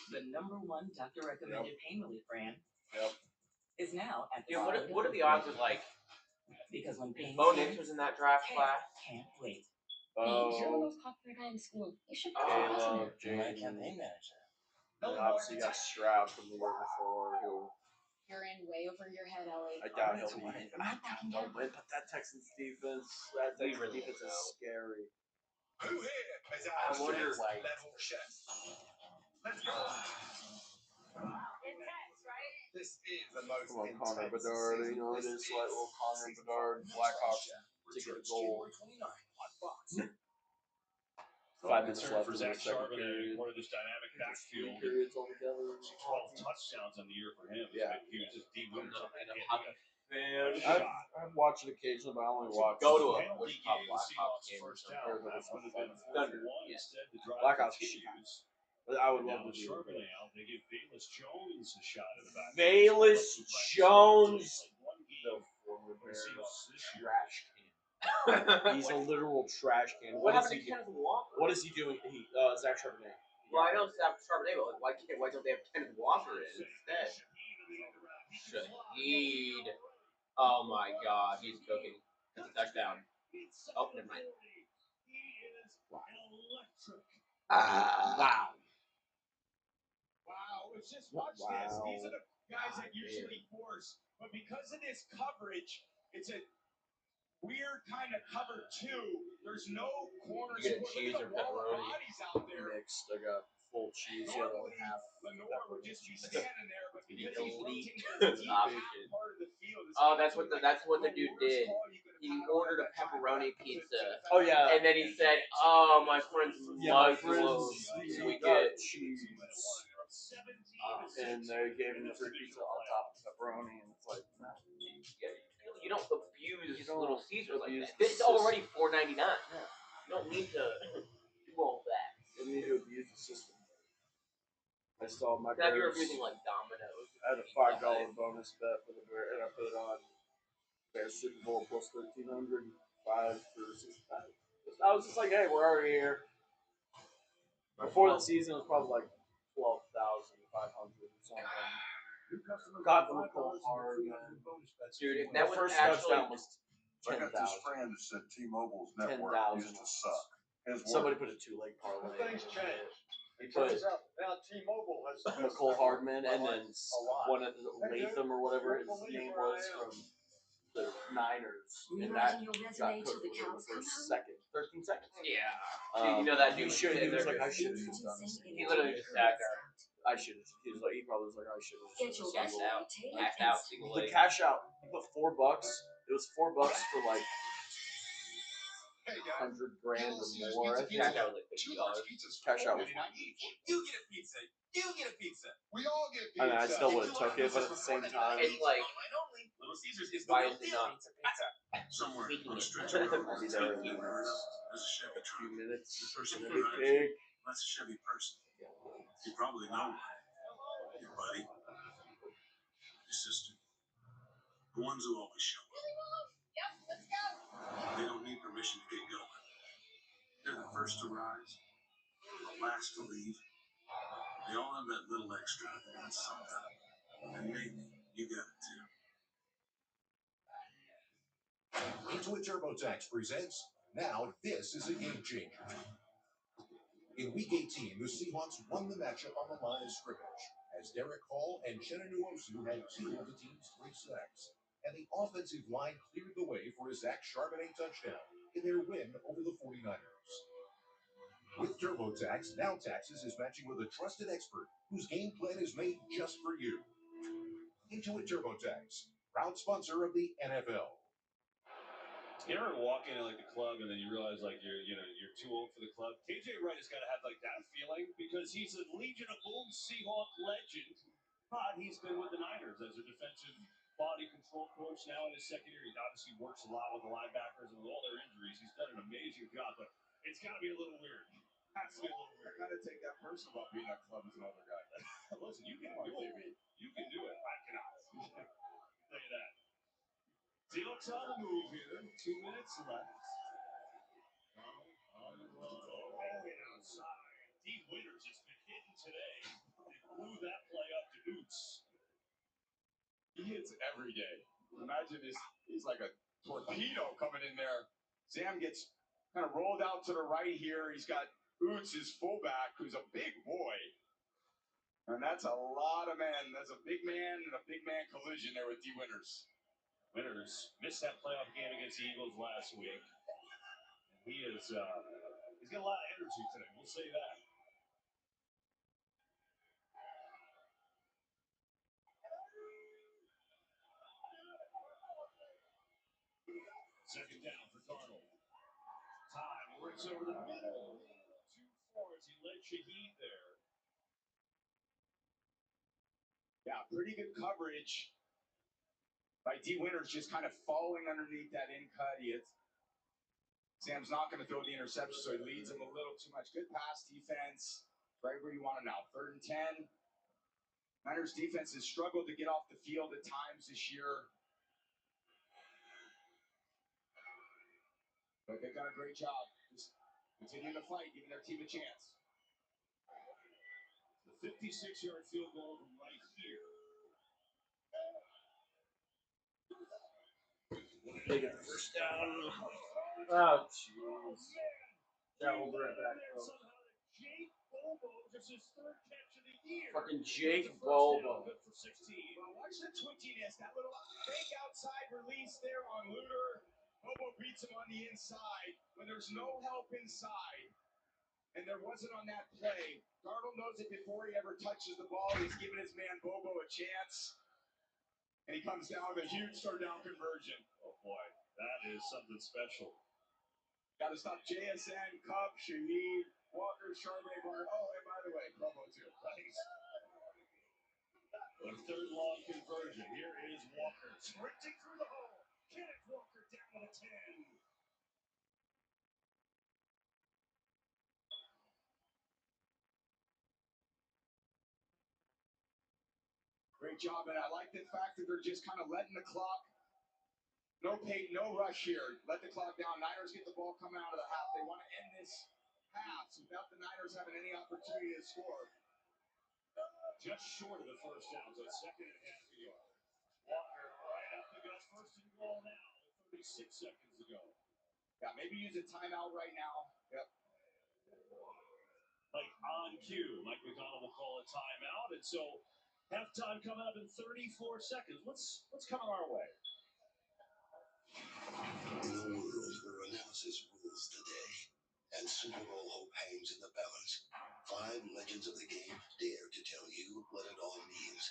S6: the #1 doctor-recommended pain relief brand,
S2: Yep.
S6: is now at the
S8: Dude,
S6: side
S8: what
S6: of
S8: are the odds of like
S6: because when pain
S8: Bo Nix was in that draft
S6: Kale
S8: class?
S6: can't wait.
S5: You're the
S2: Oh,
S5: most popular guy in school. You should put your resume.
S2: Caleb, Jaden. And obviously you got Stroud from the year before, who
S5: You're in way over your head, Ellie.
S2: I doubt he'll be. I doubt he'll win, but that Texans defense,
S8: really
S2: defense
S8: don't
S2: is
S8: know.
S2: scary.
S4: Who here has
S8: I
S4: asked
S8: wonder,
S4: for
S8: like-
S4: level chef? Let's go. This is the most
S2: Come on, Connor
S4: intense
S2: Bedard.
S4: season.
S2: You know, it
S4: This
S2: is like little Connor
S4: season
S2: Bedard,
S4: one.
S2: Blackhawks to get a goal. 5 minutes left in the second period.
S1: One of this dynamic backfield.
S2: Periods altogether.
S1: 12 touchdowns on the year for him.
S2: Yeah.
S1: He was just D.
S8: I'm
S1: Williams.
S8: not a hockey fan.
S2: I've watched it occasionally, but I only watch.
S8: Go to a
S1: Penalty
S8: top
S1: gave the
S8: Blackhawks
S1: Seahawks
S8: game or
S1: first
S8: something.
S1: down. That would have been a
S8: Thunder.
S1: 4-1.
S8: Yeah.
S1: Instead, the drive
S2: Blackhawks
S1: continues.
S2: But I would
S1: Now
S2: love to do
S1: Charbonnet
S2: it.
S1: out. They give Bayless Jones a shot in the back.
S2: Bayless Jones.
S1: The
S2: former
S1: Bears this year.
S2: trash can. He's a literal trash can.
S8: What
S2: What is
S8: happened
S2: he
S8: to
S2: doing?
S8: Kenneth Walker?
S2: What is he doing? Zach Charbonnet.
S8: Well, I know Charbonnet, but like, why don't they have Kenneth Walker in instead? Shaheed. Oh my God, he's cooking. It's a touchdown. Oh, never mind.
S2: Wow.
S1: Wow, it's just watch this. These are the guys that usually force, but because of this coverage, it's a weird kind of cover two. There's no corners.
S8: You get a cheese or pepperoni.
S1: Bodies out there.
S2: Mixed. I got full cheese, yellow,
S1: Normally,
S2: half.
S1: Lenore would just be standing there, but because he's
S8: elite
S1: rotating his deep
S8: option.
S1: part of the field, it's
S8: Oh, that's what the dude did. He ordered a pepperoni pizza.
S2: Oh yeah.
S8: And then he said, "Oh, my friends
S2: My
S8: Muslims,
S2: friends,
S8: we
S2: got
S8: get."
S2: cheese. And they gave him the free pizza on top of pepperoni, and it's like, no.
S8: You don't abuse
S2: You don't
S8: Little Caesars like
S2: abuse
S8: that. It's
S2: the
S8: already $4.99.
S2: Yeah.
S8: You don't need to do all that.
S2: You need to abuse the system. I saw my
S8: Now if you're
S2: Bears.
S8: abusing like Domino's.
S2: I had a $5 bonus bet for the Bears, and I put it on Bears Super Bowl plus 1,300, 5 for 65. I was just like, hey, we're already here. Before the season, it was probably like 12,500 or something. God, the cold hard, man.
S8: Dude, if that was
S2: first
S8: actually
S2: touchdown was
S7: I got this
S2: 10,000.
S7: friend who said T-Mobile's network
S2: 10,000.
S7: used to suck. His
S2: Somebody
S7: work.
S2: put a 2-leg parlay.
S3: Things change.
S2: He
S3: It
S2: put
S3: turns out now T-Mobile has
S2: Nicole Hardman and then
S3: a lot.
S2: one of the Latham or whatever his name was from the Niners, and that got cooked within the first second, 13 seconds.
S8: Yeah. Dude, you know that dude
S2: He was like, I
S8: should.
S2: should have done this.
S8: He literally just sat there.
S2: I should have. He was like, he probably was like, I should have.
S8: Cashed out, single
S2: The
S8: leg.
S2: cash out, he put $4. It was $4 for like 100 grand or more. I think.
S8: Cash out was like $50.
S2: Cash out was.
S13: You get a pizza. You get a pizza.
S1: We all get
S2: I mean, I still would have took it, but at the same time,
S8: It's like,
S13: Little Caesars is the
S8: why
S13: real
S8: is it
S13: deal.
S8: not?
S7: Somewhere
S8: Speaking
S7: on a
S8: it.
S7: stretch of road
S2: I'll be
S7: with
S2: there
S7: 10
S2: in
S7: cars,
S2: a
S7: there's a Chevy truck.
S2: few minutes.
S7: The person
S2: Big
S7: who drives
S2: pig.
S7: it, that's a Chevy person. You probably know your buddy, your sister, the ones who always show up. They don't need permission to get going. They're the first to rise, the last to leave. They all have that little extra that's something. And maybe you got it too.
S4: Intuit TurboTax presents Now This is a Game Changer. In Week 18, the Seahawks won the matchup on the line of scrimmage as Derek Hall and Chenna Nwosu had 2 of the team's 3 sacks, and the offensive line cleared the way for a Zach Charbonnet touchdown in their win over the 49ers. With TurboTax, Now Taxes is matching with a trusted expert whose game plan is made just for you. Intuit TurboTax, proud sponsor of the NFL.
S1: You ever walk into like the club and then you realize like you're too old for the club? KJ Wright has got to have like that feeling because he's a Legion of Boom Seahawk legend. But he's been with the Niners as a defensive body control coach now in his second year. He obviously works a lot with the linebackers and with all their injuries. He's done an amazing job, but it's got to be a little weird. Has to be a little weird. I got to take that personal about being that club as an older guy. Listen, you can do it. You can do it. I cannot. Tell you that. Seahawks on the move here. 2 minutes left. On the run. Oh, outside. D. Winters has been hitting today. They blew that play up to Oots.
S16: He hits every day. Imagine this. He's like a torpedo coming in there. Sam gets kind of rolled out to the right here. He's got Oots, his fullback, who's a big boy. And that's a lot of men. That's a big man and a big man collision there with D. Winters.
S1: Winters missed that playoff game against the Eagles last week. And he's got a lot of energy today. We'll say that. Second down for Darnold. Time works over the middle. 2-4 as he led Shaheed there.
S16: Yeah, pretty good coverage by D. Winters, just kind of falling underneath that in cut. Sam's not going to throw the interception, so he leads him a little too much. Good pass defense. Right where you want him now. 3rd and 10. Niners defense has struggled to get off the field at times this year. But they've done a great job. Just continuing to fight, giving their team a chance.
S1: The 56-yard field goal from right here.
S2: They get the first down. Oh, jeez. That will be right back, folks.
S1: Jake Bobo, just his 3rd catch of the year.
S2: Fucking Jake Bobo.
S1: Good for 16.
S16: Well, watch the twitchiness. That little fake outside release there on Luter. Bobo beats him on the inside when there's no help inside. And there wasn't on that play. Darnold knows it before he ever touches the ball. He's giving his man Bobo a chance. And he comes down with a huge third down conversion.
S1: Oh, boy. That is something special.
S16: Got to stop JSN, Cup, Shaheed, Walker, Charbonnet, Barnes. Oh, and by the way, Bobo too.
S1: Thanks. A 3rd long conversion. Here is Walker sprinting through the hole. Kenneth Walker down to 10.
S16: Great job, and I like the fact that they're just kind of letting the clock. No pace, no rush here. Let the clock down. Niners get the ball coming out of the half. They want to end this half without the Niners having any opportunity to score.
S1: Just short of the first down, so 2nd and a half yard. Walker right up the gut, 1st and goal now, 36 seconds ago.
S16: Yeah, maybe use a timeout right now. Yep.
S1: Like on cue, Mike McDonald will call a timeout, and so halftime coming up in 34 seconds. What's coming our way?
S7: In a world where analysis rules the day and Super Bowl hope hangs in the balance, 5 legends of the game dare to tell you what it all means,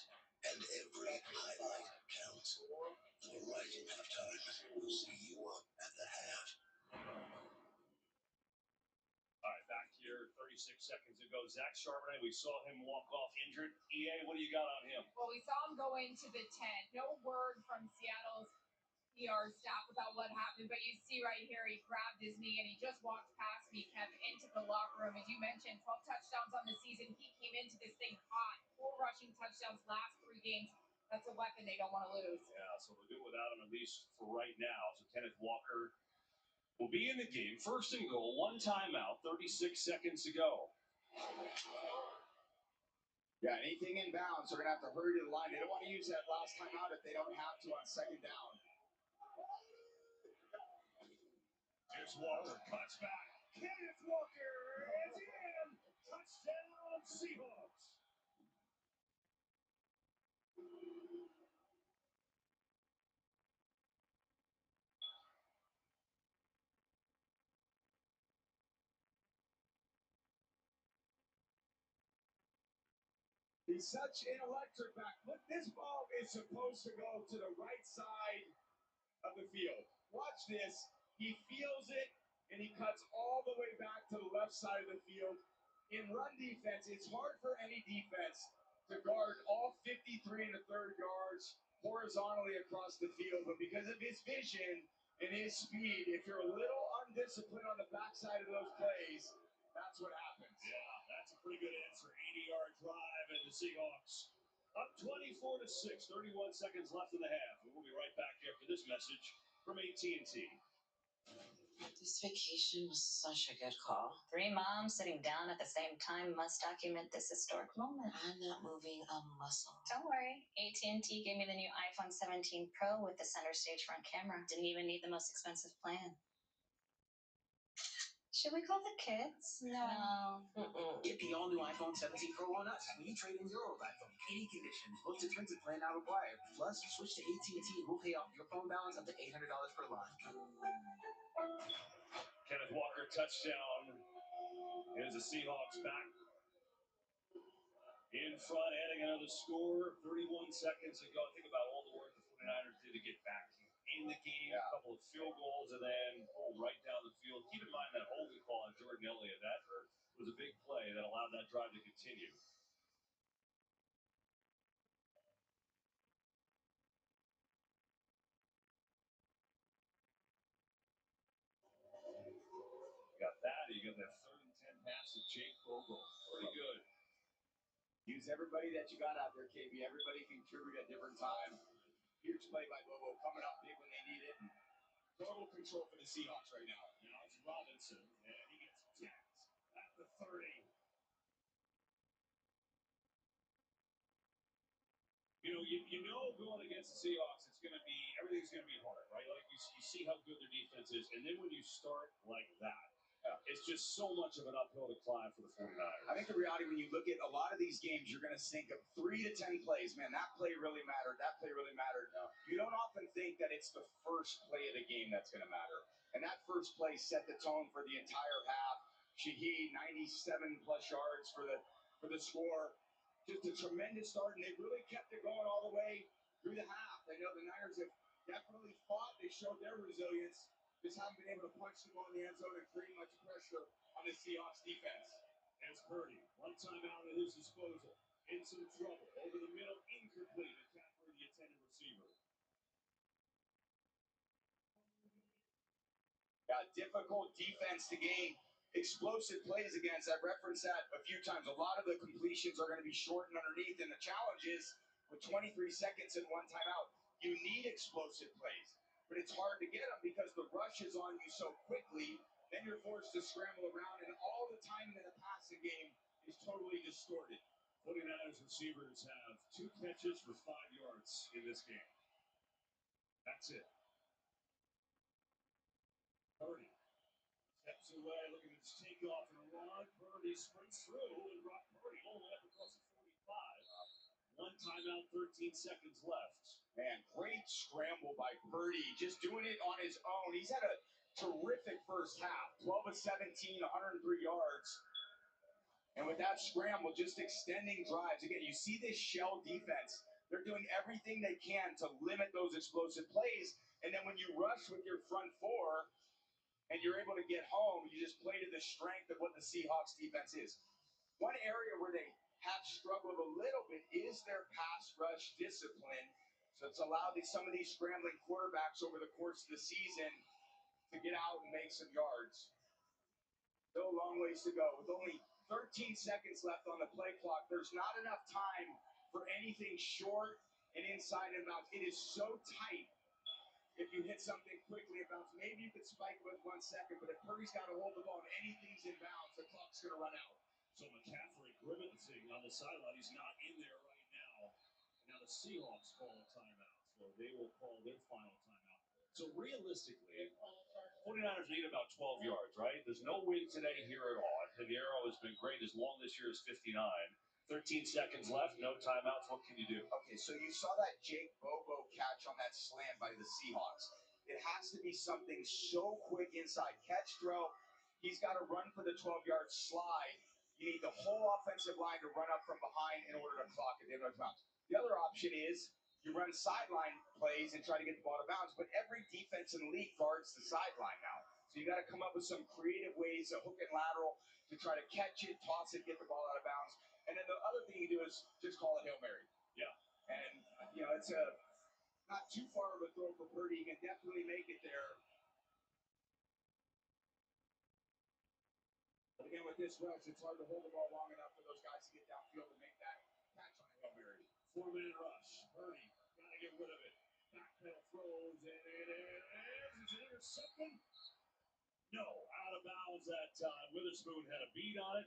S7: and every highlight counts. For rising halftime, we'll see you up at the half.
S1: All right, back here 36 seconds ago. Zach Charbonnet, we saw him walk off injured. EA, what do you got on him?
S17: Well, we saw him go into the tent. No word from Seattle's PR staff about what happened, but you see right here, he grabbed his knee and he just walked past me, Kevin, into the locker room. As you mentioned, 12 touchdowns on the season. He came into this thing hot. 4 rushing touchdowns last 3 games. That's a weapon they don't want to lose.
S1: Yeah, so we'll do it without him at least for right now. So Kenneth Walker will be in the game. 1st and goal, 1 timeout, 36 seconds to go.
S16: Yeah, anything in bounds, they're going to have to hurry to the line. They don't want to use that last timeout if they don't have to on 2nd down.
S1: Here's Walker, cuts back. Kenneth Walker is in. Touchdown, Seahawks.
S16: He's such an electric back. Look, this ball is supposed to go to the right side of the field. Watch this.
S1: He feels it, and he cuts all the way back to the left side of the field. In run defense, it's hard for any defense to guard all 53 and a third yards horizontally across the field, but because of his vision and his speed, if you're a little undisciplined on the backside of those plays, that's what happens.
S18: Yeah, that's a pretty good answer. 80-yard drive, and the Seahawks up 24-6, 31 seconds left in the half. We'll be right back after this message from AT&T.
S5: This vacation was such a good call. 3 moms sitting down at the same time must document this historic moment. I'm not moving a muscle. Don't worry. AT&T gave me the new iPhone 17 Pro with the center stage front camera. Didn't even need the most expensive plan. Should we call the kids? No.
S12: Get the all-new iPhone 17 Pro on us when you trade in your old iPhone. Any conditions, most expensive plan not required. Plus, switch to AT&T and we'll pay off your phone balance up to $800 per line.
S18: Kenneth Walker touchdown. Here's the Seahawks back in front, adding another score. 31 seconds ago. Think about all the work the 49ers did to get back in the game. A couple of field goals and then pulled right down the field. Keep in mind that holding call on Jordan Elliott. That was a big play that allowed that drive to continue. Got that. You got that 3rd and 10 pass to Jake Bogle. Pretty good.
S12: Use everybody that you got out there, KB. Everybody can contribute at different times. Huge play by Bobo, coming up big when they need it. Total control for the Seahawks right now.
S18: Now it's Robinson, and he gets jacked at the 30. You know going against the Seahawks, everything's going to be hard, right? Like you see how good their defense is, and then when you start like that, it's just so much of an uphill to climb for the 49ers.
S12: I think the reality, when you look at a lot of these games, you're going to think of 3 to 10 plays. Man, that play really mattered. That play really mattered. You don't often think that it's the first play of the game that's going to matter. And that first play set the tone for the entire half. Shaheed, 97 plus yards for the score. Just a tremendous start, and they really kept it going all the way through the half. I know the Niners have definitely fought. They showed their resilience. Just haven't been able to punch the ball in the end zone and create much pressure on the Seahawks defense.
S18: As Purdy, one timeout at his disposal. In some trouble. Over the middle, incomplete. McCaffrey, the intended receiver.
S12: Difficult defense to game. Explosive plays against. I referenced that a few times. A lot of the completions are going to be short and underneath, and the challenge is with 23 seconds and 1 timeout, you need explosive plays. But it's hard to get them because the rush is on you so quickly. Then you're forced to scramble around, and all the timing in the passing game is totally distorted.
S18: 49ers receivers have 2 catches for 5 yards in this game. That's it. Purdy steps away, looking at his takeoff and a run. Purdy sprints through, and Purdy all the way up across the 45. 1 timeout, 13 seconds left.
S12: Man, great scramble by Purdy, just doing it on his own. He's had a terrific first half, 12 of 17, 103 yards. And with that scramble, just extending drives. Again, you see this shell defense. They're doing everything they can to limit those explosive plays. And then when you rush with your front 4 and you're able to get home, you just play to the strength of what the Seahawks defense is. One area where they have struggled a little bit is their pass rush discipline. So it's allowed some of these scrambling quarterbacks over the course of the season to get out and make some yards. Still a long ways to go. With only 13 seconds left on the play clock, there's not enough time for anything short and inside and out. It is so tight. If you hit something quickly and bounce, maybe you could spike with 1 second, but if Purdy's got to hold the ball and anything's in bounds, the clock's going to run out.
S18: So McCaffrey grimacing on the sideline. He's not in there right now. And now the Seahawks call a timeout. So they will call their final timeout. So realistically, 49ers need about 12 yards, right? There's no wind today here at all. Pinheiro has been great. His long this year is 59. 13 seconds left, no timeouts. What can you do?
S12: Okay, so you saw that Jake Bobo catch on that slam by the Seahawks. It has to be something so quick inside. Catch, throw. He's got to run for the 12-yard slide. You need the whole offensive line to run up from behind in order to clock it. The other option is
S16: you run sideline plays and try to get the ball to bounds, but every defense in the league guards the sideline now. So you got to come up with some creative ways, a hook and lateral, to try to catch it, toss it, get the ball out of bounds. And then the other thing you do is just call it Hail Mary.
S18: Yeah.
S16: And, it's not too far of a throw for Purdy. He can definitely make it there. But again, with this rush, it's hard to hold the ball long enough for those guys to get downfield and make that catch on a Hail Mary.
S18: 4-man rush. Purdy, got to get rid of it. Backpedal throws, and it is. Is it intercepted? No, out of bounds that time. Witherspoon had a beat on it,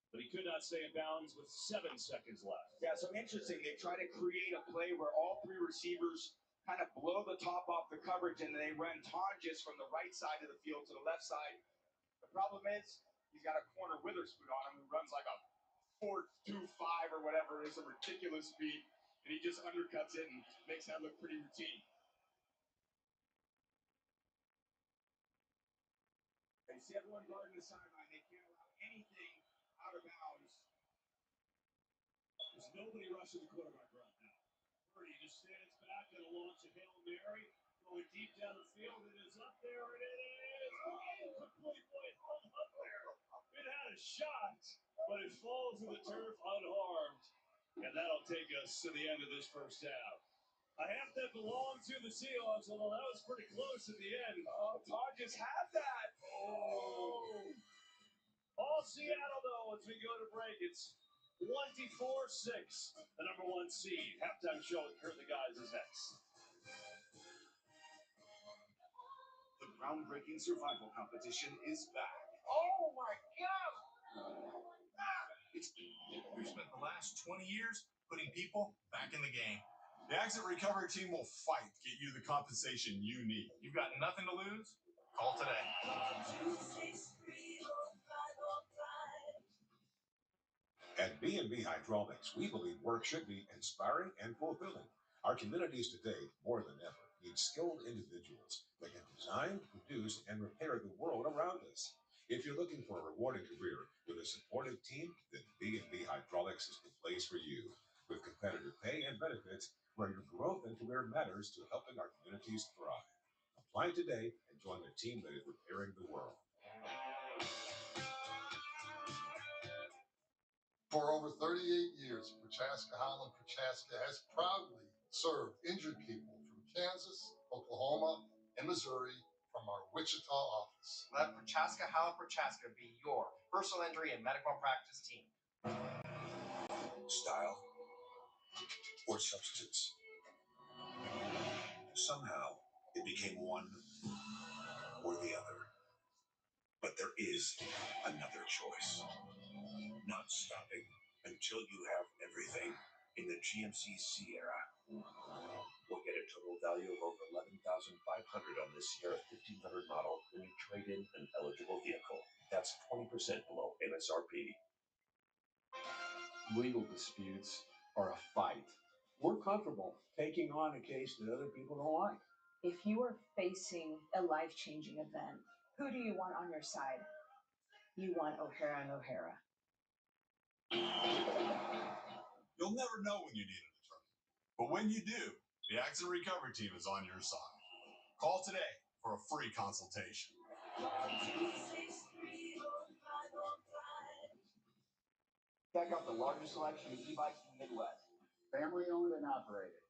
S18: but he could not stay in bounds with 7 seconds left.
S16: Yeah, so interesting. They try to create a play where all three receivers kind of blow the top off the coverage, and they run Tonjes from the right side of the field to the left side. The problem is he's got a corner Witherspoon on him who runs like a 4.25 or whatever. It's a ridiculous speed, and he just undercuts it and makes that look pretty routine. They see everyone guarding the sideline. They can't allow anything out of bounds.
S18: There's nobody rushing the quarterback right now. Purdy just stands back and launch a Hail Mary, going deep down the field. It is up there, and it is completely held up there. It had a shot, but it falls to the turf unharmed. And that'll take us to the end of this first half. A half that belonged to the Seahawks, although that was pretty close at the end.
S16: Oh, Todd just had that. Oh.
S18: All Seattle, though, as we go to break, it's 24-6, the number 1 seed. Halftime show with Kurt the Guys is next.
S10: The groundbreaking survival competition is back.
S16: Oh, my God.
S10: We've spent the last 20 years putting people back in the game. The accident recovery team will fight to get you the compensation you need. You've got nothing to lose? Call today.
S4: At B&B Hydraulics, we believe work should be inspiring and fulfilling. Our communities today, more than ever, need skilled individuals that can design, produce, and repair the world around us. If you're looking for a rewarding career with a supportive team, then B&B Hydraulics is the place for you. With competitive pay and benefits, where your growth and career matters to helping our communities thrive. Apply today and join the team that is repairing the world.
S19: For over 38 years, Prochaska Howland Prochaska has proudly served injured people from Kansas, Oklahoma, and Missouri from our Wichita office.
S12: Let Prochaska Howland Prochaska be your personal injury and medical practice team.
S4: Style or substance. Somehow, it became one or the other. But there is another choice. Not stopping until you have everything in the GMC Sierra. We'll get a total value of over $11,500 on this Sierra 1500 model when you trade in an eligible vehicle. That's 20% below MSRP.
S20: Legal disputes are a fight. We're comfortable taking on a case that other people don't like.
S21: If you are facing a life-changing event, who do you want on your side? You want O'Hara and O'Hara.
S10: You'll never know when you need an attorney. But when you do, the accident recovery team is on your side. Call today for a free consultation.
S12: Check out the largest selection of e-bikes in the Midwest.
S15: Family owned and operated.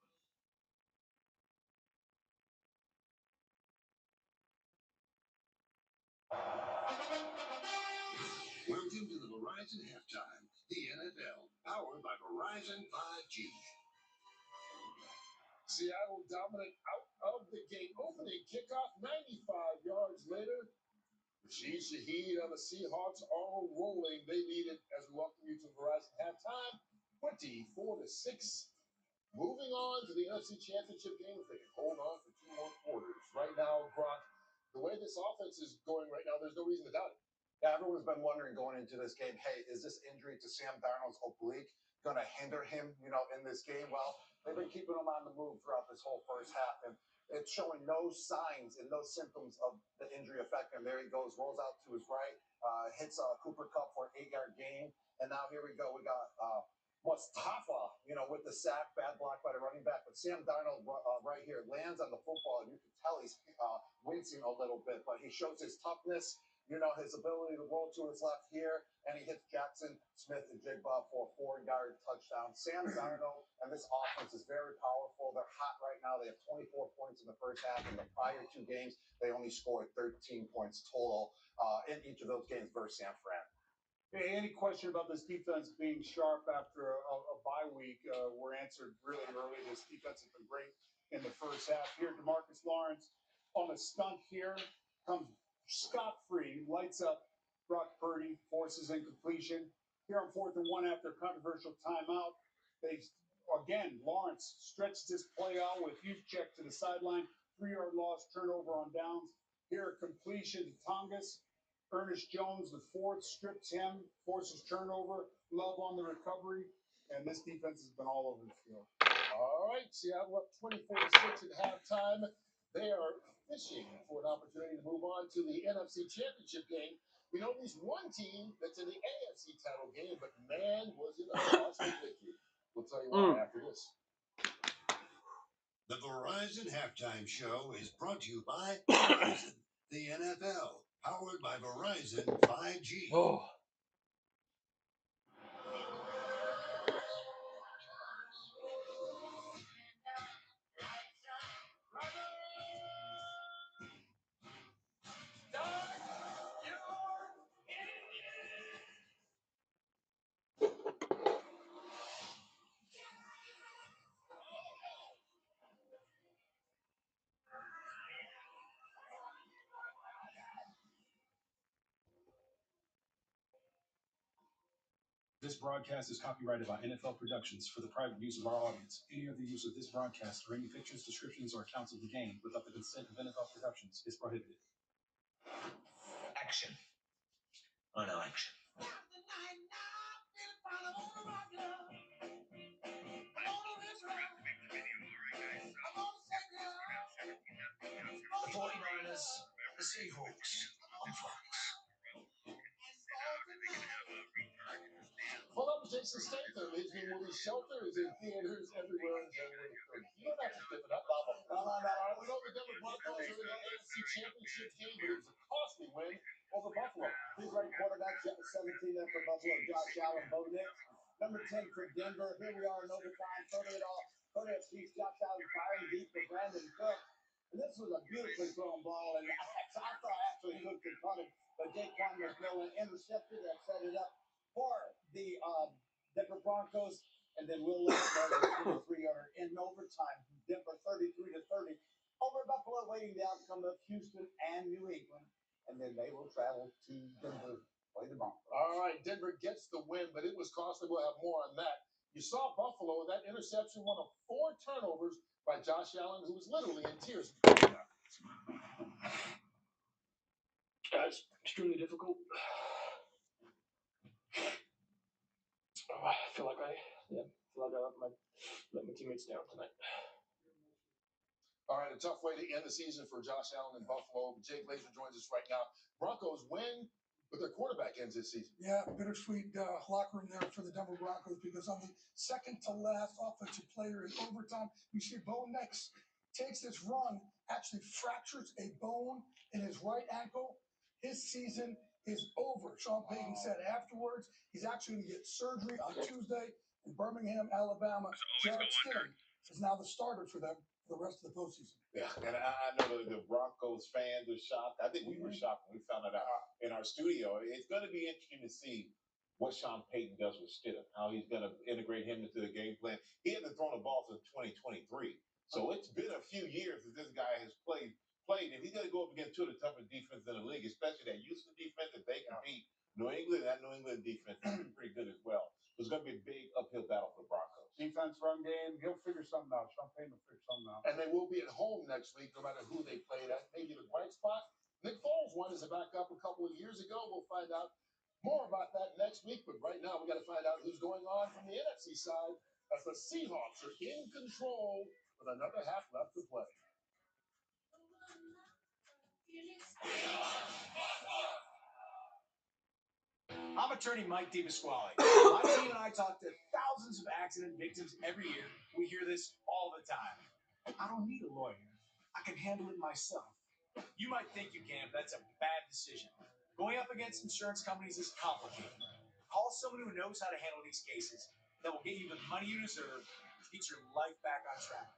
S7: Welcome to the Verizon Halftime, the NFL, powered by Verizon 5G.
S1: Seattle dominant out of the gate. Opening kickoff 95 yards later. Rashid Shaheed on the Seahawks are rolling. They lead it as we welcome you to Verizon halftime. 24-6. Moving on to the NFC Championship game. If they can hold on for 2 more quarters. Right now, Gronk, the way this offense is going right now, there's no reason to doubt it.
S22: Yeah, everyone's been wondering going into this game, hey, is this injury to Sam Darnold's oblique going to hinder him, in this game? Well, they've been keeping him on the move throughout this whole first half, and it's showing no signs and no symptoms of the injury affecting him. There he goes, rolls out to his right, hits Cooper Kupp for an 8-yard gain, and now here we go. We got Mustafa, with the sack, bad block by the running back. But Sam Darnold right here lands on the football, and you can tell he's wincing a little bit, but he shows his toughness, his ability to roll to his left here, and he hits Jackson Smith and Jigba for a 4-yard touchdown. Sam Darnold and this offense is very powerful. They're hot right now. They have 24 points in the first half. In the prior 2 games, they only scored 13 points total in each of those games versus San Fran.
S9: Hey, any question about this defense being sharp after a bye week were answered really early. This defense has been great in the first half. Here, DeMarcus Lawrence on a stunt here, comes scot-free, lights up Brock Purdy, forces incompletion. Here on 4th and 1 after a controversial timeout, Lawrence stretched this play out with huge check to the sideline, 3-yard loss, turnover on downs. Here, completion to Tongas. Ernest Jones, the 4th, strips him, forces turnover, Love on the recovery, and this defense has been all over the field.
S1: All right, Seattle up 24-6 at halftime. They are fishing for an opportunity to move on to the NFC Championship game. There's one team that's in the AFC title game, but man, was it a costly victory. We'll tell you why after this.
S10: The Verizon Halftime Show is brought to you by Verizon, the NFL, powered by Verizon 5G.
S2: Oh.
S14: This broadcast is copyrighted by NFL Productions for the private use of our audience. Any other use of this broadcast or any pictures, descriptions, or accounts of the game without the consent of NFL Productions is prohibited.
S12: Action. Oh, no, action. The 49ers, the Seahawks, on Fox.
S1: Well, I'm Jason Statham. His new movie Shelter is in theaters everywhere on January 30th. You don't have to give it up, Bob. We know the Denver Broncos are in the AFC Championship game, but it was a costly win over Buffalo.
S23: Who's right quarterback? 17 there for Buffalo, Josh Allen, Bo Nix. Number 10 for Denver. Here we are in overtime. Photo of Chiefs, Josh Allen firing deep for Brandon Cook. And this was a beautifully thrown ball, and I thought actually Cook could punt it, but Jaquan McMillan intercepted that, set it up for the Denver Broncos, and then Will Levis a 23-yarder in overtime. Denver 33-30 over Buffalo, waiting the outcome of Houston and New England, and then they will travel to Denver, play the Broncos.
S1: All right, Denver gets the win, but it was costly. We'll have more on that. You saw Buffalo, that interception, one of 4 turnovers by Josh Allen, who was literally in tears.
S3: That's extremely difficult. I feel like I let my teammates down tonight.
S1: All right, a tough way to end the season for Josh Allen in Buffalo. Jake Glazer joins us right now. Broncos win, but their quarterback ends this season.
S24: Yeah, bittersweet locker room there for the Denver Broncos, because on the second to last offensive player in overtime, you see Bo Nix takes this run, actually fractures a bone in his right ankle. His season is over. Sean Payton said afterwards he's actually going to get surgery on Tuesday in Birmingham, Alabama. Jarrett Stidham is now the starter for them for the rest of the postseason.
S4: Yeah, and I know the Broncos fans are shocked. I think we were shocked when we found that out in our studio. It's going to be interesting to see what Sean Payton does with Stidham, how he's going to integrate him into the game plan. He hasn't thrown a ball since 2023. So it's been a few years that this guy has played. And he's going to go up against 2 of the toughest defenses in the league, especially that Houston defense. If they can beat New England, that New England defense is pretty good as well. So it's going to be a big uphill battle for the Broncos.
S9: Defense, run game, he'll figure something out. Sean Payton will figure something out.
S1: And they will be at home next week, no matter who they play. That may be the bright spot. Nick Foles won as a backup a couple of years ago. We'll find out more about that next week. But right now, we got to find out who's going on from the NFC side, as the Seahawks are in control with another half left to play.
S12: I'm attorney Mike DePasquale. My team and I talked to thousands of accident victims every year. We hear this all the time. I don't need a lawyer. I can handle it myself. You might think you can, but that's a bad decision. Going up against insurance companies is complicated. Call someone who knows how to handle these cases that will get you the money you deserve to get your life back on track.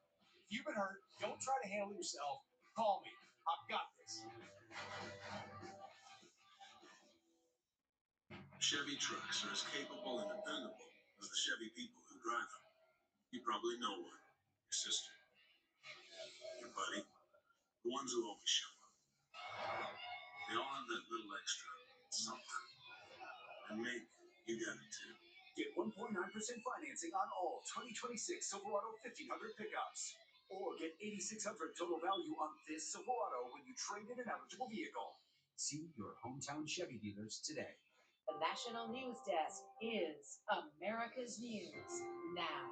S12: If you've been hurt, don't try to handle it yourself. Call me. I've got this.
S4: Chevy trucks are as capable and dependable as the Chevy people who drive them. You probably know one. Your sister, your buddy, the ones who always show up. They all have that little extra something. And maybe you got it too.
S12: Get 1.9% financing on all 2026 Silverado 1500 pickups. Or get $8,600 total value on this Silverado when you trade in an eligible vehicle. See your hometown Chevy dealers today.
S21: The National News Desk is America's News Now.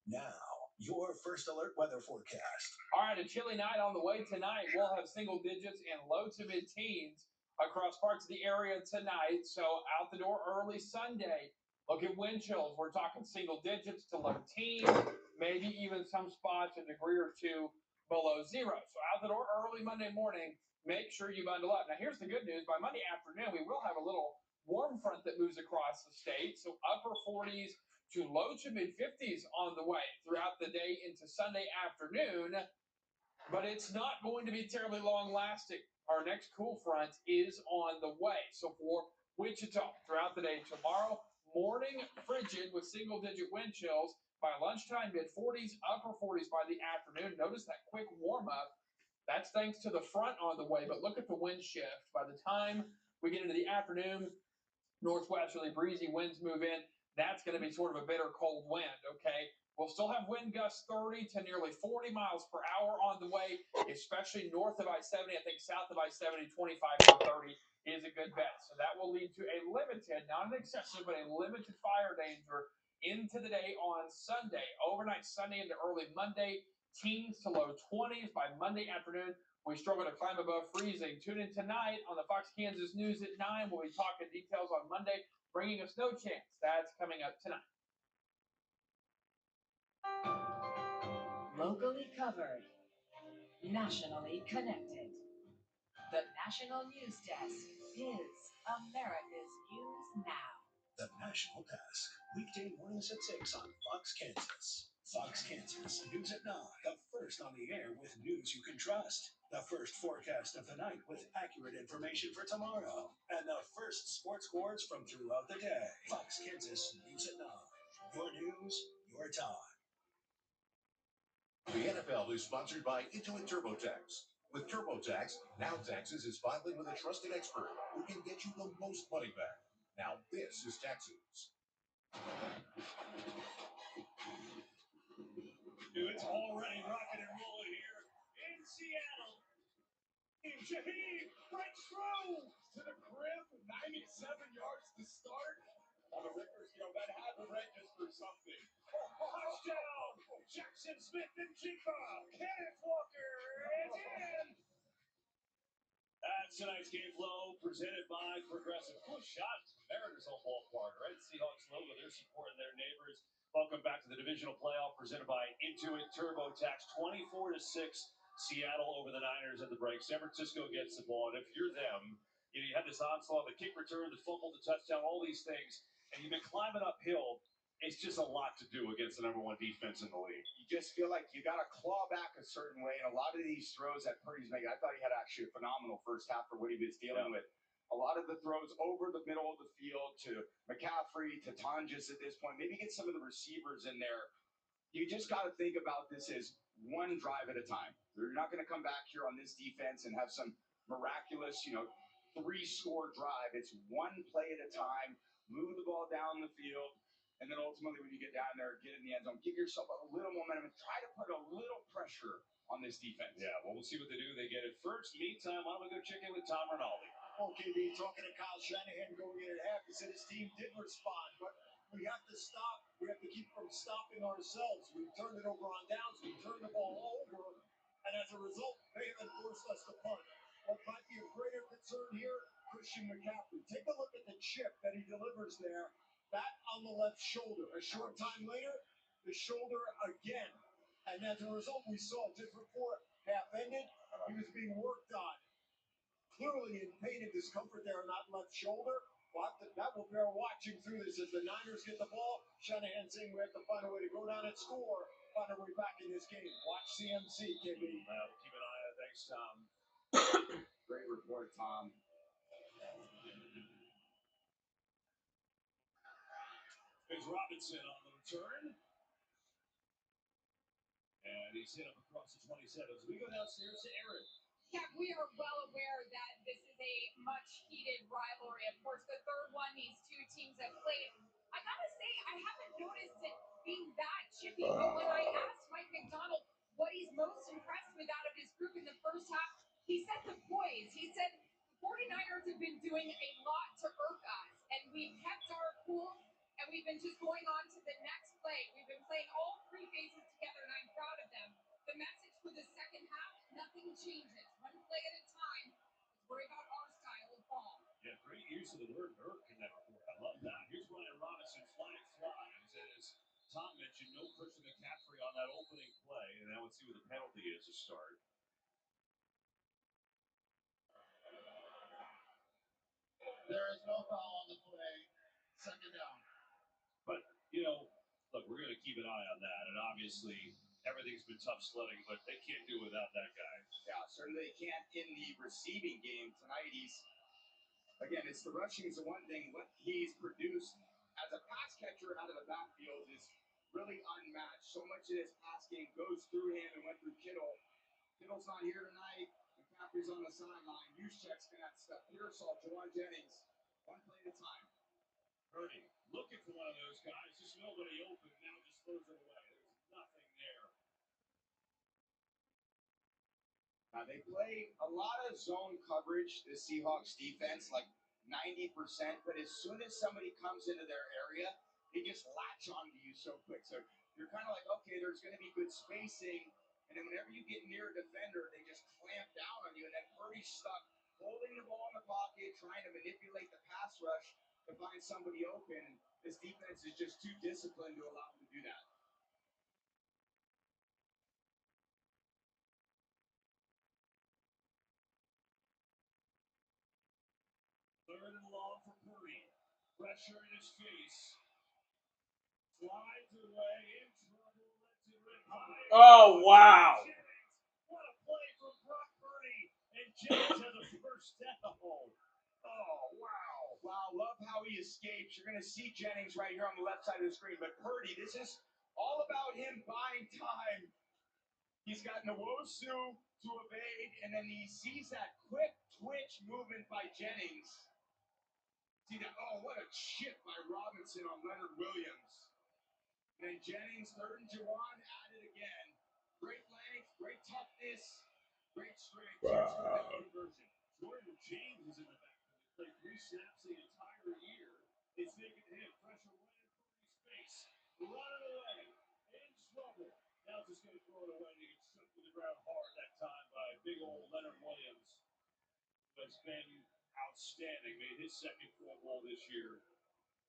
S12: Now, your first alert weather forecast.
S3: All right, a chilly night on the way tonight. We'll have single digits and low to mid-teens across parts of the area tonight. So out the door early Sunday. Look at wind chills. We're talking single digits to low teens, maybe even some spots a degree or two below zero. So out the door early Monday morning, make sure you bundle up. Now here's the good news. By Monday afternoon, we will have a little warm front that moves across the state. So upper 40s to low to mid 50s on the way throughout the day into Sunday afternoon. But it's not going to be terribly long lasting. Our next cool front is on the way. So for Wichita, throughout the day tomorrow, morning frigid with single digit wind chills. By lunchtime, mid 40s, upper 40s by the afternoon. Notice that quick warm up. That's thanks to the front on the way. But look at the wind shift. By the time we get into the afternoon, northwesterly breezy winds move in. That's going to be sort of a bitter cold wind, okay? We'll still have wind gusts 30 to nearly 40 miles per hour on the way, especially north of I-70. I think south of I-70, 25 to 30 is a good bet. So that will lead to a limited, not an excessive, but a limited fire danger into the day on Sunday. Overnight Sunday into early Monday, teens to low 20s by Monday afternoon. We struggle to climb above freezing. Tune in tonight on the Fox Kansas News at 9. We'll be talking details on Monday, bringing a snow chance. That's coming up tonight.
S21: Locally covered, nationally connected. The National News Desk is America's News Now.
S12: The National Desk, weekday mornings at 6 on Fox Kansas. Fox Kansas, News at 9, the first on the air with news you can trust. The first forecast of the night with accurate information for tomorrow. And the first sports scores from throughout the day. Fox Kansas, News at 9. Your news, your time.
S10: The NFL is sponsored by Intuit TurboTax. With TurboTax, now Taxes is filing with a trusted expert who can get you the most money back. Now this is Taxes.
S18: It's already rocking and rolling here in Seattle. Shaheed breaks through to the crib, 97 yards to start. On the Rippers, that had to register something. Touchdown! Jackson Smith and Jigba. Kenneth Walker is in. That's tonight's game flow presented by Progressive. Cool shot. Mariners home ballpark, right? Seahawks logo. They're supporting their neighbors. Welcome back to the divisional playoff presented by Intuit TurboTax. 24-6. Seattle over the Niners at the break. San Francisco gets the ball, and if you're them, you had this onslaught, the kick return, the fumble, the touchdown, all these things, and you've been climbing uphill. It's just a lot to do against the number one defense in the league.
S16: You just feel like you got to claw back a certain way, and a lot of these throws that Purdy's making, I thought he had actually a phenomenal first half for what he was dealing with. A lot of the throws over the middle of the field to McCaffrey, to Tonjes at this point. Maybe get some of the receivers in there. You just got to think about this as one drive at a time. You're not going to come back here on this defense and have some miraculous, 3-score drive. It's one play at a time. Move the ball down the field. And then ultimately, when you get down there, get in the end zone, give yourself a little momentum and try to put a little pressure on this defense.
S18: Yeah, well, we'll see what they do. They get it first. Meantime, why don't we go check in with Tom Rinaldi?
S1: Okay, B, talking to Kyle Shanahan going in at half, he said his team did respond, but we have to stop. We have to keep from stopping ourselves. We've turned it over on downs. We've turned the ball over, and as a result, they have forced us to punt. What might be a greater concern here, Christian McCaffrey. Take a look at the chip that he delivers there.
S10: Bat on the left shoulder. A short time later, the shoulder again. And as a result, we saw just before half ended, he was being worked on. Clearly in pain and discomfort there on that left shoulder. That will bear watching through this as the Niners get the ball. Shanahan saying we have to find a way to go down and score. Find our way back in this game. Watch CMC, KB.
S18: Keep an eye on it. Thanks, Tom.
S16: Great report, Tom.
S18: There's Robinson on the return. And he's hit up across the 27. So we go downstairs to Aaron.
S17: Yeah, we are well aware that this is a much heated rivalry. Of course, the third one these two teams have played. I gotta say, I haven't noticed it being that chippy, but when I asked Mike McDonald what he's most impressed with out of his group in the first half, he said the poise. He said the 49ers have been doing a lot to irk us, and we've kept our cool, and we've been just going on to the next play. We've been playing all three phases together, and I'm proud of them. The message for the second half, nothing changes. One play at a time. Let's worry about our style of ball.
S18: Yeah, great use of the word irk in that report. I love that. Here's Ryan Robinson flying flies. As Tom mentioned, no Christian McCaffrey on that opening play. And now let's see what the penalty is to start.
S1: There is no foul on the play. Second down.
S18: But, look, we're going to keep an eye on that. And obviously, everything's been tough sledding, but they can't do it without that guy.
S16: Yeah, certainly they can't in the receiving game tonight. It's the rushing is the one thing. What he's produced as a pass catcher out of the backfield is really unmatched. So much of his pass game goes through him and went through Kittle. Kittle's not here tonight. McCaffrey's on the sideline. Juszczyk's going to have to step. Pearsall, Jawan Jennings, one play at a time.
S18: Purdy looking for one of those guys. Just nobody open. Now just throws it away. There's nothing there.
S16: Now they play a lot of zone coverage, the Seahawks defense, like 90%, but as soon as somebody comes into their area, they just latch onto you so quick. So you're kind of like, okay, there's going to be good spacing, and then whenever you get near a defender, they just clamp down on you, and then Purdy's stuck holding the ball in the pocket, trying to manipulate the pass rush to find somebody open. This defense is just too disciplined to allow them to do that.
S18: Third and long for Purdy. Pressure in his face. Slides away in trouble. Lets it rip high.
S2: Oh, wow.
S18: What a play from Brock Purdy. And Jennings has a first down.
S16: Oh, wow. Wow, love how he escapes. You're going to see Jennings right here on the left side of the screen. But Purdy, this is all about him buying time. He's got Nwosu to evade, and then he sees that quick twitch movement by Jennings. See that? Oh, what a chip by Robinson on Leonard Williams. And then Jennings, third and Jawan, at it again. Great length, great toughness, great strength. Cheers for that conversion.
S18: Jordan James is in the backfield. He played 3 snaps the entire year. It's taking him. Pressure right in Purdy's face. Running away. In trouble. Now just going to throw it away. He gets stuck to the ground hard that time by big old Leonard Williams. That's been outstanding. Made his second Pro Bowl this year.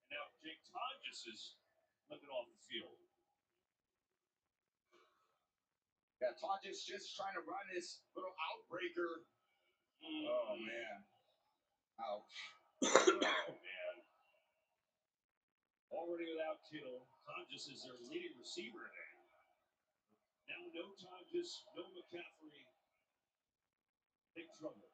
S18: And now Jake Tonjes is looking off the field.
S16: Yeah, Tonjes just trying to run this little outbreaker. Oh, man. Ouch.
S18: Oh, man. Already without Kittle, Tonjes is their leading receiver today. Now no Tonjes, no McCaffrey. Big trouble.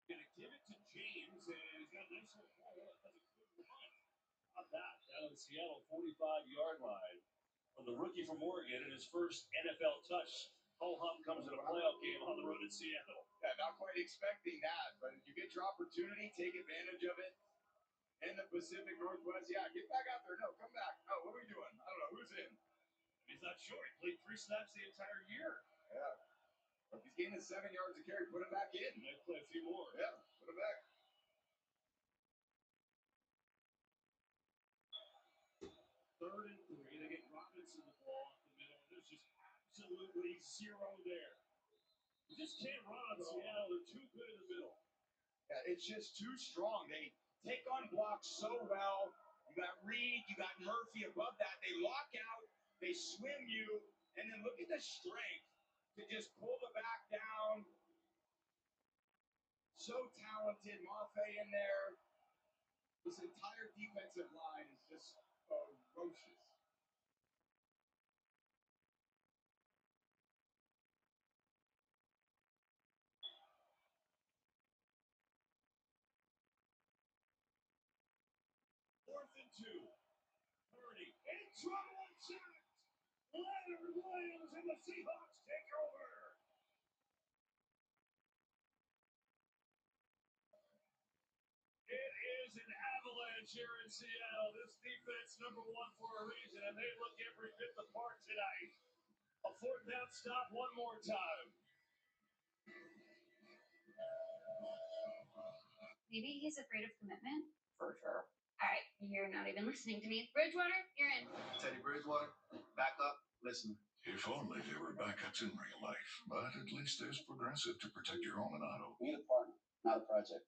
S18: Gonna give it to James, and he's got a nice little ball. That has a good run. How about that? Down at the Seattle 45-yard line. From the rookie from Oregon in his first NFL touch. Ho Hum comes in a playoff game on the road in Seattle.
S16: Yeah, not quite expecting that, but if you get your opportunity, take advantage of it. In the Pacific Northwest, yeah, get back out there. No, come back. No, what are we doing? I don't know. Who's in?
S18: He's not sure. He played 3 snaps the entire year.
S16: Yeah. If he's gaining 7 yards a carry, put him back in.
S18: He might play a few more.
S16: Yeah, put him back.
S18: Third and 3. They get Robinson the ball off the middle. There's just absolutely zero there. You just can't run on Seattle. They're too good in the middle.
S16: It's just too strong. They take on blocks so well. You got Reed, you got Murphy above that. They lock out, they swim you, and then look at the strength to just pull the back down. So talented, Mafe in there. This entire defensive line is just ferocious.
S18: Fourth and 2. Purdy in trouble and sacked. Leonard Williams and the Seahawks take over. It is an avalanche here in Seattle. This defense #1 for a reason, and they look every bit the part tonight. A fourth down stop one more time.
S5: Maybe he's afraid of commitment? For sure. All right, you're not even listening to me. Bridgewater, you're in.
S7: Teddy Bridgewater, back up, listen. If only there were backups in real life, but at least there's Progressive to protect your home and auto.
S12: We need a partner, not a project.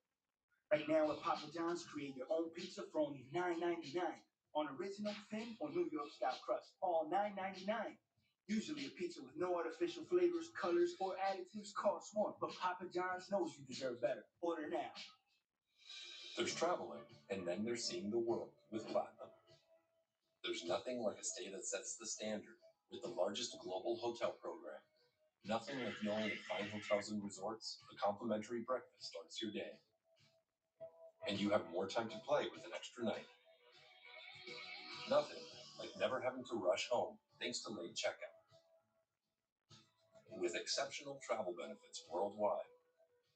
S12: Right now at Papa John's, create your own pizza for only $9.99 on original thin or New York style crust, all $9.99. Usually a pizza with no artificial flavors, colors, or additives costs more, but Papa John's knows you deserve better. Order now.
S6: There's traveling, and then there's seeing the world with Platinum. There's nothing like a stay that sets the standard with the largest global hotel program. Nothing like knowing at fine hotels and resorts, a complimentary breakfast starts your day. And you have more time to play with an extra night. Nothing like never having to rush home thanks to late checkout. With exceptional travel benefits worldwide,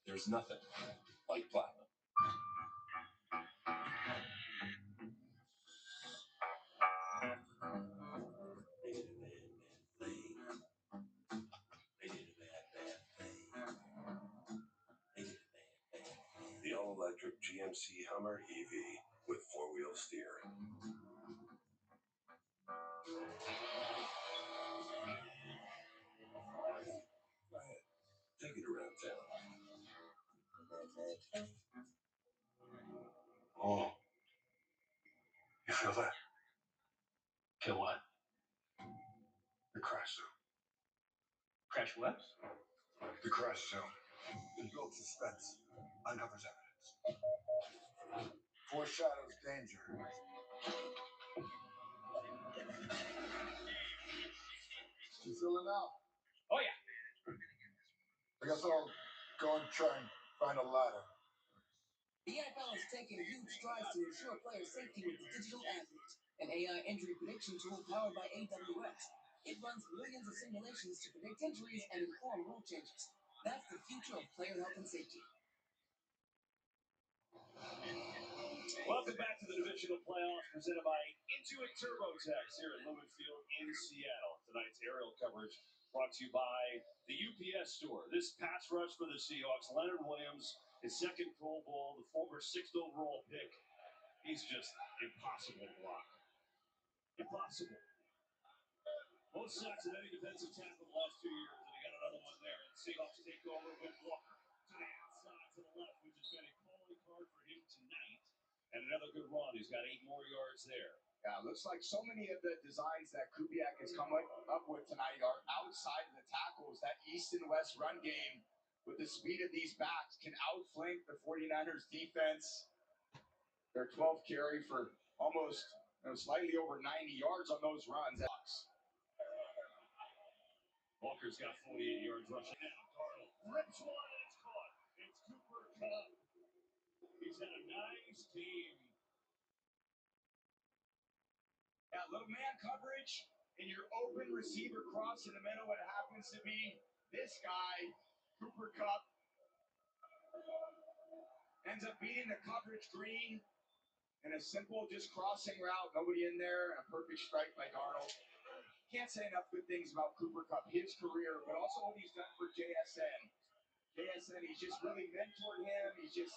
S6: there's nothing like Platinum. The all-electric GMC Hummer EV with four-wheel steering. Take it around town. Oh, you feel that?
S12: Feel what?
S6: The crash zone.
S12: Crash what?
S6: The crash zone. It builds suspense, uncovers evidence, foreshadows danger.
S19: You feeling now?
S12: Oh, yeah.
S19: I guess I'll go and try and find a ladder.
S8: The NFL is taking huge strides to ensure player safety with the Digital Athlete, an AI injury prediction tool powered by AWS. It runs millions of simulations to predict injuries and inform rule changes. That's the future of player health and safety.
S18: Welcome back to the divisional playoffs presented by Intuit TurboTax here at Lumen Field in Seattle. Tonight's aerial coverage brought to you by the UPS Store. This pass rush for the Seahawks, Leonard Williams, his second Pro Bowl, the former 6th overall pick. He's just impossible to block. Impossible. Most sacks of any defensive tackle the last 2 years, and he got another one there. And Seahawks take over with Walker to the outside to the left, which has been a calling card for him tonight. And another good run. He's got 8 more yards there.
S16: Yeah, looks like so many of the designs that Kubiak has come up with tonight are outside of the tackles. That east and west run game with the speed of these backs can outflank the 49ers defense. Their 12th carry for almost slightly over 90 yards on those runs.
S18: Walker's got 48 yards rushing now. Darnold rips one and it's caught. It's Cooper Kupp. He's had a nice game.
S16: Yeah, little man coverage and your open receiver cross in the middle. What happens to be this guy, Cooper Kupp, ends up beating the coverage green in a simple just crossing route. Nobody in there. A perfect strike by Darnold. Can't say enough good things about Cooper Kupp, his career, but also what he's done for JSN. JSN, he's just really mentored him. He's just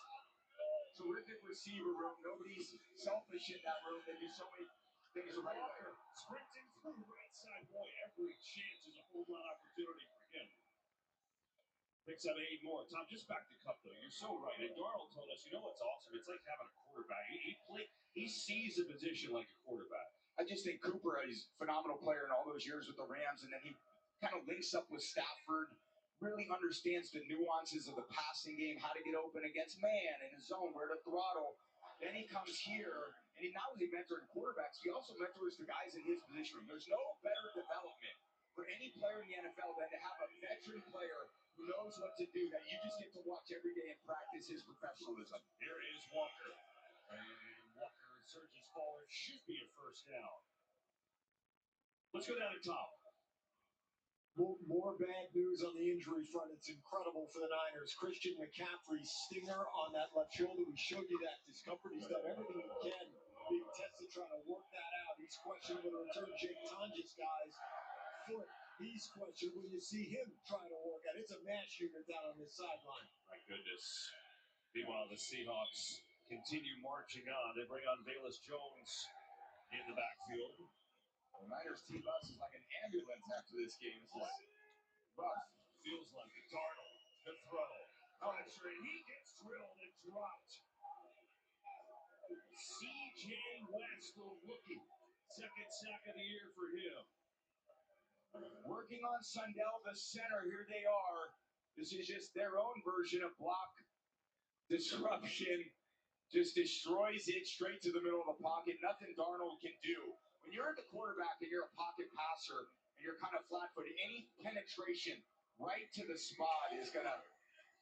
S16: terrific receiver room. Nobody's selfish in that room. They do so many things right there.
S18: Sprinting through right side, boy, every chance is a home run opportunity for him. Picks up 8 more. Tom, just back to Cup, though. You're so right. And Darnold told us, you know what's awesome? It's like having a quarterback. He sees the position like a quarterback.
S16: I just think Cooper is a phenomenal player in all those years with the Rams, and then he kind of links up with Stafford, really understands the nuances of the passing game, how to get open against man in his zone, where to throttle. Then he comes here, and he not only mentored quarterbacks, he also mentors the guys in his position. There's no better development for any player in the NFL than to have a veteran player who knows what to do, that you just get to watch every day and practice his professionalism.
S18: Here is Walker. And Walker surges forward. Should be a first down. Let's go down to Tom.
S10: More bad news on the injury front. It's incredible for the Niners. Christian McCaffrey's stinger on that left shoulder. We showed you that discomfort. He's done everything he can, being tested, trying to work that out. He's questionable to return Jake Tonjes, guys. Foot, he's questionable. You see him trying to work out. It's a mass unit down on this sideline.
S18: My goodness. Meanwhile, the Seahawks continue marching on. They bring on Velus Jones in the backfield.
S16: The Niners team bus is like an ambulance after this game. It's like rough.
S18: Feels like it. Darnold, the throw. Pressure, and he gets drilled and dropped. C.J. West, the rookie. Second sack of the year for him.
S16: Working on Sundell, the center. Here they are. This is just their own version of block disruption. Just destroys it straight to the middle of the pocket. Nothing Darnold can do. When you're at the quarterback and you're a pocket passer and you're kind of flat-footed, any penetration right to the spot is going to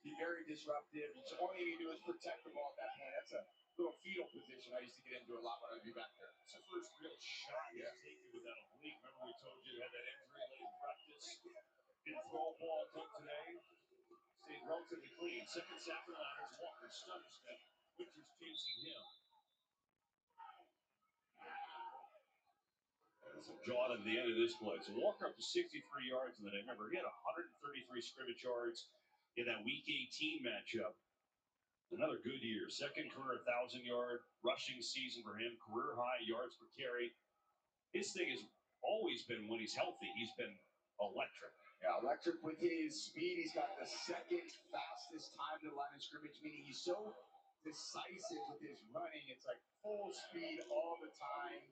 S16: be very disruptive. So all you need to do is protect the ball at that point. That's a little fetal position I used to get into a lot when I'd be back there.
S18: It's the first real shot he's taken with that oblique. Remember we told you he had that injury late in practice. Didn't throw a ball a ton today. Stayed relatively clean. Second sack for the Niners. Walker stutter step. Winters chasing him. John at the end of this play. So Walker up to 63 yards in the day. Remember, he had 133 scrimmage yards in that Week 18 matchup. Another good year. Second career 1,000-yard rushing season for him. Career high yards per carry. His thing has always been when he's healthy, he's been electric.
S16: Yeah, electric with his speed. He's got the second fastest time to the line of scrimmage, meaning he's so decisive with his running. It's like full speed all the time.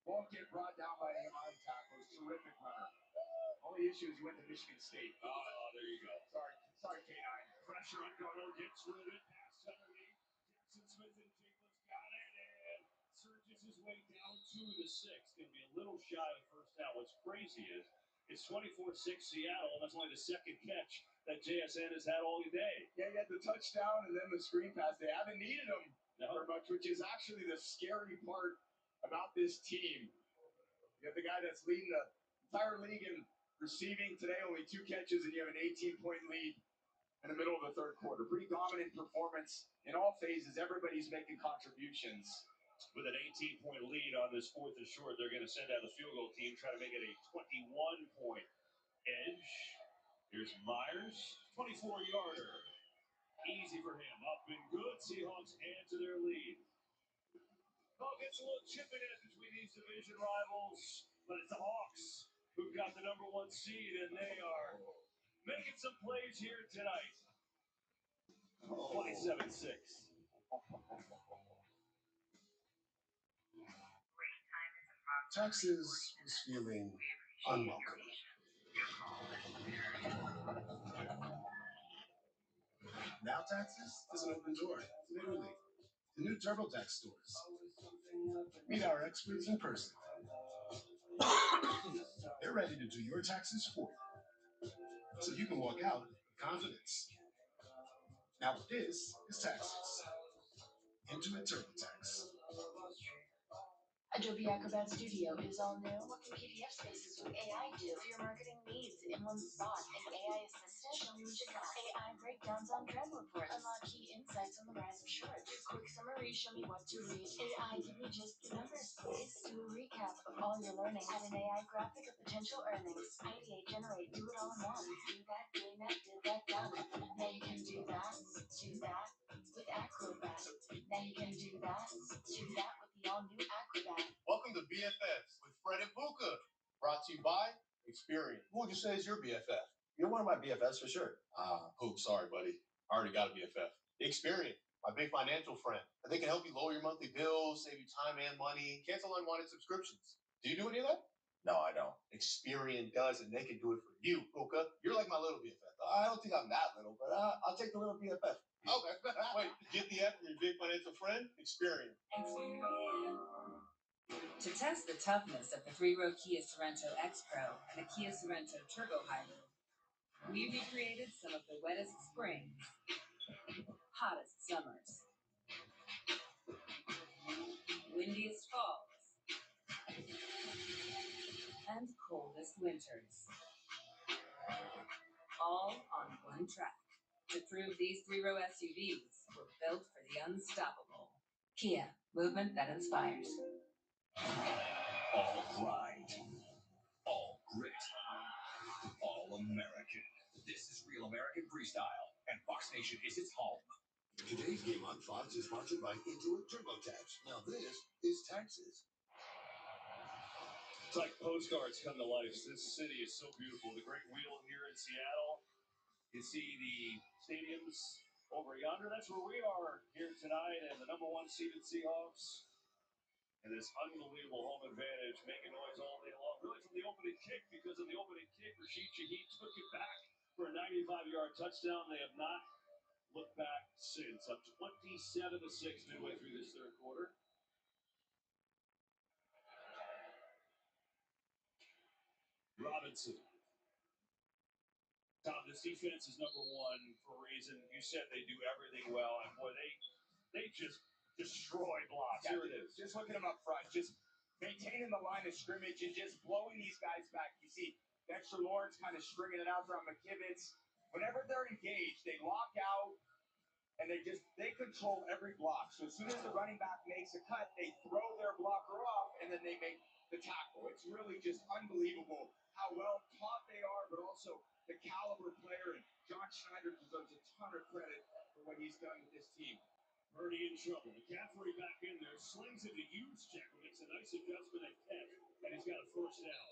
S16: Won't get brought down by any arm tackles. Terrific runner. Only issue is he went to Michigan State.
S18: Oh, there you go.
S16: Sorry, K9.
S18: Pressure on Darnold, gets rid of it. Pass underneath. Jackson Smith and Jacobs got it, and surges his way down to the 6. Going to be a little shy of the first down. What's crazy is it's 24-6 Seattle, and that's only the second catch that JSN has had all day.
S16: Yeah, he had the touchdown and then the screen pass. They haven't needed him for much, which is actually the scary part about this team. You have the guy that's leading the entire league in receiving today, only 2 catches, and you have an 18-point lead in the middle of the third quarter. Pretty dominant performance in all phases. Everybody's making contributions.
S18: With an 18-point lead on this 4th and short, they're going to send out the field goal team, try to make it a 21-point edge. Here's Myers, 24-yarder. Easy for him. Up and good. Seahawks add to their lead. Oh, gets a little chipping in between these division rivals, but it's the Hawks who've got the number 1 seed, and they are making some plays here tonight. 27-6.
S1: Texas was feeling unwelcome. Now Texas is an open door, literally. The new TurboTax stores. Meet our experts in person. They're ready to do your taxes for you, so you can walk out with confidence. Now this is Taxes. Intuit TurboTax.
S21: Adobe Acrobat Studio is all new. What can PDF spaces with AI do for your marketing needs in one spot? An AI assistant? Show me what you got. AI breakdowns on trend reports. Unlock key insights on the rise of shorts. Quick summary, show me what to read. AI, give me just the numbers, please. Do a recap of all your learning. Add an AI graphic of potential earnings. Ideate, generate, do it all in one. Do that, doing that, did that, done. Now you can do that with Acrobat. Now you can do that with the all-new Acrobat.
S1: Welcome to BFFs with Fred and Puka. Brought to you by Experian. Who would you say is your BFF? Your You're one of my BFFs for sure. Sorry, buddy. I already got a BFF. Experian, my big financial friend. And they can help you lower your monthly bills, save you time and money, cancel unwanted subscriptions. Do you do any of that? No, I don't. Experian does, and they can do it for you, Puka. You're like my little BFF. I don't think I'm that little, but I'll take the little BFF. Okay. Wait, get the F from your big financial friend? Experian.
S8: To test the toughness of the three-row Kia Sorento X Pro and the Kia Sorento Turbo Hybrid, we recreated some of the wettest springs, hottest summers, windiest falls, and coldest winters, all on one track to prove these three-row SUVs were built for the unstoppable. Kia, movement that inspires.
S18: All grind, all grit, all American. This is real American freestyle, and Fox Nation is its home.
S7: Today's game on Fox is sponsored by Intuit TurboTax. Now this is taxes.
S18: It's like postcards come to life. This city is so beautiful. The Great Wheel here in Seattle. You see the stadiums over yonder. That's where we are here tonight, and the number one seeded Seahawks. And this unbelievable home advantage, making noise all day long. Really from the opening kick, because of the opening kick, Rashid Shaheed took it back for a 95-yard touchdown. They have not looked back since. Up 27-6 midway through this third quarter. Robinson. Tom, this defense is number one for a reason. You said they do everything well, and boy, they just destroy blocks.
S16: Yeah,
S18: Here it is.
S16: Just looking them up front, just maintaining the line of scrimmage and just blowing these guys back. You see Dexter Lawrence kind of stringing it out there on McKivitz. Whenever they're engaged, they lock out and they control every block. So as soon as the running back makes a cut, they throw their blocker off and then they make the tackle. It's really just unbelievable how well taught they are, but also the caliber player. And John Schneider deserves a ton of credit for what he's done with this team.
S18: Purdy in trouble. McCaffrey back in there, slings it to huge tackle, makes a nice adjustment at catch, and he's got a first down.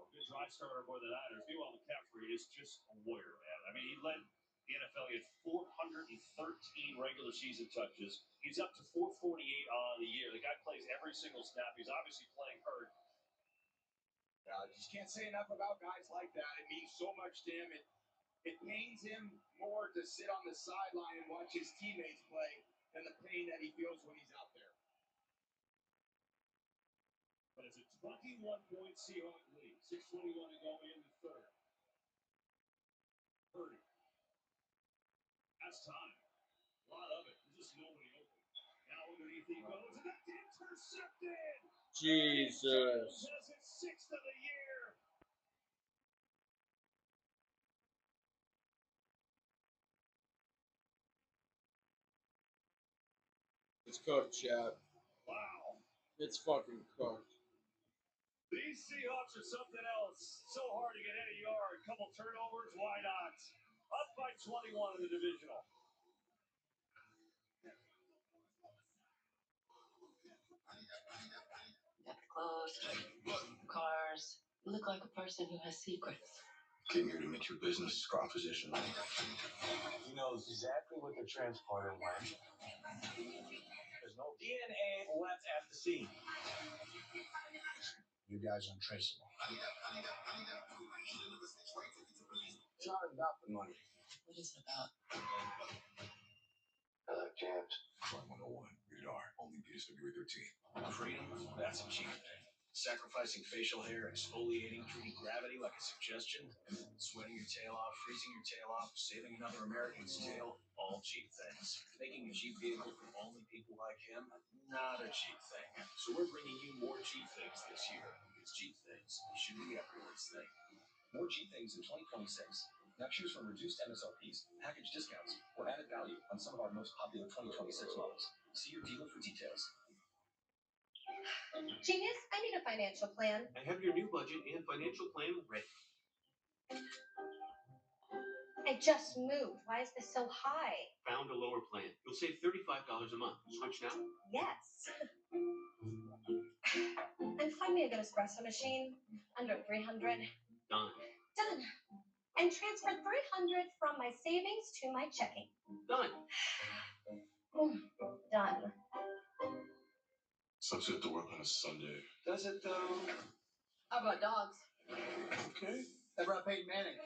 S18: A good drive starter for the Niners. Meanwhile, McCaffrey is just a warrior, man. I mean, he led the NFL. He had 413 regular season touches. He's up to 448 on the year. The guy plays every single snap. He's obviously playing hurt.
S16: Just can't say enough about guys like that. It means so much to him. It pains him more to sit on the sideline and watch his teammates play than the pain that he feels when he's out there.
S18: But it's a 21-point Seahawk lead. 6:21 to go in the third. Purdy. That's time. A lot of it. There's just nobody open. Now underneath he goes, and that's intercepted!
S2: Jesus.
S18: Has his sixth of the year.
S2: It's cooked, chat.
S18: Wow.
S2: It's fucking cooked.
S18: These Seahawks are something else. So hard to get any yard. Couple turnovers, why not? Up by 21 in the divisional.
S8: Clothes, cars. You look like a person who has secrets.
S7: Came here to make your business proposition.
S12: He knows exactly what the transporter went. There's no DNA left at the scene.
S7: You guys are untraceable.
S12: It's not about the money.
S8: What is it about?
S12: I like jams.
S7: Crime 101. Rated R. Only PS February 13.
S4: Freedom, that's a cheap thing. Sacrificing facial hair, exfoliating, treating gravity like a suggestion, sweating your tail off, freezing your tail off, saving another American's tail, all cheap things. Making a cheap vehicle for only people like him, not a cheap thing. So we're bringing you more cheap things this year, because cheap things should be everyone's thing. More cheap things in 2026. Now choose from reduced MSRPs, package discounts, or added value on some of our most popular 2026 models. See your dealer for details.
S5: Genius, I need a financial plan.
S1: I have your new budget and financial plan ready.
S5: I just moved. Why is this so high?
S1: Found a lower plan. You'll save $35 a month. Switch now?
S5: Yes. And find me a good espresso machine under 300.
S1: Done.
S5: Done. and transfer $300 from my savings to my checking.
S6: Done.
S5: Done.
S4: Sucks you have to work on a Sunday.
S12: Does it though?
S8: How about dogs?
S12: Okay. How about Peyton Manning?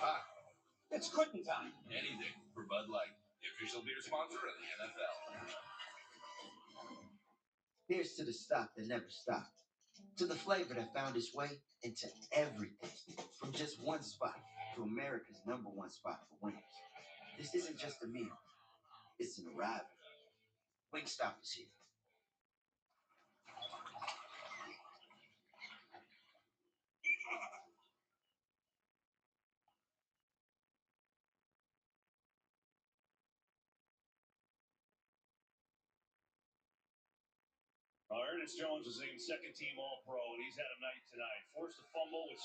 S4: Ah,
S12: It's quitting time.
S6: Anything for Bud Light, the official beer sponsor of the NFL.
S11: Here's to the stock that never stopped, to the flavor that found its way into everything, from just one spot to America's #1 spot for winners. This isn't just a meal, it's an arrival. Wingstop is here.
S18: Ernest Jones was named second-team All-Pro, and he's had a night tonight. Forced a fumble, which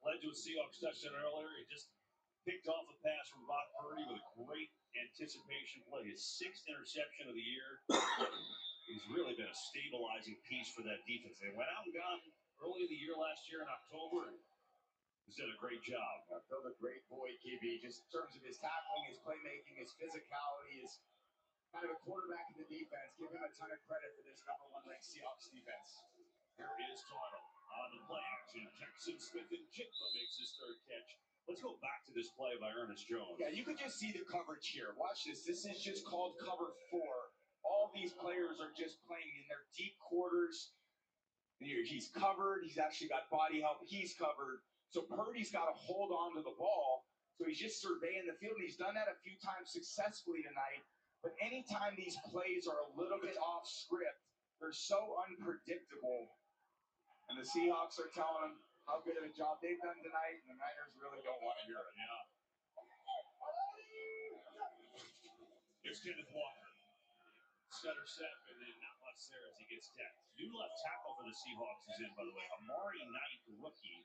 S18: led to a Seahawks touchdown earlier. He just picked off a pass from Brock Purdy with a great anticipation play. His 6th interception of the year. He's really been a stabilizing piece for that defense. They went out and got him early in the year last year in October, and he's done a great job.
S16: Phil, a great boy, QB, just in terms of his tackling, his playmaking, his physicality, his kind of a quarterback in the defense. Give him a ton of credit for this #1 ranked Seahawks defense.
S18: Here is Darnold on the play action. Jackson Smith and Jigba makes his 3rd catch. Let's go back to this play by Ernest Jones.
S16: Yeah, you could just see the coverage here. Watch this. This is just called cover 4. All these players are just playing in their deep quarters. He's covered. He's actually got body help. He's covered. So Purdy's got to hold on to the ball. So he's just surveying the field. And he's done that a few times successfully tonight. But anytime these plays are a little bit off script, they're so unpredictable. And the Seahawks are telling him how good of a job they've done tonight, and the Niners really don't want to hear it.
S18: Yeah. Here's Kenneth Walker. Stutter step, and then not much there as he gets decked. New left tackle for the Seahawks is in, by the way. Amari Knight, rookie.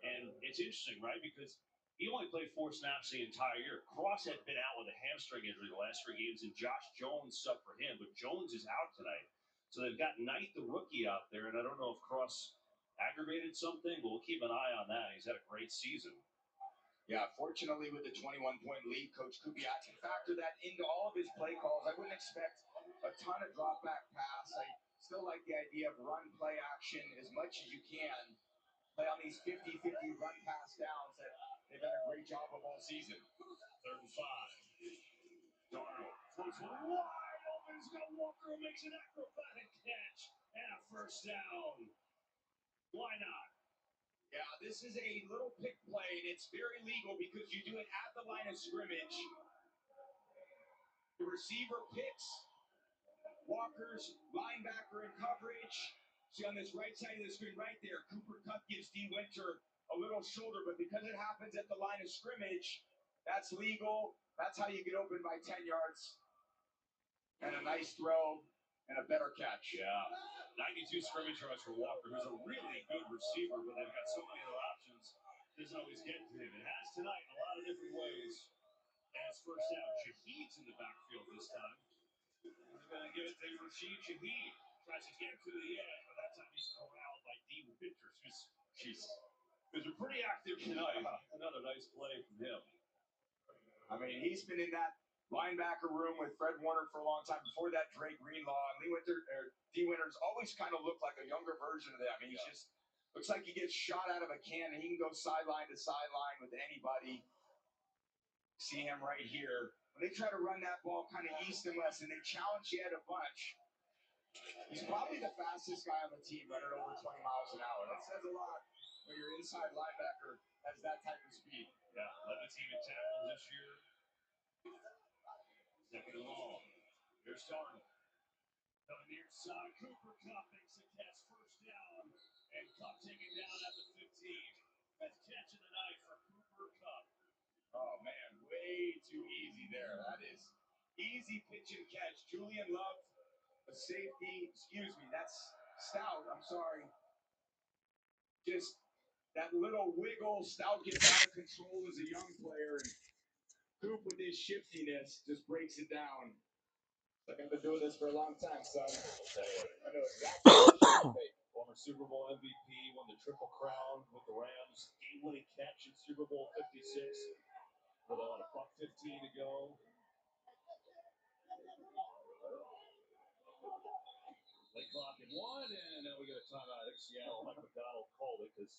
S18: And it's interesting, right? Because he only played 4 snaps the entire year. Cross had been out with a hamstring injury the last 3 games, and Josh Jones subbed for him. But Jones is out tonight. So they've got Knight, the rookie, out there. And I don't know if Cross aggravated something, but we'll keep an eye on that. He's had a great season.
S16: Yeah, fortunately with the 21-point lead, Coach Kubiak can factor that into all of his play calls. I wouldn't expect a ton of drop-back pass. I still like the idea of run play action as much as you can. Play on these 50-50 run pass downs that they've done a great job of all season.
S18: 3rd and 5. Darnold throws one wide open. He's got Walker who makes an acrobatic catch and a 1st down. Why not?
S16: Yeah, this is a little pick play, and it's very legal because you do it at the line of scrimmage. The receiver picks Walker's linebacker in coverage. See on this right side of the screen right there, Cooper Kupp gives D. Winter a little shoulder, but because it happens at the line of scrimmage, that's legal. That's how you get open by 10 yards. And a nice throw and a better catch.
S18: Yeah. 92 scrimmage yards for Walker, who's a really good receiver, but they've got so many other options. Doesn't always get to him. It has tonight in a lot of different ways. And it's 1st down. Shaheed's in the backfield this time. They're going to give it to Rashid Shaheed. Tries to get to the edge, but that time he's corralled by D. Winters, who's been pretty active tonight. Another nice play from him.
S16: I mean, he's been in that linebacker room with Fred Warner for a long time. Before that, Dre Greenlaw and D. Winters always kind of looked like a younger version of them. He's just looks like he gets shot out of a can and he can go sideline to sideline with anybody. See him right here. When they try to run that ball kind of east and west, and they challenge Ed a bunch. He's probably the fastest guy on the team, running over 20 miles an hour. That says a lot when your inside linebacker has that type of speed.
S18: Yeah, led the team in tackles this year. 2nd and long. Here's Darnold. Coming near side. Cooper Kupp makes the catch. 1st down. And Kupp taken down at the 15. Best catch of the night for Cooper Kupp.
S16: Oh, man, way too easy there. That is easy pitch and catch. Julian Love, a safety. Excuse me, that's Stout. I'm sorry. Just that little wiggle. Stout gets out of control as a young player. And Coop, with his shiftiness, just breaks it down. Like, I've been doing this for a long time, son. I know exactly what you're saying.
S18: Well, Former Super Bowl MVP, won the Triple Crown with the Rams, game-winning catch in Super Bowl 56 with about a buck 15 to go. Play clock in one, and now we get a timeout. I think Seattle, Mike McDonald called it because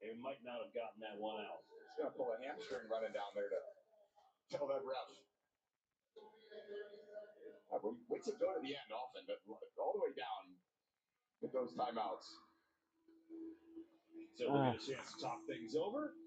S18: they might not have gotten that one out.
S16: He's going to pull a hamstring running down there to tell that ref. We should go to the end often, but all the way down with those timeouts.
S18: So we get a chance to talk things over.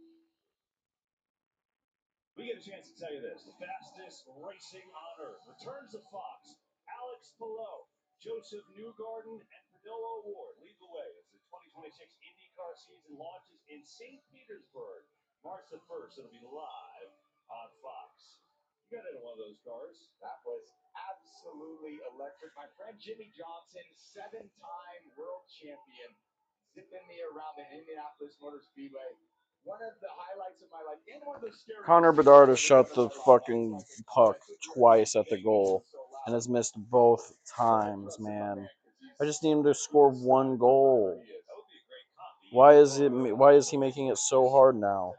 S18: We get a chance to tell you this. The fastest racing on earth returns to Fox. Alex Palou, Joseph Newgarden, and Pernilla Ward lead the way as the 2026 IndyCar season launches in St. Petersburg, March the 1st. It'll be live on Fox. You got into one of those cars.
S16: That was absolutely electric. My friend Jimmy Johnson, 7-time world champion, zipping me around the Indianapolis Motor Speedway. One of the highlights of my life. And one of the scary
S2: Connor Bedard has shot the fucking puck twice at the goal and has missed both times, man. I just need him to score one goal. Why is he making it so hard now?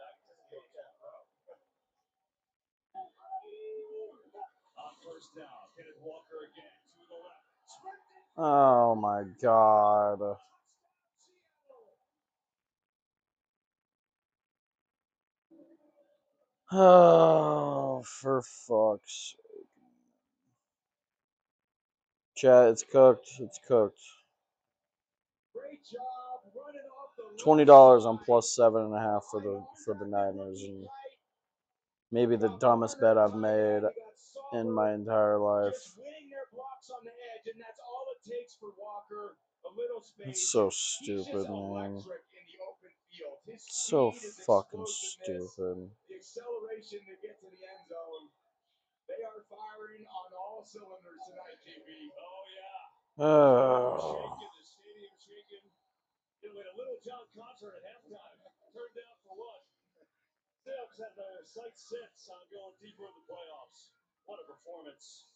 S2: Oh my god. Oh, for fuck's sake. Chat, it's cooked. It's cooked. $20 on plus 7.5 for the Niners, and maybe the dumbest bet I've made in my entire life. It's so stupid, man. So fucking stupid.
S16: The acceleration to get to the end zone. They are firing on all cylinders tonight, JB. Oh, yeah.
S2: Oh.
S18: The stadium shaking. It'll be a Little John concert at halftime. Turned down for what? Seahawks have their sights set on going deeper in the playoffs. What a performance.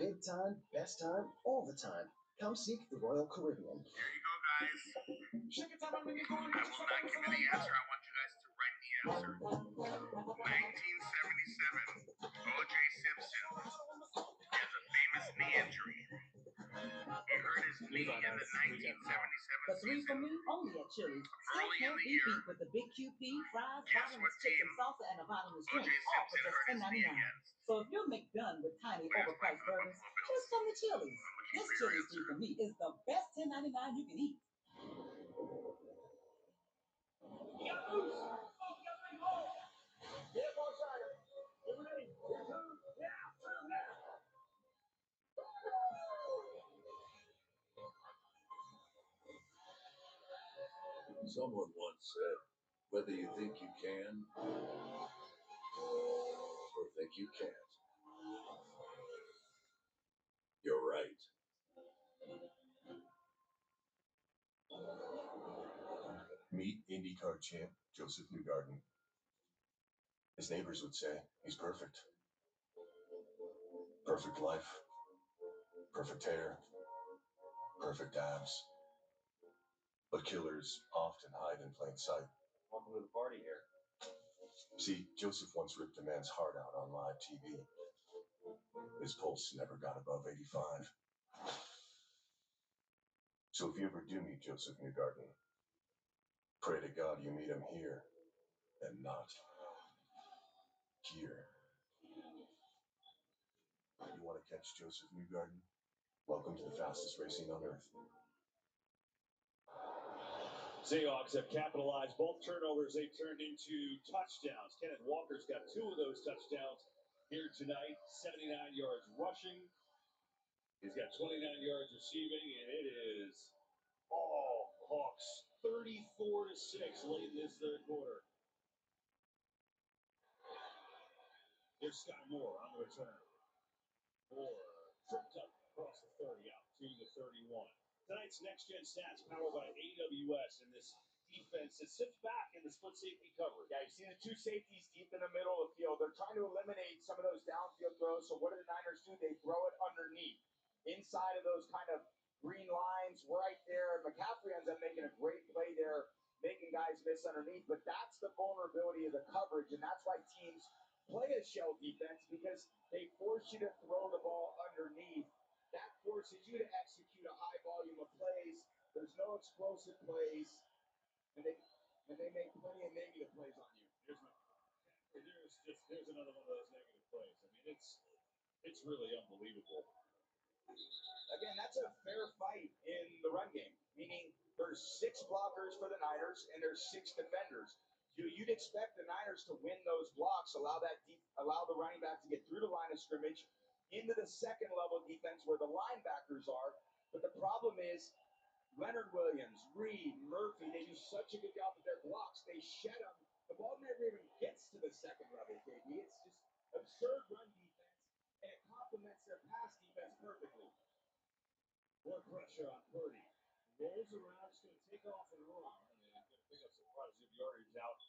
S1: Big time, best time, all the time. Come seek the Royal Caribbean.
S13: Here you go, guys. I will not give you the answer. I want you guys to write the answer. 1977, O.J. Simpson has a famous knee injury. He hurt his knee in the 1977 season.
S8: Only at Chili's.
S13: Early in the year,
S8: With the big QP, fries,
S13: guess what team
S8: salsa, and a bottomless
S13: O.J. Simpson hurt his knee against?
S8: So if you're McDone with tiny, overpriced burgers, just come to Chili's. This Chili's food for me is the best $10.99 you can eat.
S7: Someone once said, whether you think you can or think you can't, you're right.
S4: Meet IndyCar champ Joseph Newgarden. His neighbors would say he's perfect. Perfect life, perfect hair, perfect abs. But killers often hide in plain sight.
S18: Welcome to the party here.
S4: See, Joseph once ripped a man's heart out on live TV. His pulse never got above 85. So if you ever do meet Joseph Newgarden, pray to God you meet him here and not here. You want to catch Joseph Newgarden? Welcome to the fastest racing on earth.
S18: Seahawks have capitalized both turnovers. They've turned into touchdowns. Kenneth Walker's got 2 of those touchdowns here tonight. 79 yards rushing. He's got 29 yards receiving, and it is all Hawks, 34-6 late in this third quarter. Here's Sky Moore on the return. Moore tripped up across the 30 out to the 31. Tonight's Next Gen Stats powered by AWS, and this defense that sits back in the split safety coverage.
S12: Yeah, you've seen the two safeties deep in the middle of the field. They're trying to eliminate some of those downfield throws. So what do the Niners do? They throw it underneath, inside of those kind of green lines right there. McCaffrey ends up making a great play there, making guys miss underneath. But that's the vulnerability of the coverage, and that's why teams play a shell defense, because they force you to throw the ball underneath. That forces you to execute a high volume of plays. There's no explosive plays, and they make plenty of negative plays on you.
S18: There's another one of those negative plays. I mean, it's really unbelievable.
S12: Again, that's a fair fight in the run game, meaning there's 6 blockers for the Niners and there's 6 defenders. You'd expect the Niners to win those blocks, allow the running back to get through the line of scrimmage into the second level defense where the linebackers are. But the problem is Leonard Williams, Reed, Murphy, they do such a good job with their blocks. They shed them. The ball never even gets to the second level, KB. It's just absurd run defense, and it complements their pass defense perfectly.
S18: More pressure on Purdy. Rolls around, just going to take off and run. And going to pick up some positive yardage out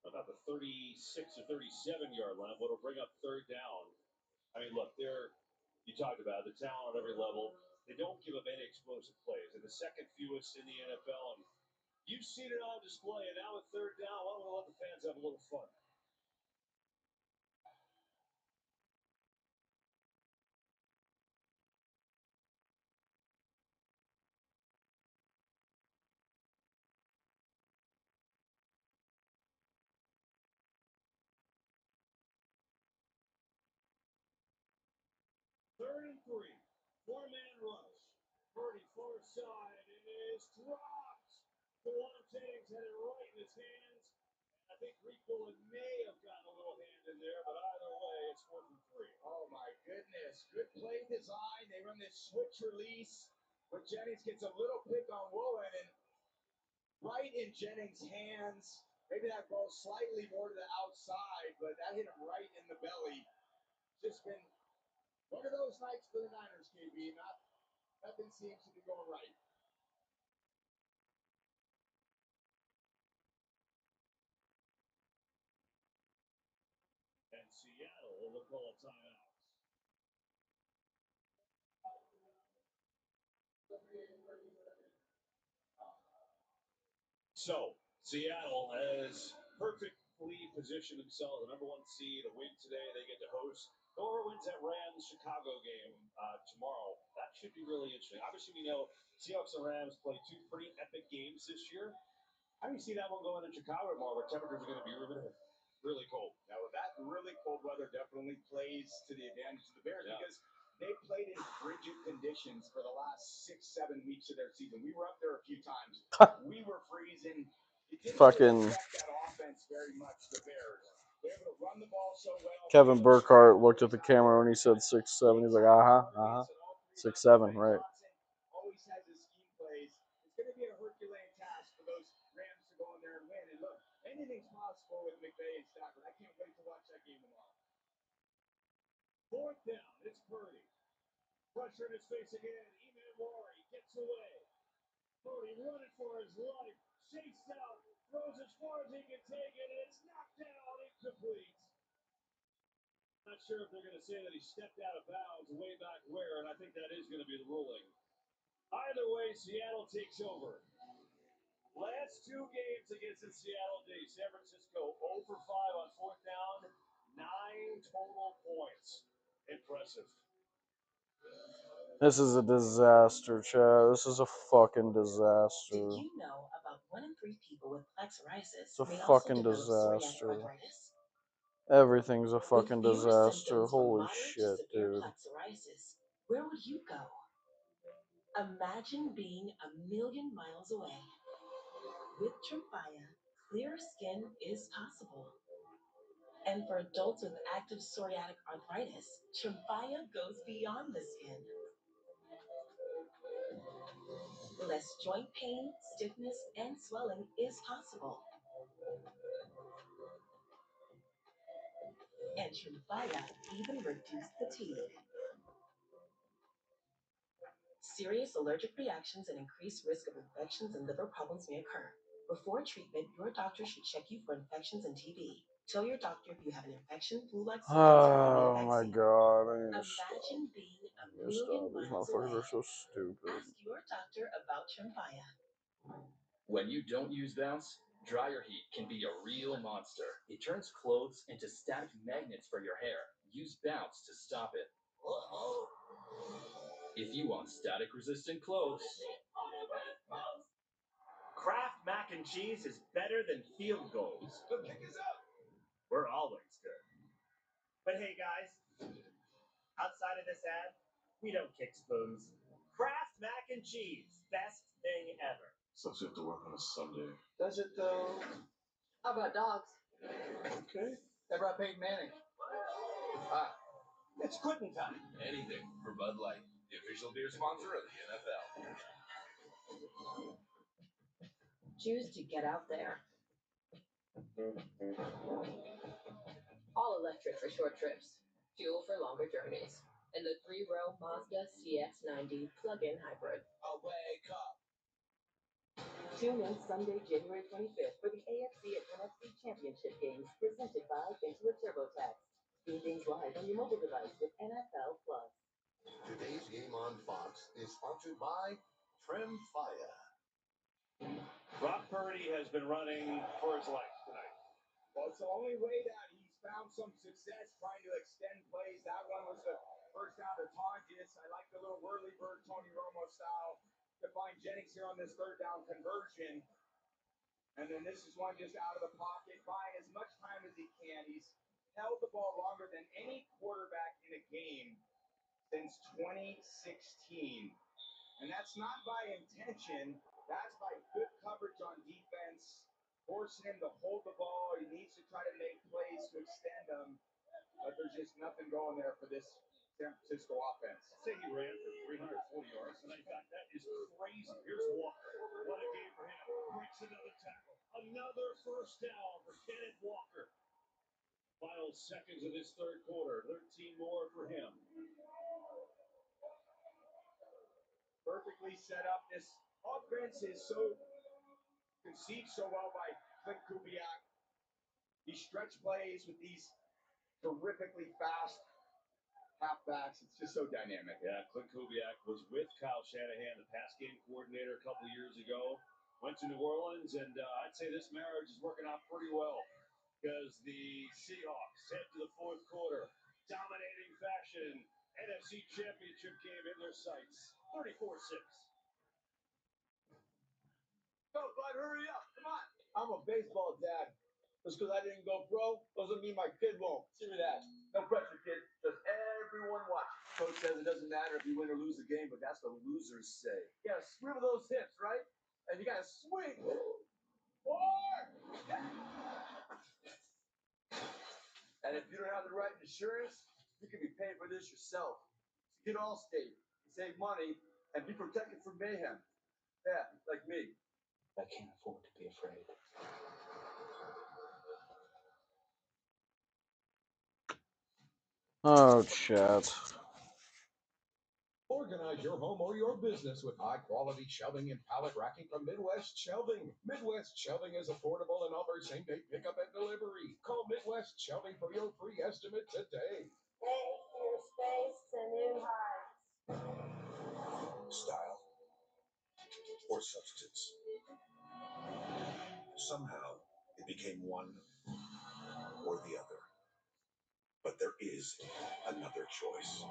S18: about the 36 or 37-yard line. What'll bring up third down. I mean, look, you talked about the talent at every level. They don't give up any explosive plays. They're the second fewest in the NFL. And you've seen it on display. And now with third down, why don't we let the fans have a little fun? Third and 3. 4-man rush. Purdy far side. It is dropped. Fuente's had it right in his hands. I think Rico may have gotten a little hand in there, but either way, it's 4th and 3.
S12: Oh my goodness. Good play design. They run this switch release, but Jennings gets a little pick on Woolen, and right in Jennings' hands. Maybe that ball slightly more to the outside, but that hit him right in the belly. Just been one of those nights for the Niners, KB. Nothing seems to be going right.
S18: And Seattle will call a timeout. So, Seattle has perfectly positioned themselves, the number 1 seed, a win today. They get to host whoever wins that Rams-Chicago game tomorrow. That should be really interesting. Obviously, we know Seahawks and Rams play 2 pretty epic games this year. How do you see that one going in Chicago tomorrow, where temperatures are going to be really cold?
S12: Now, that really cold weather definitely plays to the advantage of the Bears, because they played in frigid conditions for the last 6-7 weeks of their season. We were up there a few times. We were freezing. It didn't
S2: Fucking
S12: affect that offense very much, the Bears. They're able to run the ball so well.
S2: Kevin Burkhardt looked at the camera when he said 6'7". He's like, 6'7", right?
S12: Always has his scheme plays. It's going to be a Herculean task for those Rams to go in there and win. And look, anything's possible with McVay and Stafford. I can't wait to watch that game tomorrow.
S18: 4th down. It's Purdy. Pressure in his face again. Emanwari gets away. Purdy running for his life. Chased out. Throws as far as he can take it. And it's knocked down. Incomplete. Not sure if they're going to say that he stepped out of bounds way back where, and I think that is going to be the ruling. Either way, Seattle takes over. Last 2 games against the Seattle D. San Francisco 0 for 5 on 4th down. 9 total points. Impressive.
S2: This is a disaster, Chad. This is a fucking disaster.
S8: Did you know about 1 in 3 people with plaque psoriasis
S2: It's a
S8: may
S2: fucking
S8: also develop psoriatic
S2: disaster.
S8: arthritis?
S2: Everything's a fucking
S8: With fewer
S2: disaster.
S8: symptoms from
S2: Holy
S8: moderate to
S2: shit,
S8: severe
S2: dude.
S8: plaque psoriasis, where would you go? Imagine being a million miles away. With Tremfya, clear skin is possible. And for adults with active psoriatic arthritis, Tremfya goes beyond the skin. less joint pain, stiffness, and swelling is possible. And Tremfya even reduced fatigue. Serious allergic reactions and increased risk of infections and liver problems may occur. Before treatment, your doctor should check you for infections and TB. Tell your doctor if you have an infection, flu-like symptoms,
S2: Oh my god.
S8: Imagine being a
S2: These
S8: million miles away.
S2: motherfuckers are so stupid.
S8: Ask your doctor about Tremfya.
S12: When you don't use bounce, dryer heat can be a real monster. It turns clothes into static magnets for your hair. Use bounce to stop it. If you want static-resistant clothes, Kraft mac and cheese is better than field goals. The kick is up. We're always good. But hey, guys, outside of this ad, we don't kick spoons. Kraft mac and cheese, best thing ever.
S1: Sucks you have to work on a Sunday.
S12: Does it though?
S8: How about dogs?
S12: Okay. How about Peyton Manning? Ah, it's quitting time.
S6: Anything for Bud Light, the official beer sponsor of the NFL.
S8: Choose to get out there. All electric for short trips, fuel for longer journeys, and the 3-row Mazda CX-90 plug-in hybrid.
S12: I'll wake up.
S8: Tune in Sunday, January 25th for the AFC and NFC Championship games presented by Intuit TurboTax. See things live on your mobile device with NFL Plus.
S7: Today's game on Fox is sponsored by Tremfya.
S18: Brock Purdy has been running for his life tonight.
S16: Well, it's the only way that he's found some success trying to extend plays. That one was the first down to Tonjes. I like the little whirly bird Tony Romo style to find Jennings here on this third down conversion. And then this is one just out of the pocket, buying as much time as he can. He's held the ball longer than any quarterback in a game since 2016. And that's not by intention. That's by good coverage on defense, forcing him to hold the ball. He needs to try to make plays to extend them. But there's just nothing going there for this San Francisco offense.
S18: Say he ran for 340 yards tonight. That is crazy. Here's Walker. What a game for him. Breaks another tackle. Another first down for Kenneth Walker. Final seconds of this third quarter. 13 more for him.
S16: Perfectly set up. This offense is so conceived so well by Clint Kubiak. These stretch plays with these terrifically fast halfbacks. It's just so dynamic.
S18: Yeah, Clint Kubiak was with Kyle Shanahan, the pass game coordinator, a couple of years ago. Went to New Orleans, and I'd say this marriage is working out pretty well because the Seahawks head to the fourth quarter, dominating fashion. NFC Championship game in their sights, 34-6.
S16: Go, bud, hurry up. Come on. I'm a baseball dad. Just because I didn't go pro doesn't mean my kid won't. See me that. No pressure, kid. Just everyone watch. Coach says it doesn't matter if you win or lose the game, but that's what losers say. You gotta swivel those hips, right? And you gotta swing. 4! And if you don't have the right insurance, you can be paying for this yourself. So get Allstate, save money, and be protected from mayhem. Yeah, like me. I can't afford to be afraid.
S2: Oh, chat.
S1: Organize your home or your business with high-quality shelving and pallet racking from Midwest Shelving. Midwest Shelving is affordable and offers same-day pickup and delivery. Call Midwest Shelving for your free estimate today.
S21: Take your space to new heights.
S7: Style or substance. Somehow it became one or the other. But there is another choice.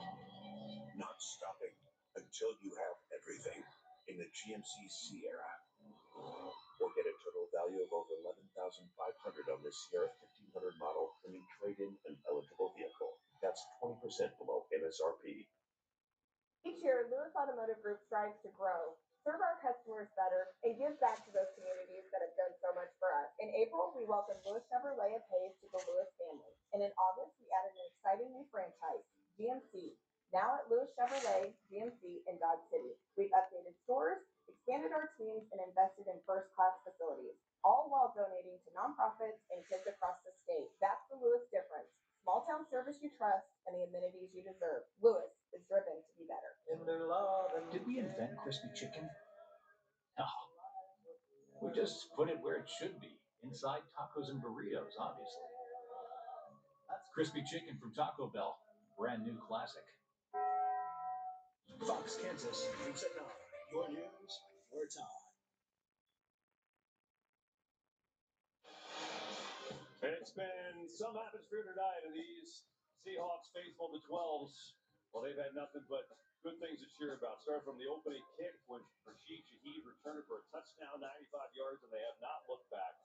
S7: Not stopping until you have everything in the GMC Sierra. Or get a total value of over $11,500 on this Sierra 1500 model when you trade in an eligible vehicle. That's 20% below MSRP.
S21: Each year, Lewis Automotive Group strives to grow, serve our customers better, and give back to those communities that have done so much for us. In April, we welcomed Lewis Chevrolet of Hayes to the Lewis family. And in August, we added an exciting new franchise, GMC. Now at Lewis Chevrolet, GMC in Dodge City. We've updated stores, expanded
S14: trust, and the amenities you deserve. Lewis is driven to be better.
S12: Did we invent crispy chicken? No. We just put it where it should be, inside tacos and burritos, obviously. That's crispy chicken from Taco Bell. Brand new classic.
S1: Fox, Kansas, News at 9. Your news, your time.
S18: It's been some atmosphere tonight of these Seahawks faithful to 12s. Well, they've had nothing but good things to cheer about. Start from the opening kick when Rashid Shaheed returned it for a touchdown, 95 yards, and they have not looked back.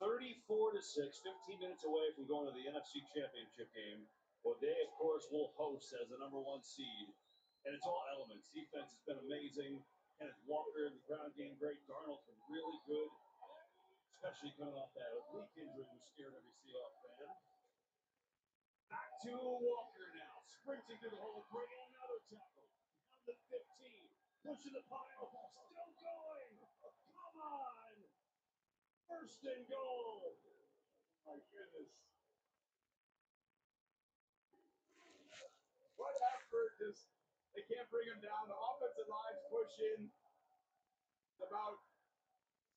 S18: 34-6, 15 minutes away from going to the NFC Championship game. Well, they, of course, will host as the number 1 seed. And it's all elements. Defense has been amazing. Kenneth Walker in the ground game, great. Darnold's been really good, especially coming off that oblique injury which scared every Seahawks fan. Back to Walker now, sprinting to the hole, bringing another tackle. Down the 15, pushing the pile, still going. Come on! First and goal. My goodness. What effort, they can't bring him down. The offensive line's pushing. About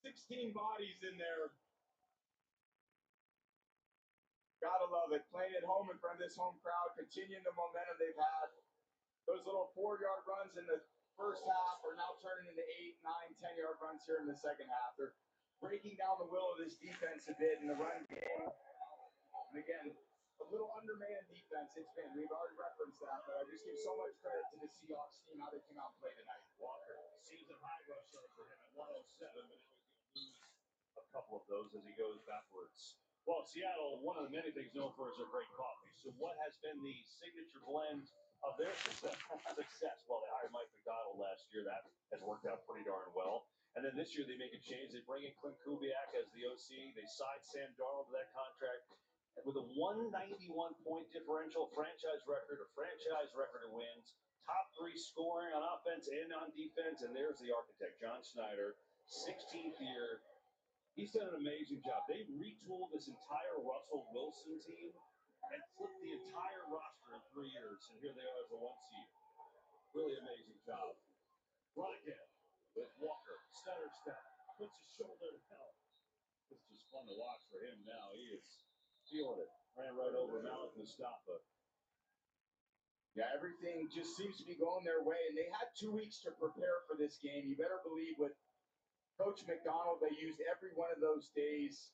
S18: 16 bodies in there. Gotta love it. Playing at home in front of this home crowd, continuing the momentum they've had. Those little 4-yard runs in the first half are now turning into 8, 9, 10-yard runs here in the second half. They're breaking down the will of this defense a bit in the run game. And again, a little undermanned defense it's been. We've already referenced that, but I just give so much credit to the Seahawks team, how they came out and played tonight. Walker, season high rush for him at 107, but now he's going to lose a couple of those as he goes backwards. Well, Seattle, one of the many things known for is their great coffee. So what has been the signature blend of their success? Well, they hired Mike McDonald last year. That has worked out pretty darn well. And then this year they make a change. They bring in Clint Kubiak as the OC. They signed Sam Darnold to that contract. And with a 191-point differential, franchise record of wins, top 3 scoring on offense and on defense. And there's the architect, John Schneider, 16th year. He's done an amazing job. They retooled this entire Russell Wilson team and flipped the entire roster in 3 years. And here they are as the 1 seed. Really amazing job. Broadhead with Walker, stutter step, puts his shoulder down. It's just fun to watch for him now. He is feeling it. Ran right over Malik Mustafa.
S16: Yeah, everything just seems to be going their way, and they had 2 weeks to prepare for this game. You better believe with Coach McDonald, they used every one of those days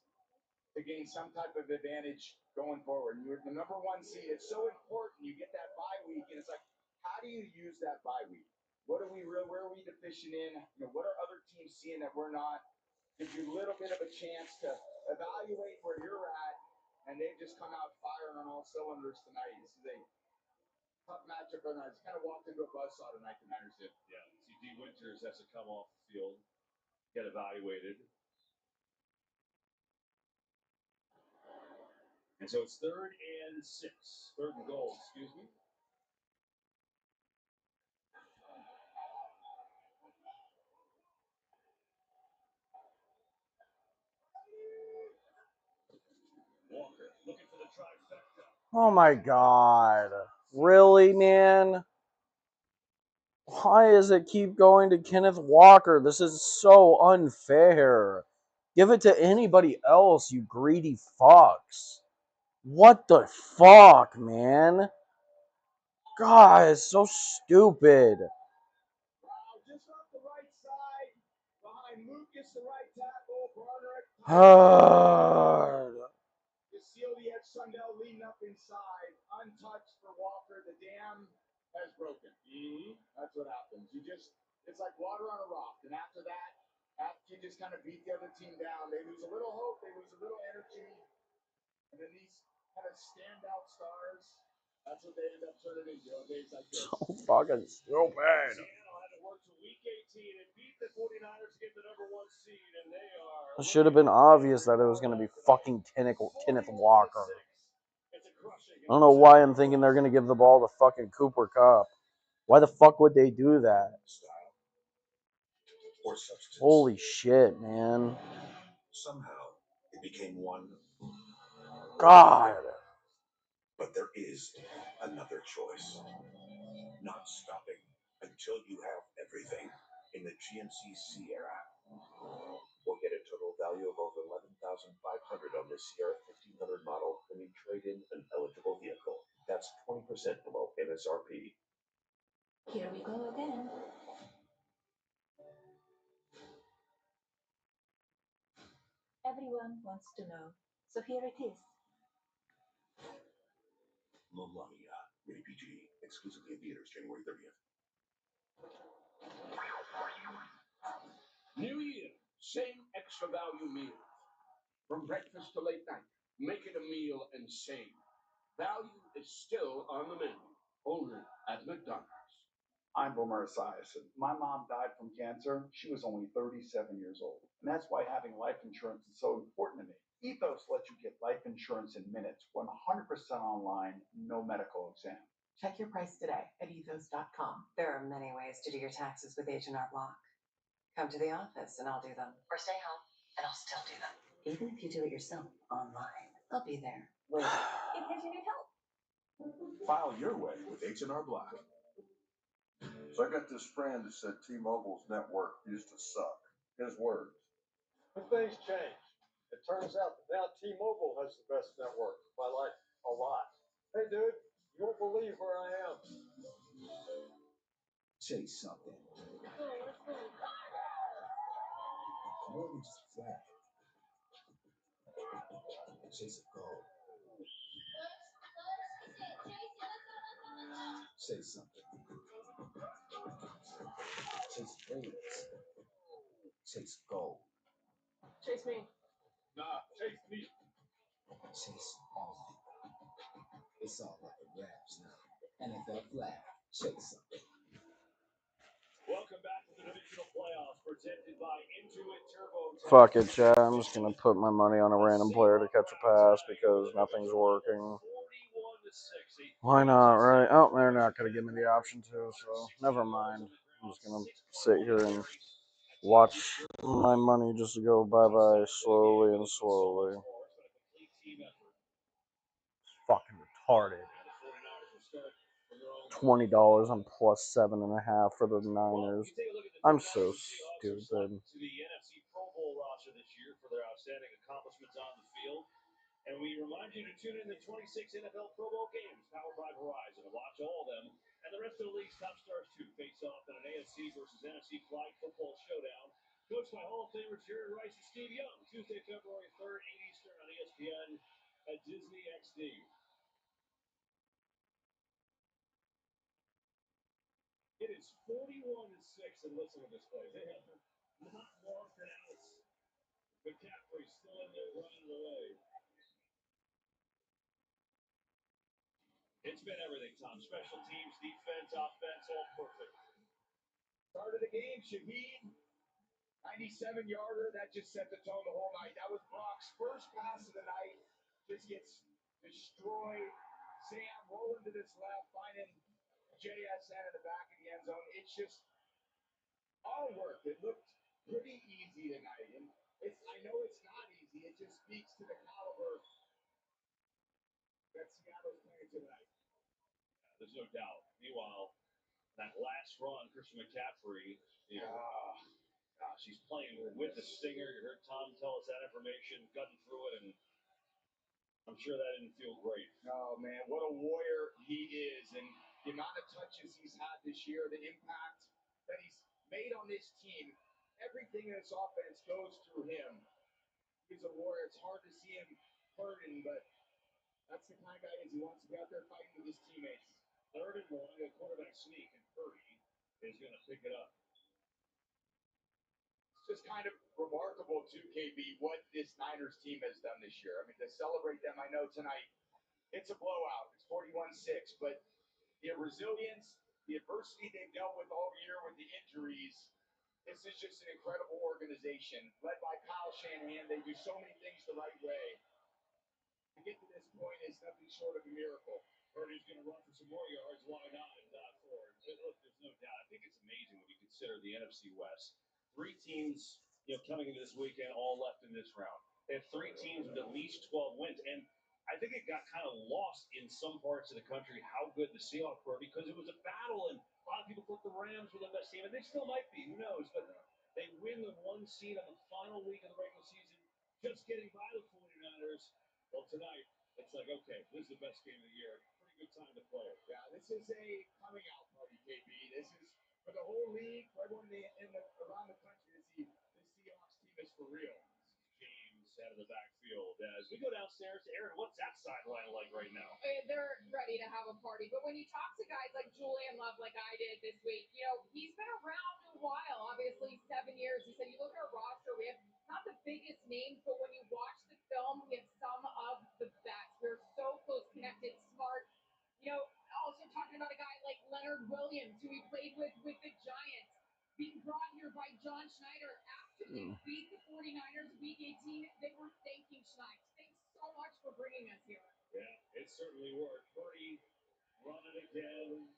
S16: to gain some type of advantage going forward. And you're the number 1 seed. It's so important. You get that bye week, and it's like, how do you use that bye week? Where are we deficient in? What are other teams seeing that we're not? Gives you a little bit of a chance to evaluate where you're at, and they've just come out firing on all cylinders tonight. This is a tough matchup for them. It's kind of walked into a buzzsaw tonight, the Niners did.
S18: Yeah, C.D. Winters has to come off the field, get evaluated. And so it's 3rd and 6. 3rd and goal, excuse me. Walker looking for the trifecta.
S2: Oh my god. Really, man? Why does it keep going to Kenneth Walker? This is so unfair. Give it to anybody else, you greedy fucks. What the fuck, man? God, it's so stupid.
S16: Just off the right side, behind Lucas, the right tackle,
S2: God.
S16: You seal the edge, Sundell leading up inside, untouched for Walker. The dam has broken. That's what happens. It's like water on a rock. And after that, after you just kind of beat the other team down, they lose a little hope, they lose a little energy. And then these kind of standout stars, that's what they end up turning into on days like this.
S2: So fucking stupid.
S18: Seattle had to work to week 18 and beat the 49ers to get the number 1 seed, and they are.
S2: It should have been obvious that it was going to be fucking Kenneth Walker. I don't know why I'm thinking they're going to give the ball to fucking Cooper Kupp. Why the fuck would they do that? Holy shit, man.
S4: Somehow, it became one.
S2: God.
S4: But there is another choice. Not stopping until you have everything in the GMC Sierra. Or get a total value of over $11,500 on this Sierra 1500 model when you trade in an eligible vehicle. That's 20% below MSRP.
S21: Here we go again. Everyone wants to know, so here it is.
S4: Melania, rated PG, exclusively in theaters January 30th.
S1: New Year, same extra value meal. From breakfast to late night, make it a meal and save. Value is still on the menu, only at McDonald's.
S9: I'm Boomer Esiason. My mom died from cancer. She was only 37 years old. And that's why having life insurance is so important to me. Ethos lets you get life insurance in minutes, 100% online, no medical exam.
S8: Check your price today at ethos.com. There are many ways to do your taxes with H&R Block. Come to the office and I'll do them. Or stay home and I'll still do them. Even if you do it yourself online, I'll be there waiting.
S21: In case you need help.
S4: File your way with H&R Block.
S15: So I got this friend who said T-Mobile's network used to suck. His words.
S3: But things change. It turns out that now T-Mobile has the best network by like a lot. Hey, dude, you won't believe where I am.
S1: Chase something. More than just a flag. Chase a goal. Chase something. Chase rings. Chase gold.
S3: Chase me.
S1: Nah, chase me. Chase all of it. It's all like the raps now. NFL flag. Chase something.
S18: Welcome back to the divisional playoffs presented by Intuit Turbo.
S2: Fuck it, Chad. I'm just gonna put my money on a random player to catch a pass because nothing's working. Why not, right? Oh, they're not gonna give me the option to, so never mind. I'm just gonna sit here and watch my money just go bye-bye slowly and slowly. Fucking retarded. $20 on plus 7.5 for the Niners. I'm so stupid.
S18: To the NFC Pro Bowl roster this year for their outstanding accomplishments on the field. And we remind you to tune in to 26 NFL Pro Bowl games powered by Verizon to watch all of them. And the rest of the league's top stars too face off in an AFC versus NFC flag football showdown. Coached by Hall of Famers Jerry Rice and Steve Young. Tuesday, February 3rd, 8 Eastern on ESPN at Disney XD. It is 41-6, and listen to this play. They have not marked an ounce. McCaffrey still in there running it away. It's been everything, Tom. Special teams, defense, offense, all perfect.
S16: Start of the game, Shaheed, 97-yarder. That just set the tone the whole night. That was Brock's first pass of the night. Just gets destroyed. Sam rolling to this left, finding JSN in the back of the end zone. It's just all work. It looked pretty easy tonight. And I know it's not easy. It just speaks to the caliber that Seattle's playing tonight.
S18: There's no doubt. Meanwhile, that last run, Christian McCaffrey, she's playing with the stinger. You heard Tom tell us that information, cutting through it, and I'm sure that didn't feel great.
S16: Oh, man, what a warrior he is. And the amount of touches he's had this year, the impact that he's made on this team, everything in this offense goes through him. He's a warrior. It's hard to see him hurting, but that's the kind of guy he is. He wants to be out there fighting with his teammates.
S18: 3rd and 1, a quarterback sneak, and Purdy is going to pick it up.
S16: It's just kind of remarkable, too, KB, what this Niners team has done this year. I mean, to celebrate them, I know tonight it's a blowout. It's 41-6, but the resilience, the adversity they've dealt with all year with the injuries, this is just an incredible organization led by Kyle Shanahan. They do so many things the right way. To get to this point is nothing short of a miracle.
S18: Purdy's going to run for some more yards. Why not? And Ford. Look, there's no doubt. I think it's amazing when you consider the NFC West. 3 teams, coming into this weekend, all left in this round. They have 3 teams with at least 12 wins. And I think it got kind of lost in some parts of the country how good the Seahawks were because it was a battle, and a lot of people thought the Rams were the best team, and they still might be. Who knows? But they win the 1 seed on the final week of the regular season, just getting by the 49ers. Well, tonight it's like, okay, this is the best game of the year. Pretty good time to play it.
S16: Yeah, this is a coming out party, KB. This is for the whole league, for everyone around the country to see this Seahawks team is for real.
S18: James out of the backfield. As we go downstairs to Aaron, what's that sideline like right now?
S17: They're ready to have a party. But when you talk to guys like Julian Love, like I did this week, he's been around a while, obviously 7 years. He said, you look at our roster, we have not the biggest names, but when you watch the film, we have some of the best. We're so close connected, smart. Also talking about a guy like Leonard Williams, who he played with the Giants, being brought here by John Schneider after they beat the 49ers week 18. They were thanking Schneider. Thanks so much for bringing us here.
S18: Yeah, it certainly worked. Purdy running again.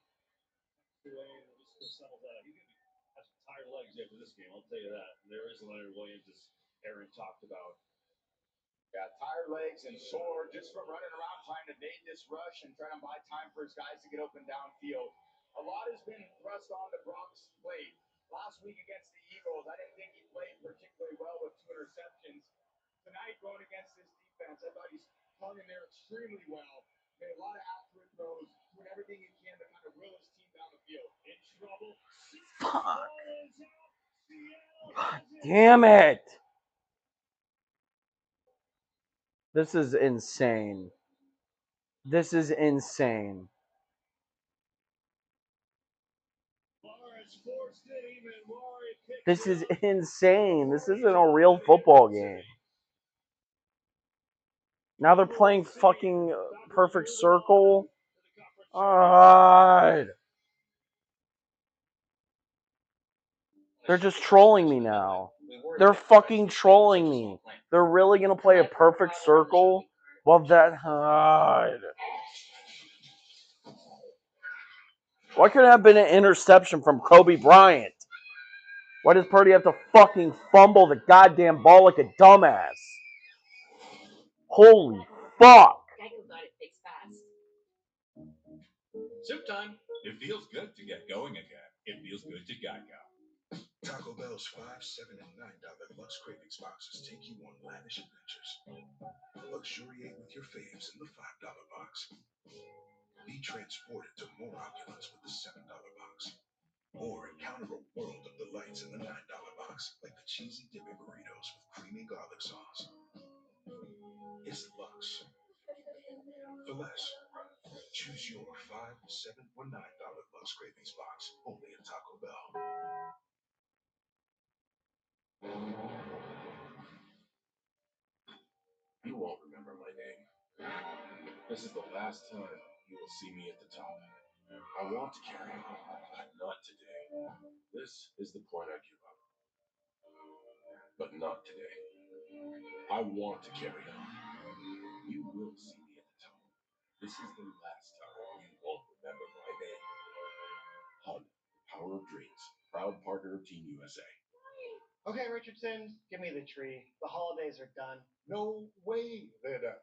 S18: Tulane just settles out. He's going to have some tired legs after this game, I'll tell you that. There is Leonard Williams, as Aaron talked about.
S16: Yeah, tired legs and sore just from running around trying to bait this rush and trying to buy time for his guys to get open downfield. A lot has been thrust on the Bronx plate. Last week against the Eagles, I didn't think he played particularly well with 2 interceptions. Tonight, going against this defense, I thought he's hung in there extremely well. Made a lot of accurate throws, doing everything he can to kind of will his team down the field.
S18: In trouble.
S2: Fuck. Damn it. This is insane. This is insane. This is insane. This isn't a real football game. Now they're playing fucking perfect circle. God. They're just trolling me now. They're fucking trolling me. They're really gonna play a perfect circle? Well, God. Why couldn't it have been an interception from Kobe Bryant? Why does Purdy have to fucking fumble the goddamn ball like a dumbass? Holy fuck.
S4: Soup time. It feels good to get going again. It feels good to Geico.
S7: Taco Bell's $5, $7, and $9 Lux Cravings boxes take you on lavish adventures. Luxuriate with your faves in the $5 box. Be transported to more opulence with the $7 box. Or encounter a world of delights in the $9 box, like the cheesy dipping burritos with creamy garlic sauce. It's Lux. For less, choose your $5, $7, or $9 Lux Cravings box, only at Taco Bell.
S4: You won't remember my name. This is the last time you will see me at the top. I want to carry on, but not today. This is the point I give up. But not today. I want to carry on. You will see me at the top. This is the last time you won't remember my name. HUD, Power of Dreams, proud partner of Team USA.
S12: Okay, Richardson, give me the tree. The holidays are done.
S15: No way they're done.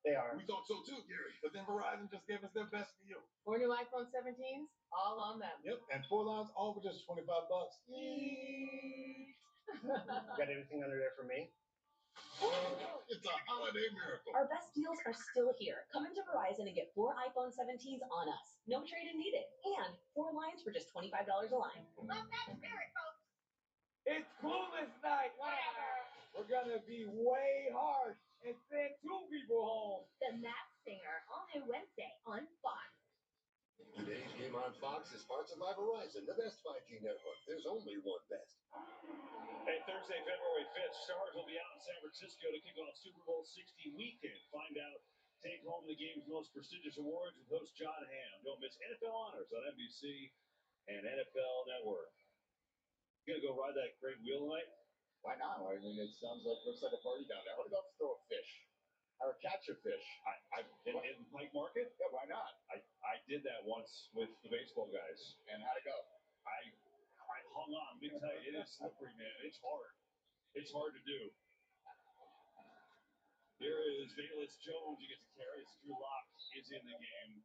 S12: They are.
S15: We thought so too, Gary. But then Verizon just gave us their best deal.
S14: 4 new iPhone 17s, all on them.
S15: Yep, and 4 lines, all for just $25.
S12: Got anything under there for me?
S15: It's a holiday miracle.
S8: Our best deals are still here. Come into Verizon and get 4 iPhone 17s on us. No trade-in needed. And 4 lines for just $25 a line.
S17: Love that spirit, folks.
S16: It's Clueless night.
S17: Whatever.
S16: We're gonna be way hard and send 2 people home.
S21: The Masked Singer, all new Wednesday on Fox.
S7: Today's game on Fox is sponsored by Verizon, the best 5G network. There's only one best.
S18: Hey, Thursday, February 5th, Stars will be out in San Francisco to kick off Super Bowl 60 weekend. Find out, take home the game's most prestigious awards with host John Hamm. Don't miss NFL Honors on NBC and NFL Network. You gonna go ride that great wheel tonight?
S16: Why not? I mean, it looks like a party down there. I want to go throw a fish or catch a fish.
S18: In Pike Market?
S16: Yeah, why not?
S18: I did that once with the baseball guys.
S16: And how'd it go?
S18: I hung on. Let me tell you, it is slippery, man. It's hard. It's hard to do. Here is Valus Jones. He gets a carry. Drew Lock is in the game.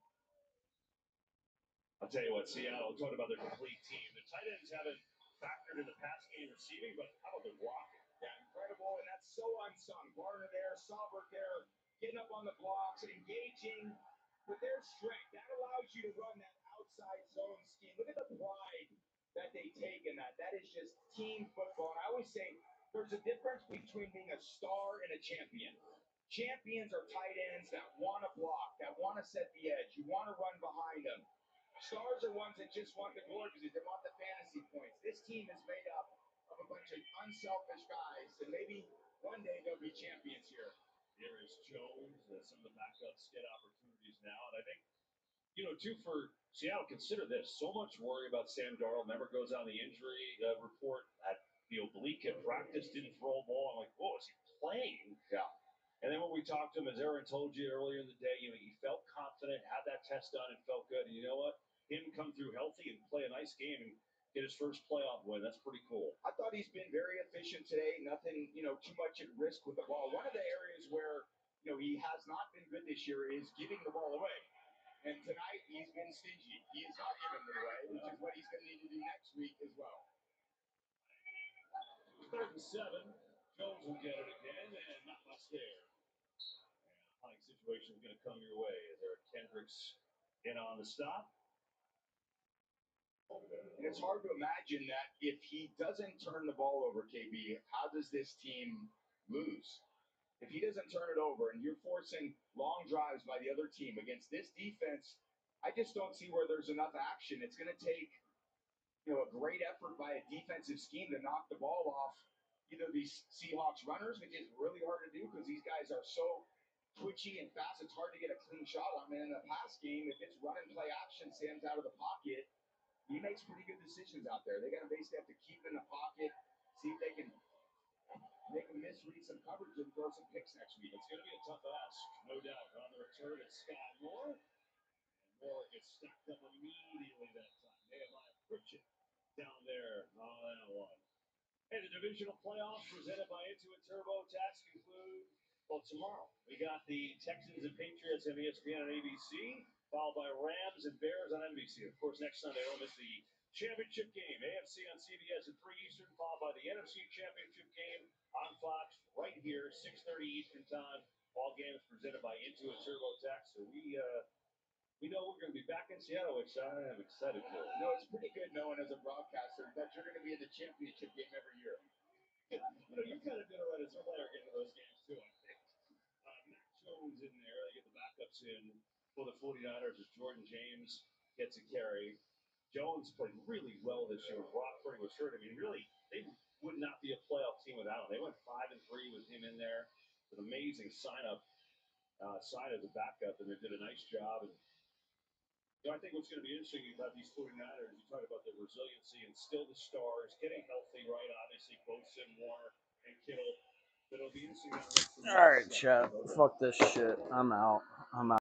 S18: I'll tell you what, Seattle talking about their complete team. The tight ends haven't factored in the pass game receiving, but how about their blocking?
S16: Yeah, incredible, and that's so unsung. Varner there, Saubert there, getting up on the blocks, engaging with their strength. That allows you to run that outside zone scheme. Look at the pride that they take in that. That is just team football. And I always say there's a difference between being a star and a champion. Champions are tight ends that want to block, that want to set the edge. You want to run behind them. Stars are ones that just want the glory because they want the fantasy points. This team is made up of a bunch of unselfish guys, and maybe one day they'll be champions here.
S18: Here is Jones. Some of the backups get opportunities now. And I think, too, for Seattle, consider this. So much worry about Sam Darnold. Never goes on the injury report at the oblique at practice. Didn't throw a ball. I'm like, whoa, is he playing?
S16: Yeah.
S18: And then when we talked to him, as Aaron told you earlier in the day, he felt confident, had that test done, and felt good. And you know what? Him come through healthy and play a nice game and get his first playoff win. That's pretty cool.
S16: I thought he's been very efficient today. Nothing, too much at risk with the ball. One of the areas where, he has not been good this year is giving the ball away. And tonight he's been stingy. He is not giving it away, which is what he's going to need to do next week as well.
S18: 3rd and 7. Jones will get it again, and not much there. And a hunting situation is going to come your way as Eric Kendricks in on the stop.
S16: And it's hard to imagine that if he doesn't turn the ball over, KB, how does this team lose? If he doesn't turn it over and you're forcing long drives by the other team against this defense, I just don't see where there's enough action. It's going to take, a great effort by a defensive scheme to knock the ball off either these Seahawks runners, which is really hard to do because these guys are so twitchy and fast. It's hard to get a clean shot on them. In a pass game, if it's run and play action, Sam's out of the pocket. He makes pretty good decisions out there. They got to basically have to keep in the pocket, see if they can make him misread some coverage and throw some picks next week.
S18: It's going to be a tough ask, no doubt. On the return, it's Sky Moore. And Moore gets stacked up immediately that time. Nehemiah Pritchett down there on that one. Hey, the divisional playoffs presented by Intuit TurboTax conclude, tomorrow. We got the Texans and Patriots on ESPN and ABC, followed by Rams and Bears on NBC. Of course, next Sunday, don't miss the championship game, AFC on CBS at 3 Eastern, followed by the NFC championship game on Fox right here, 6:30 Eastern time. All games presented by Intuit TurboTax. So we know we're going to be back in Seattle, which I am excited for.
S16: It's pretty good knowing as a broadcaster that you're going to be in the championship game every year.
S18: You've kind of been around as a player getting those games too, I think. Matt Jones in there. They get the backups in for the 49ers as Jordan James gets a carry. Jones played really well this year. Brock Purdy was hurt. I mean, really, they would not be a playoff team without him. They went 5-3 with him in there. An amazing sign as a backup, and they did a nice job. And I think what's going to be interesting about these 49ers, you talk about their resiliency and still the stars, getting healthy, right? Obviously, Bosa, Warner, and Kittle. But it'll be interesting.
S2: All right, chat. Fuck this shit. I'm out.